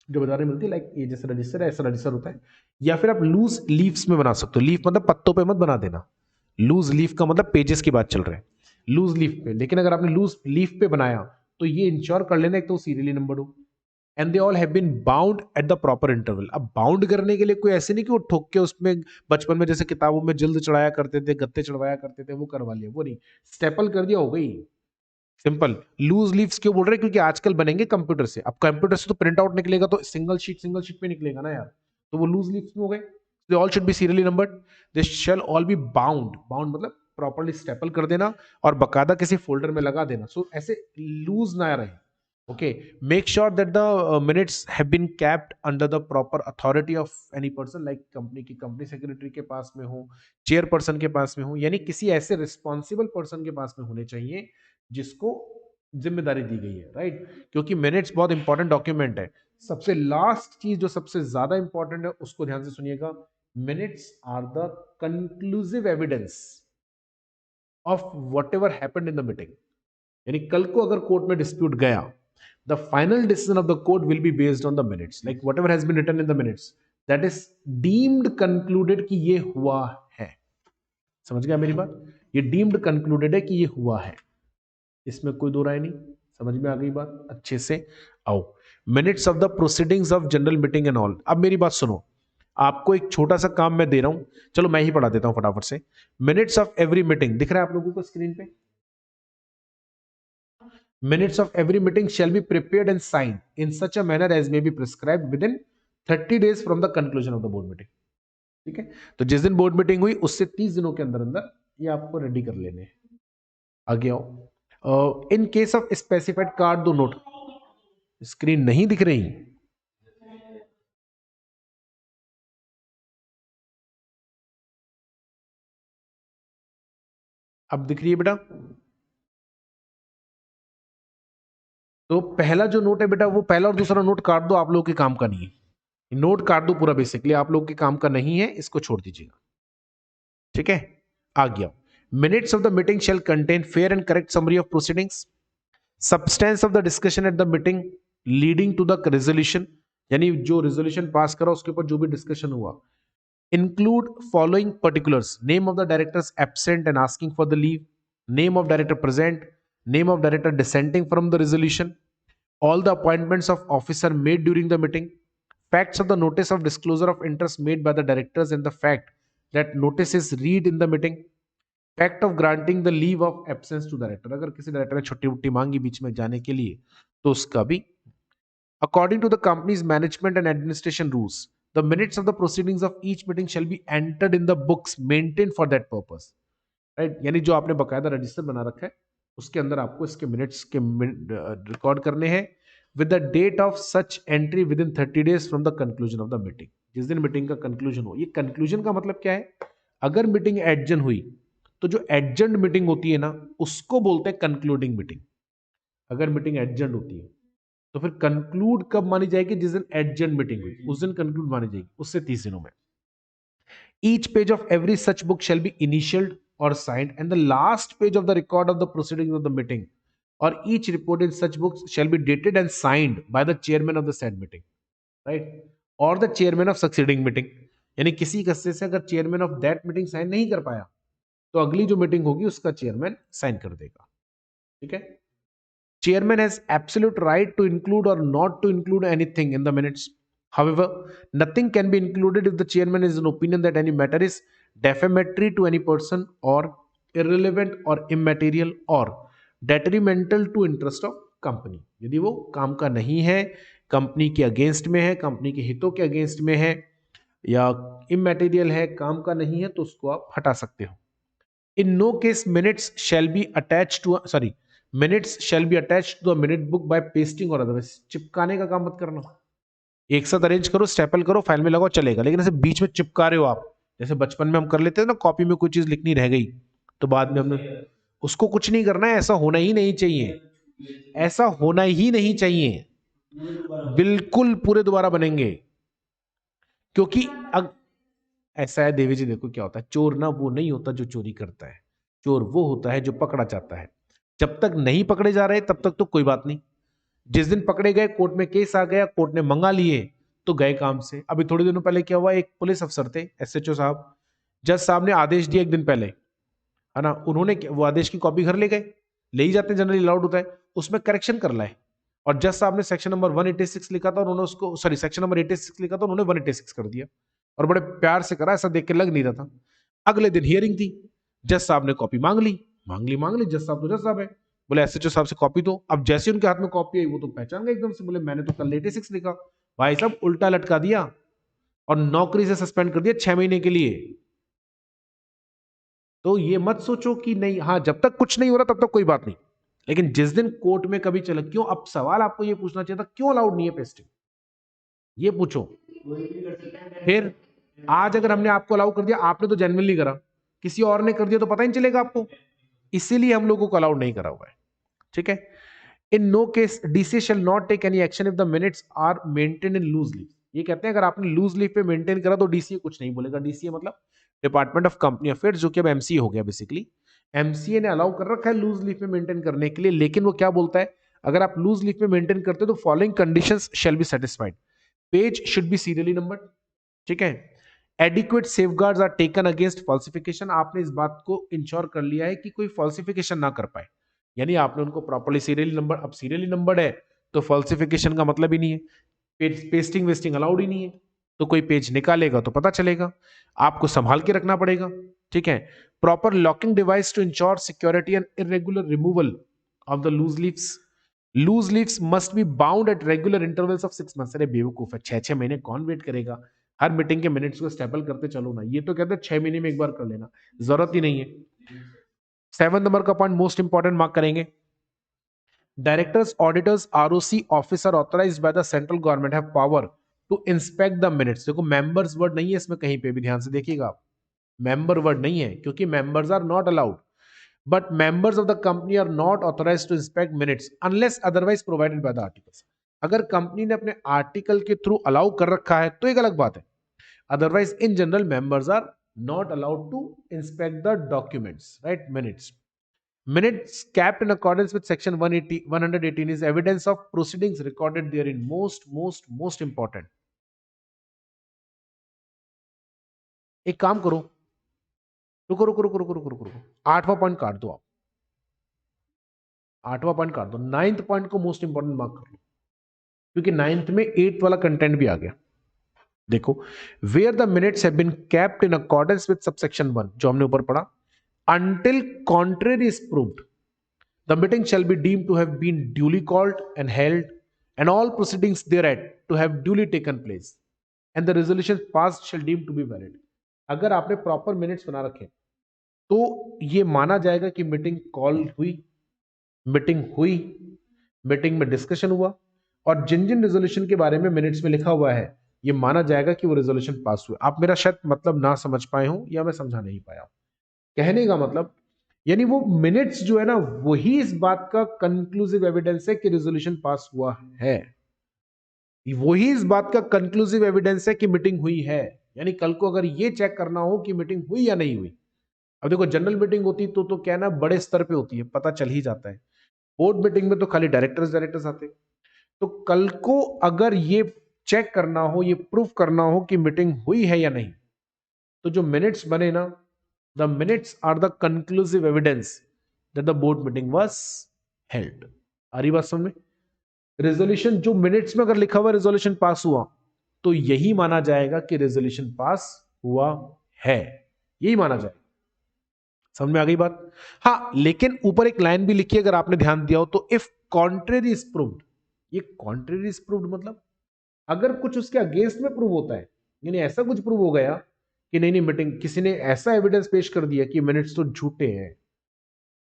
Speaker 1: जो बाजारों में मिलती है, लाइक ये जैसे रजिस्टर है, ऐसा रजिस्टर होता है। या फिर आप लूज लीव्स में बना सकते हो। लीफ मतलब पत्तों पे मत बना देना, लूज लीफ का मतलब पेजेस की बात चल रहा है, लूज लीफ पे। लेकिन अगर आपने लूज लीफ पे बनाया तो ये इंश्योर कर लेना एक तो सीरियली नंबर हो, and they all have been bound at the proper interval. अब बाउंड करने के लिए कोई ऐसे नहीं कि वो ठोक के उसमें बचपन में जैसे किताबों में जल्द चढ़ाया करते थे, गत्ते चढ़वाया करते थे, वो करवा लिया, वो नहीं, स्टेपल कर दिया, हो गई सिंपल। लूज लीव्स क्यों बोल रहे हैं? क्योंकि आजकल बनेंगे कंप्यूटर से, अब कंप्यूटर से तो प्रिंट आउट निकलेगा तो सिंगल शीट पे निकलेगा ना यार, तो वो लूज लीव्स में हो गए। They all should be serially numbered, they shall all be bound, bound मतलब प्रॉपर्ली स्टेपल कर देना और बकायदा किसी फोल्डर में लगा देना, सो ऐसे लूज ना रहे। Okay, make sure that the minutes have been kept under the proper authority of any person, like company की कंपनी सेक्रेटरी के पास में हो, चेयरपर्सन के पास में हो, यानी किसी ऐसे रिस्पॉन्सिबल पर्सन के पास में होने चाहिए जिसको जिम्मेदारी दी गई है, राइट? क्योंकि मिनट्स बहुत इंपॉर्टेंट डॉक्यूमेंट है। सबसे लास्ट चीज जो सबसे ज्यादा इंपॉर्टेंट है उसको ध्यान से सुनिएगा, minutes are the conclusive evidence of whatever happened in the meeting. यानी कल को अगर कोर्ट में डिस्प्यूट गया, the final decision of the court will be based on the minutes, like whatever has been written in the minutes, that is deemed concluded कि ये हुआ है। समझ गया मेरी बात? ये deemed concluded है कि ये हुआ है, इसमें कोई दो राय नहीं। समझ में आ गई बात अच्छे से? आओ, minutes of the proceedings of general meeting and all. अब मेरी बात सुनो, आपको एक छोटा सा काम मैं दे रहा हूं, चलो मैं ही पढ़ा देता हूं फटाफट से। मिनट्स ऑफ एवरी मीटिंग दिख रहा है आप लोगों को स्क्रीन पे? Minutes of every meeting shall be prepared and signed in such a manner as may be prescribed within 30 days from the conclusion of the board meeting। ठीक है, तो जिस दिन बोर्ड मीटिंग हुई उससे 30 दिनों के अंदर अंदर ये आपको रेडी कर लेने हैं। आगे आओ, इन केस ऑफ स्पेसिफाइड कार्ड दो नोट, स्क्रीन नहीं दिख रही? अब दिख रही है बेटा? तो पहला जो नोट है बेटा, वो पहला और दूसरा नोट काट दो, आप लोगों के काम का नहीं है। नोट काट दो पूरा, बेसिकली आप लोगों के काम का नहीं है, इसको छोड़ दीजिएगा। ठीक है, आ गया। Minutes of the meeting shall contain fair and correct summary of proceedings, substance of the discussion at the meeting leading to the resolution, यानी जो रेजोल्यूशन पास करा उसके ऊपर जो भी डिस्कशन हुआ, include following particulars, name of the directors absent and asking for the leave, name of director present, name of director dissenting from the resolution, all the appointments of officer made during the meeting, facts of the notice of disclosure of interest made by the directors and the fact that notice is read in the meeting, fact of granting the leave of absence to director, अगर किसी director ने छुट्टी उट्टी मांगी बीच में जाने के लिए तो उसका भी। According to the company's management and administration rules, the minutes of the proceedings of each meeting shall be entered in the books maintained for that purpose, right? यानी जो आपने बकायदा रजिस्टर बना रखा है उसके अंदर आपको इसके मिनट्स के रिकॉर्ड करने हैं with the date of such entry within 30 days from the conclusion of the meeting. जिस दिन मीटिंग का कंक्लूजन हो, ये कंक्लूजन का मतलब क्या है? अगर मीटिंग एडजन हुई तो जो एडजन मीटिंग होती है ना उसको बोलते हैं कंक्लूडिंग मीटिंग। अगर मीटिंग एडजन होती है तो फिर कंक्लूड कब मानी जाएगी? जिस दिन एडजन मीटिंग हुई उस दिन कंक्लूड मानी जाएगी, उससे 30 दिनों में। Each page of every such book shall be initialed or signed, and the last page of the record of the proceedings of the meeting or each report in such books shall be dated and signed by the chairman of the said meeting, right? Or the chairman of succeeding meeting। यानी किसी कस्से से अगर chairman of that meeting sign नहीं कर पाया तो अगली जो मीटिंग होगी उसका चेयरमैन साइन कर देगा। ठीक है, chairman has absolute right to include or not to include anything in the minutes. However, nothing can be included if the chairman is in opinion that any matter is defamatory to any person or irrelevant or immaterial or detrimental to interest of company। यदि वो काम का नहीं है, company के against में है, company के हितों के अगेंस्ट में है या इमेटेरियल है, काम का नहीं है, तो उसको आप हटा सकते हो। In no case minutes shall be attached to minutes shall be attached to a minute book by pasting or otherwise। चिपकाने का काम मत करना, एक साथ अरेंज करो, स्टेपल करो, फाइल में लगाओ, चलेगा। लेकिन ऐसे बीच में चिपका रहे हो आप, जैसे बचपन में हम कर लेते थे ना, कॉपी में कोई चीज लिखनी रह गई तो बाद में हमने उसको कुछ नहीं करना है, ऐसा होना ही नहीं चाहिए, ऐसा होना ही नहीं चाहिए, बिल्कुल पूरे दोबारा बनेंगे। क्योंकि ऐसा है देवी जी, देखो क्या होता है, चोर ना वो नहीं होता जो चोरी करता है, चोर वो होता है जो पकड़ा जाता है। जब तक नहीं पकड़े जा रहे तब तक तो कोई बात नहीं, जिस दिन पकड़े गए कोर्ट में केस आ गया, कोर्ट ने मंगा लिए तो गए काम से। अभी थोड़े दिनों पहले क्या हुआ, एक पुलिस अफसर थे एसएचओ साहब, जज साहब ने आदेश दिया एक दिन पहले, है ना, उन्होंने वो आदेश की कॉपी घर ले गए, ले ही जाते हैं, जनरली अलाउड होता है, उसमें करेक्शन कर लाए और जज साहब ने सेक्शन नंबर 186 लिखा था, उन्होंने उसको, सॉरी सेक्शन नंबर 86 लिखा था, उन्होंने 186 कर दिया और बड़े प्यार से करा, ऐसा देख के लग नहीं रहा था। अगले दिन हियरिंग थी, जज साहब ने कॉपी मांग ली, जज साहब तो जज साहब है, बोले एसएचओ साहब से कॉपी दो। अब जैसे उनके हाथ में कॉपी आई वो तो पहचान गए एकदम से, बोले मैंने तो कल 86 लिखा। भाई साहब उल्टा लटका दिया और नौकरी से सस्पेंड कर दिया 6 महीने के लिए। तो ये मत सोचो कि नहीं, हाँ जब तक कुछ नहीं हो रहा तब तक कोई बात नहीं, लेकिन जिस दिन कोर्ट में कभी चला, क्यों, अब सवाल आपको ये पूछना चाहिए था क्यों अलाउड नहीं है पेस्टिंग, ये पूछो। फिर आज अगर हमने आपको अलाउ कर दिया, आपने तो जेन्युइनली करा, किसी और ने कर दिया तो पता ही नहीं चलेगा आपको, इसीलिए हम लोगों को अलाउड नहीं करा हुआ है। ठीक है, in no case DC shall not take any action if the minutes are maintain in loose leave. ये कहते हैं अगर आपने लूज लीव पे मेंटेन करा तो डीसीए कुछ नहीं बोलेगा। डीसीए मतलब डिपार्टमेंट ऑफ कंपनी अफेयर्स, जो कि अब एमसीए हो गया बेसिकली। एमसीए ने अलाउ कर रखा है लूज लीव पे मेंटेन करने के लिए, लेकिन वो क्या बोलता है, अगर आप लूज लीव पे मेंटेन करते हो तो following conditions shall be satisfied. Page should be serially numbered, ठीक है, adequate safeguards are taken against falsification, आपने इस बात को इंश्योर कर लिया है कि कोई फॉल्सिफिकेशन ना कर पाए, यानी आपने उनको प्रॉपर्ली सीरियली नंबर, अब सीरियली नंबर्ड है तो फॉल्सिफिकेशन का मतलब ही नहीं है, पेस्टिंग वेस्टिंग अलाउड ही नहीं है, तो कोई पेज निकालेगा तो पता चलेगा, आपको संभाल के रखना पड़ेगा। ठीक है, proper locking device to ensure security and irregular removal of the loose leaves. Loose leaves must be bound at regular intervals of 6 months. अरे बेवकूफ है, 6 महीने कौन वेट करेगा, हर मीटिंग के मिनट्स को स्टेपल करते चलो ना, ये तो कहते हैं 6 महीने में एक बार कर लेना, जरूरत ही नहीं है। 7 नंबर का पॉइंट मोस्ट इंपॉर्टेंट मार्क करेंगे, directors auditors ROC officer authorised by the central government have power to inspect the minutes. देखो मेंबर्स वर्ड नहीं है इसमें कहीं पे भी, ध्यान से देखिएगा आप, मेंबर वर्ड नहीं है क्योंकि members are not allowed, but members of the company are not authorised to inspect minutes unless otherwise provided by the articles. अगर कंपनी ने अपने आर्टिकल के थ्रू अलाउ कर रखा है तो एक अलग बात है, otherwise in general members are not allowed to inspect the documents, right, minutes kept in accordance with section 118 is evidence of proceedings recorded therein, most important। एक काम करो, रुको रुको रुको रुको रुको रुको रुको, 8वां पॉइंट काट दो आप, 8वां पॉइंट काट दो, 9th पॉइंट को मोस्ट इंपॉर्टेंट मार्क कर लो क्योंकि 9th में 8th वाला कंटेंट भी आ गया। देखो, where the minutes have been kept in accordance with subsection 1 जो हमने ऊपर पढ़ा, until contrary is proved the meeting shall be deemed to have been duly called and held and all proceedings thereat to have duly taken place and the resolution passed shall deemed to be valid। अगर आपने proper minutes बना रखे तो ये माना जाएगा कि meeting call हुई, मीटिंग में डिस्कशन हुआ और जिन जिन रेजोल्यूशन के बारे में मिनट्स में लिखा हुआ है ये माना जाएगा कि वो रेजोल्यूशन पास हुआ। आप मेरा शायद मतलब ना समझ पाए हो या मैं समझा नहीं पाया, कहने का मतलब यानी वो मिनट्स जो है ना वही इस बात का कंक्लूसिव एविडेंस है कि रेजोल्यूशन पास हुआ है, वही इस बात का कंक्लूसिव एविडेंस है कि मीटिंग हुई है। यानी कल को अगर ये चेक करना हो कि मीटिंग हुई या नहीं हुई, अब देखो जनरल मीटिंग होती तो क्या ना बड़े स्तर पे होती है, पता चल ही जाता है, बोर्ड मीटिंग में तो खाली डायरेक्टर्स आते, तो कल को अगर ये चेक करना हो, ये प्रूफ करना हो कि मीटिंग हुई है या नहीं, तो जो मिनट्स बने ना, the minutes are the conclusive evidence that the board meeting was held। आ रही बात समझ में, रेजोल्यूशन जो मिनट्स में अगर लिखा हुआ रेजोल्यूशन पास हुआ तो यही माना जाएगा कि रेजोल्यूशन पास हुआ है, यही माना जाएगा। समझ में आ गई बात। हाँ लेकिन ऊपर एक लाइन भी लिखी है अगर आपने ध्यान दिया हो तो, इफ कॉन्ट्रेरी इज प्रूव्ड, ये कॉन्ट्रेरी इज प्रूव्ड मतलब अगर कुछ उसके अगेंस्ट में प्रूव होता है, यानी ऐसा कुछ प्रूव हो गया कि नहीं मीटिंग, किसी ने ऐसा एविडेंस पेश कर दिया कि मिनट्स तो झूठे हैं,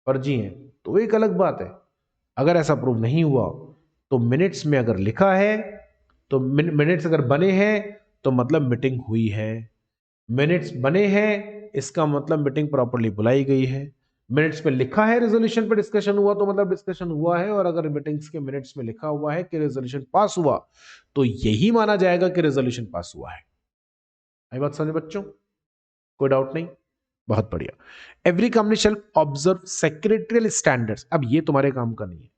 Speaker 1: फर्जी हैं, तो एक अलग बात है। अगर ऐसा प्रूव नहीं हुआ तो मिनट्स में अगर लिखा है तो मिनट्स अगर बने हैं तो मतलब मीटिंग हुई है, मिनट्स बने हैं इसका मतलब मीटिंग प्रॉपर्ली बुलाई गई है, मिनट्स में लिखा है रेजोल्यूशन पर डिस्कशन हुआ तो मतलब डिस्कशन हुआ है, और अगर मीटिंग्स के मिनट्स में लिखा हुआ है कि रेजोल्यूशन पास हुआ तो यही माना जाएगा कि रेजोल्यूशन पास हुआ है। आई बात समझे बच्चों, कोई डाउट नहीं, बहुत बढ़िया। Every company shall observe secretarial standards, अब ये तुम्हारे काम का नहीं है,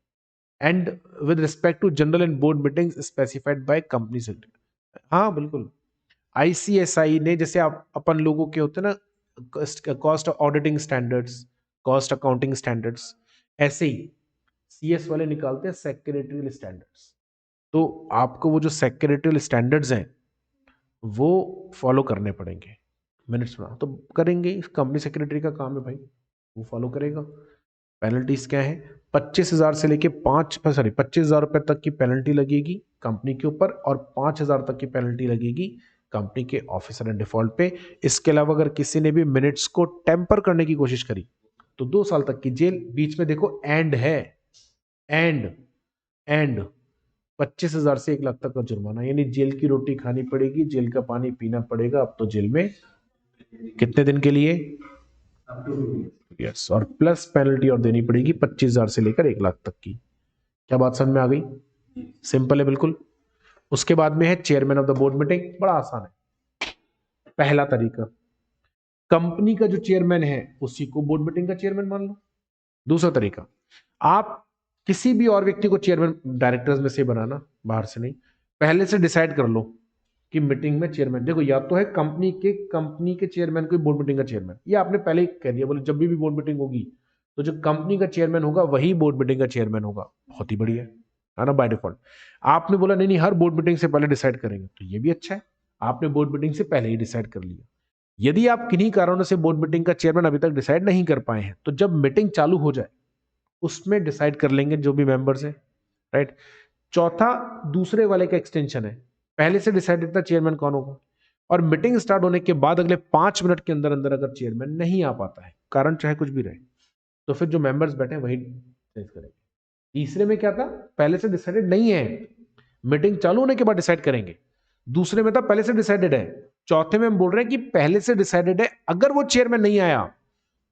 Speaker 1: and with respect to general and board meetings specified by company secretary. हाँ बिल्कुल, आईसीएसआई ने, जैसे आप अपन लोगों के होते हैं ना cost auditing standards, cost accounting standards, ऐसे ही सीएस वाले निकालते हैं सेक्रेटरियल स्टैंडर्ड्स। तो आपको वो जो सेक्रेटरियल स्टैंडर्ड्स हैं वो फॉलो करने पड़ेंगे। मिनट्स बना तो करेंगे, कंपनी सेक्रेटरी का काम है भाई, वो फॉलो करेगा। पेनल्टीज क्या है, 25,000 से लेके 25,000 रुपए तक की पेनल्टी लगेगी कंपनी के ऊपर, और 5,000 तक की पेनल्टी लगेगी कंपनी के ऑफिसर एंड डिफॉल्ट पे। इसके अलावा अगर किसी ने भी मिनट्स को टेम्पर करने की कोशिश करी तो 2 साल तक की जेल। बीच में देखो एंड है, एंड 25,000 से 1 लाख तक का जुर्माना, यानी जेल की रोटी खानी पड़ेगी, जेल का पानी पीना पड़ेगा अब तो जेल में, कितने दिन के लिए, यस, और प्लस पेनल्टी और देनी पड़ेगी 25,000 से लेकर 1 लाख तक की। क्या बात समझ में आ गई? सिंपल है बिल्कुल। उसके बाद में है chairman of the board meeting, बड़ा आसान है। पहला तरीका, कंपनी का जो चेयरमैन है उसी को बोर्ड मीटिंग का चेयरमैन मान लो। दूसरा तरीका, आप किसी भी और व्यक्ति को चेयरमैन डायरेक्टर्स में से बनाना, बाहर से नहीं, पहले से डिसाइड कर लो कि मीटिंग में चेयरमैन, देखो या तो है कंपनी के चेयरमैन को बोर्ड मीटिंग का चेयरमैन, ये आपने पहले ही कह दिया, बोले जब भी बोर्ड मीटिंग होगी तो जो कंपनी का चेयरमैन होगा वही बोर्ड मीटिंग का चेयरमैन होगा। बहुत ही बढ़िया है ना, बाय डिफॉल्ट। आपने बोला नहीं नहीं हर बोर्ड मीटिंग से पहले डिसाइड करेंगे, तो ये भी अच्छा है, आपने बोर्ड मीटिंग से पहले ही डिसाइड कर लिया। यदि आप किन्हीं कारणों से बोर्ड मीटिंग का चेयरमैन अभी तक डिसाइड नहीं कर पाए हैं तो जब मीटिंग चालू हो जाए उसमें डिसाइड कर लेंगे जो भी मेंबर्स हैं, राइट। चौथा, दूसरे वाले का एक्सटेंशन है, पहले से डिसाइडेड था चेयरमैन कौन होगा, और मीटिंग स्टार्ट होने के बाद अगले 5 मिनट के अंदर अंदर अगर चेयरमैन नहीं आ पाता है, कारण चाहे कुछ भी रहे, तो फिर जो मेंबर्स बैठे हैं वही चेंज करेंगे। तीसरे में क्या था, पहले से डिसाइडेड नहीं है, मीटिंग चालू होने के बाद डिसाइड करेंगे। दूसरे में था पहले से डिसाइडेड है। चौथे में हम बोल रहे हैं कि पहले से डिसाइडेड है, अगर वो चेयरमैन नहीं आया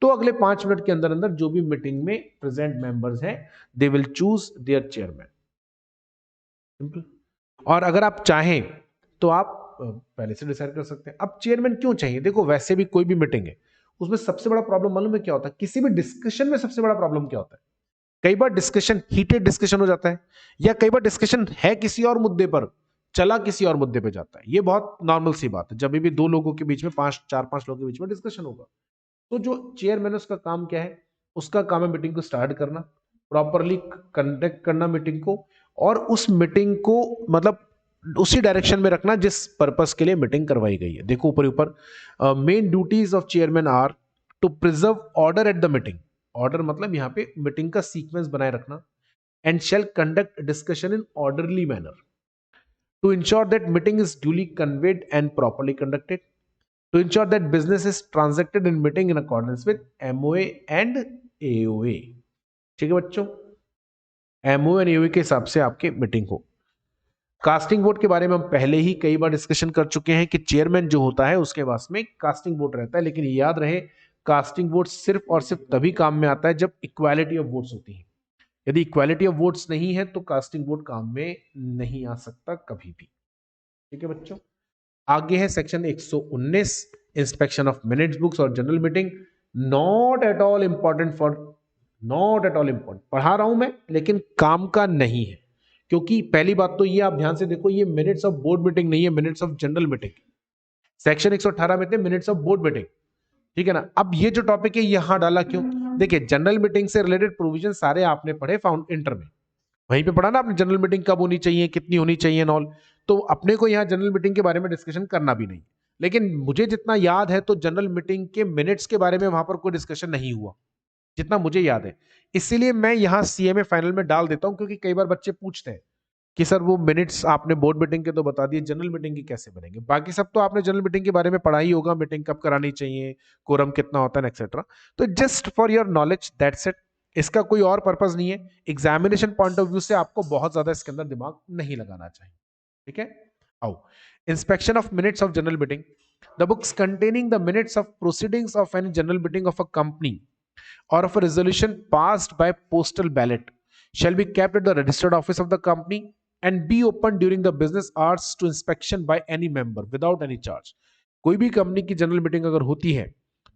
Speaker 1: तो अगले 5 मिनट के अंदर अंदर जो भी मीटिंग में प्रेजेंट मेंबर्स हैं they will choose there chairman. Simple. और अगर आप चाहें तो आप पहले से डिसाइड कर सकते हैं। अब चेयरमैन क्यों चाहिए, देखो वैसे भी कोई भी मीटिंग है उसमें सबसे बड़ा प्रॉब्लम मालूम है क्या होता है, किसी भी डिस्कशन में सबसे बड़ा प्रॉब्लम क्या होता है, कई बार डिस्कशन हीटेड डिस्कशन हो जाता है, या कई बार डिस्कशन है किसी और मुद्दे पर, चला किसी और मुद्दे पे जाता है। ये बहुत नॉर्मल सी बात है, जब भी दो लोगों के बीच में चार पांच लोगों के बीच में डिस्कशन होगा, तो जो चेयरमैन है उसका काम क्या है, उसका काम है मीटिंग को स्टार्ट करना, प्रॉपरली कंडक्ट करना मीटिंग को, और उस मीटिंग को मतलब उसी डायरेक्शन में रखना जिस पर्पस के लिए मीटिंग करवाई गई है। देखो ऊपर ऊपर, main duties of chairman are to preserve order at the meeting, order मतलब यहाँ पे मीटिंग का सीक्वेंस बनाए रखना, and shall conduct discussion in orderly manner to ensure that meeting is duly convened and properly conducted, to ensure that business is transacted in meeting in accordance with MOA and AOA। ठीक है बच्चों, MOA और AOA के हिसाब से आपके meeting हो। Casting vote के बारे में हम पहले ही कई बार डिस्कशन कर चुके हैं कि चेयरमैन जो होता है उसके पास में कास्टिंग वोट रहता है, लेकिन याद रहे कास्टिंग वोट सिर्फ और सिर्फ तभी काम में आता है जब इक्वालिटी ऑफ वोट्स होती है। यदि इक्वालिटी ऑफ वोट्स नहीं है तो कास्टिंग वोट काम में नहीं आ सकता कभी भी। ठीक है बच्चों, आगे है section 119, inspection of minutes books और general meeting. Not at all important not at all important, पढ़ा रहा हूं मैं लेकिन काम का नहीं है, क्योंकि पहली बात तो ये आप ध्यान से देखो, ये मिनट्स ऑफ बोर्ड मीटिंग नहीं है, minutes of general meeting. Section 118 में थे मिनट्स ऑफ बोर्ड मीटिंग, ठीक है ना। अब ये जो टॉपिक है यहां डाला क्यों, देखिए जनरल मीटिंग से रिलेटेड प्रोविजन सारे आपने पढ़े फाउंड इंटर में, वहीं पे पढ़ा ना आपने, जनरल मीटिंग कब होनी चाहिए, कितनी होनी चाहिए नॉल, तो अपने को यहाँ जनरल मीटिंग के बारे में डिस्कशन करना भी नहीं। लेकिन मुझे जितना याद है तो जनरल मीटिंग के मिनट्स के बारे में वहां पर कोई डिस्कशन नहीं हुआ, जितना मुझे याद है। इसीलिए मैं यहाँ सीएमए फाइनल में डाल देता हूँ, क्योंकि कई बार बच्चे पूछते हैं कि सर वो मिनट्स आपने बोर्ड मीटिंग के तो बता दिए, जनरल मीटिंग की कैसे बनेंगे। बाकी सब तो आपने जनरल मीटिंग के बारे में पढ़ा ही होगा, मीटिंग कब करानी चाहिए, कोरम कितना होता है एक्सेट्रा। तो just for your knowledge that's it, इसका कोई और पर्पस नहीं है। एग्जामिनेशन पॉइंट ऑफ व्यू से आपको बहुत ज्यादा इसके अंदर दिमाग नहीं लगाना चाहिए। ठीक है, आओ, inspection of minutes of general meeting. The books containing the minutes of proceedings of any general meeting of a company or of a resolution passed by postal ballot shall be kept at the registered office of the company and be opened during the business hours to inspection by any member without any charge। कोई भी company की general meeting अगर होती है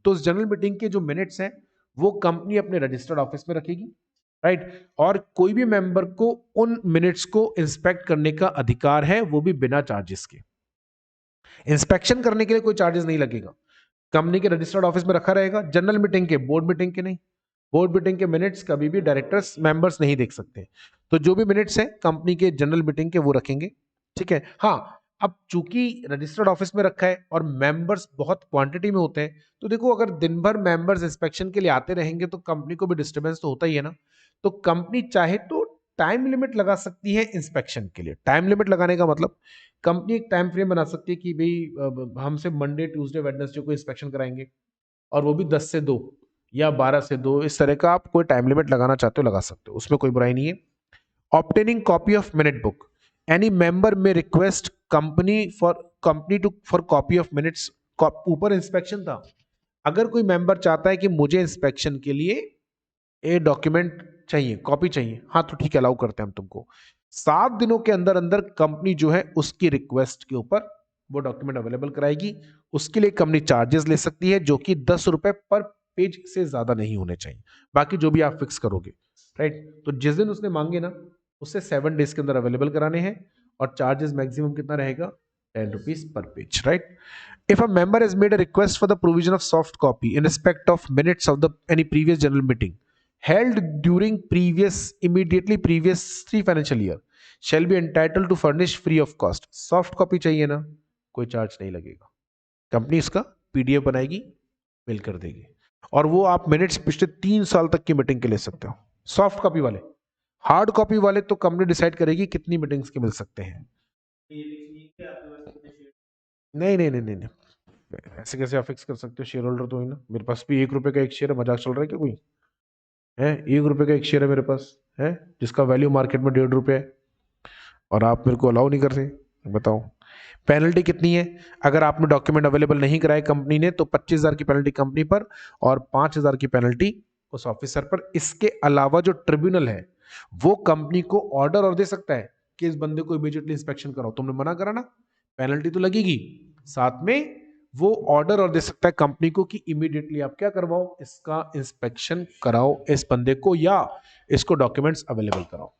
Speaker 1: तो उस general meeting के जो मिनट्स हैं वो कंपनी अपने रजिस्टर्ड ऑफिस में रखेगी, राइट। और कोई भी मेंबर को उन मिनट्स को इंस्पेक्ट करने का अधिकार है, वो भी बिना चार्जेस के। इंस्पेक्शन करने के लिए कोई चार्जेस नहीं लगेगा, कंपनी के रजिस्टर्ड ऑफिस में रखा रहेगा। जनरल मीटिंग के, बोर्ड मीटिंग के नहीं। बोर्ड मीटिंग के मिनट्स कभी भी डायरेक्टर्स मेंबर्स नहीं देख सकते। तो जो भी मिनट्स है कंपनी के जनरल मीटिंग के वो रखेंगे, ठीक है। हाँ, अब चूंकि रजिस्टर्ड ऑफिस में रखा है और मेंबर्स बहुत क्वांटिटी में होते हैं, तो देखो अगर दिन भर मेंबर्स इंस्पेक्शन के लिए आते रहेंगे तो कंपनी को भी डिस्टर्बेंस तो होता ही है ना। तो कंपनी चाहे तो टाइम लिमिट लगा सकती है इंस्पेक्शन के लिए। टाइम लिमिट लगाने का मतलब कंपनी एक टाइम फ्रेम बना सकती है कि भाई हमसे मंडे ट्यूसडे वेडनेसडे को इंस्पेक्शन कराएंगे, और वो भी 10 से 2 या 12 से 2, इस तरह का आप कोई टाइम लिमिट लगाना चाहते हो लगा सकते हो, उसमें कोई बुराई नहीं है। Obtaining copy of minute book, any member may request company to for copy of minutes. ऊपर इंस्पेक्शन था, अगर कोई मेंबर चाहता है कि मुझे इंस्पेक्शन के लिए ए डॉक्यूमेंट चाहिए, कॉपी चाहिए, हाँ तो ठीक है, अलाउ करते हैं हम तुमको। 7 दिनों के अंदर अंदर कंपनी जो है उसकी रिक्वेस्ट के ऊपर वो डॉक्यूमेंट अवेलेबल कराएगी। उसके लिए कंपनी चार्जेस ले सकती है, जो कि 10 रुपए पर पेज से ज्यादा नहीं होने चाहिए, बाकी जो भी आप फिक्स करोगे, राइट। तो जिस दिन उसने मांगे ना, उससे 7 डेज के अंदर अवेलेबल कराने हैं, और चार्जेस मैक्सिमम कितना रहेगा, 10 rupees per page, right. If a member has made a request for the provision of soft copy in respect of minutes of any previous general meeting held during immediately previous 3 financial year, shall be entitled to furnish free of cost। Soft copy चाहिए ना, कोई charge नहीं लगेगा, company इसका PDF बनाएगी, mail कर देगी, और वो आप मिनट्स पिछले 3 साल तक की मीटिंग के ले सकते हो, सॉफ्ट कॉपी वाले। हार्ड कॉपी वाले तो कंपनी डिसाइड करेगी कितनी मीटिंग्स के मिल सकते हैं। नहीं नहीं नहीं नहीं, नहीं। ऐसे कैसे आप फिक्स कर सकते हो, शेयर होल्डर तो है ना, मेरे पास भी 1 रुपए का एक शेयर है, मजाक चल रहा है क्या कोई? है 1 रुपए का एक शेयर है मेरे पास, है जिसका वैल्यू मार्केट में 1.5 रुपए है, और आप मेरे को अलाउ नहीं कर रहे, बताओ। पेनल्टी कितनी है, अगर आपने डॉक्यूमेंट अवेलेबल नहीं कराए कंपनी ने तो 25,000 की पेनल्टी कंपनी पर और 5,000 की पेनल्टी उस ऑफिसर पर। इसके अलावा जो ट्रिब्यूनल है वो कंपनी को ऑर्डर और दे सकता है कि इस बंदे को इमीडिएटली इंस्पेक्शन कराओ, तुमने मना करा ना, पेनल्टी तो लगेगी, साथ में वो ऑर्डर और दे सकता है कंपनी को कि इमीडिएटली आप क्या करवाओ, इसका इंस्पेक्शन कराओ इस बंदे को, या इसको डॉक्यूमेंट्स अवेलेबल कराओ,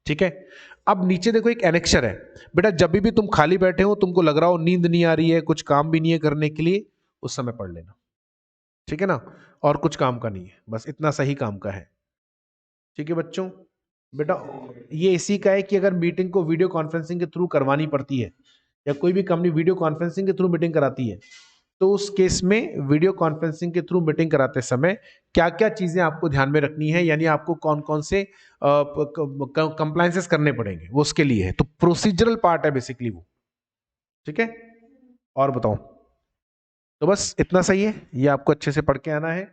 Speaker 1: ठीक है। अब नीचे देखो एक एनेक्चर है, बेटा जब भी तुम खाली बैठे हो, तुमको लग रहा हो नींद नहीं आ रही है, कुछ काम भी नहीं है करने के लिए, उस समय पढ़ लेना, ठीक है ना। और कुछ काम का नहीं है, बस इतना सही काम का है, ठीक है बच्चों। बेटा ये इसी का है कि अगर मीटिंग को वीडियो कॉन्फ्रेंसिंग के थ्रू करवानी पड़ती है, या कोई भी कंपनी वीडियो कॉन्फ्रेंसिंग के थ्रू मीटिंग कराती है, तो उस केस में वीडियो कॉन्फ्रेंसिंग के थ्रू मीटिंग कराते समय क्या क्या चीजें आपको ध्यान में रखनी है, यानी आपको कौन कौन से कंप्लायंसेस करने पड़ेंगे, वो उसके लिए है। तो प्रोसीजरल पार्ट है बेसिकली वो, ठीक है। और बताओ, तो बस इतना सही है, ये आपको अच्छे से पढ़ के आना है।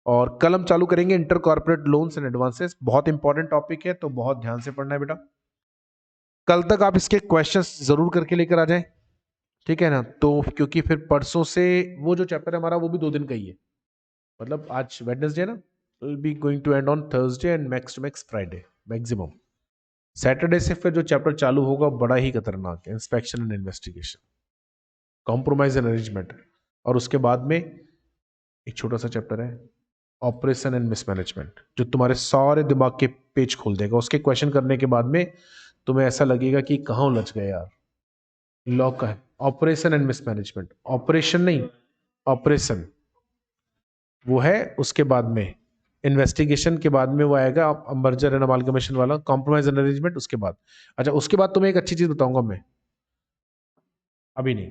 Speaker 1: और कल हम चालू करेंगे inter corporate loans and advances, बहुत इंपॉर्टेंट टॉपिक है, तो बहुत ध्यान से पढ़ना है बेटा। कल तक आप इसके क्वेश्चंस जरूर करके लेकर आ जाएं, ठीक है ना। तो क्योंकि फिर परसों से वो जो चैप्टर है हमारा वो भी 2 दिन का ही है, मतलब आज वेडनेसडे ना, will be going to end on Thursday and next Friday maximum. Saturday से फिर जो चैप्टर चालू होगा बड़ा ही खतरनाक है, inspection and investigation, compromise and arrangement, और उसके बाद में एक छोटा सा चैप्टर है ऑपरेशन एंड मिसमैनेजमेंट, जो तुम्हारे सारे दिमाग के पेज खोल देगा। उसके क्वेश्चन करने के बाद में तुम्हें ऐसा लगेगा कि कहाँ उलझ गए यार। लॉ का है ऑपरेशन एंड मिसमैनेजमेंट, ऑपरेशन नहीं, ऑपरेशन वो है, उसके बाद में इन्वेस्टिगेशन के बाद में वो आएगा मर्जर एंड अमालगमेशन वाला, कॉम्प्रोमाइज एंड अरेंजमेंट उसके बाद। अच्छा उसके बाद तुम्हें एक अच्छी चीज बताऊंगा मैं, अभी नहीं।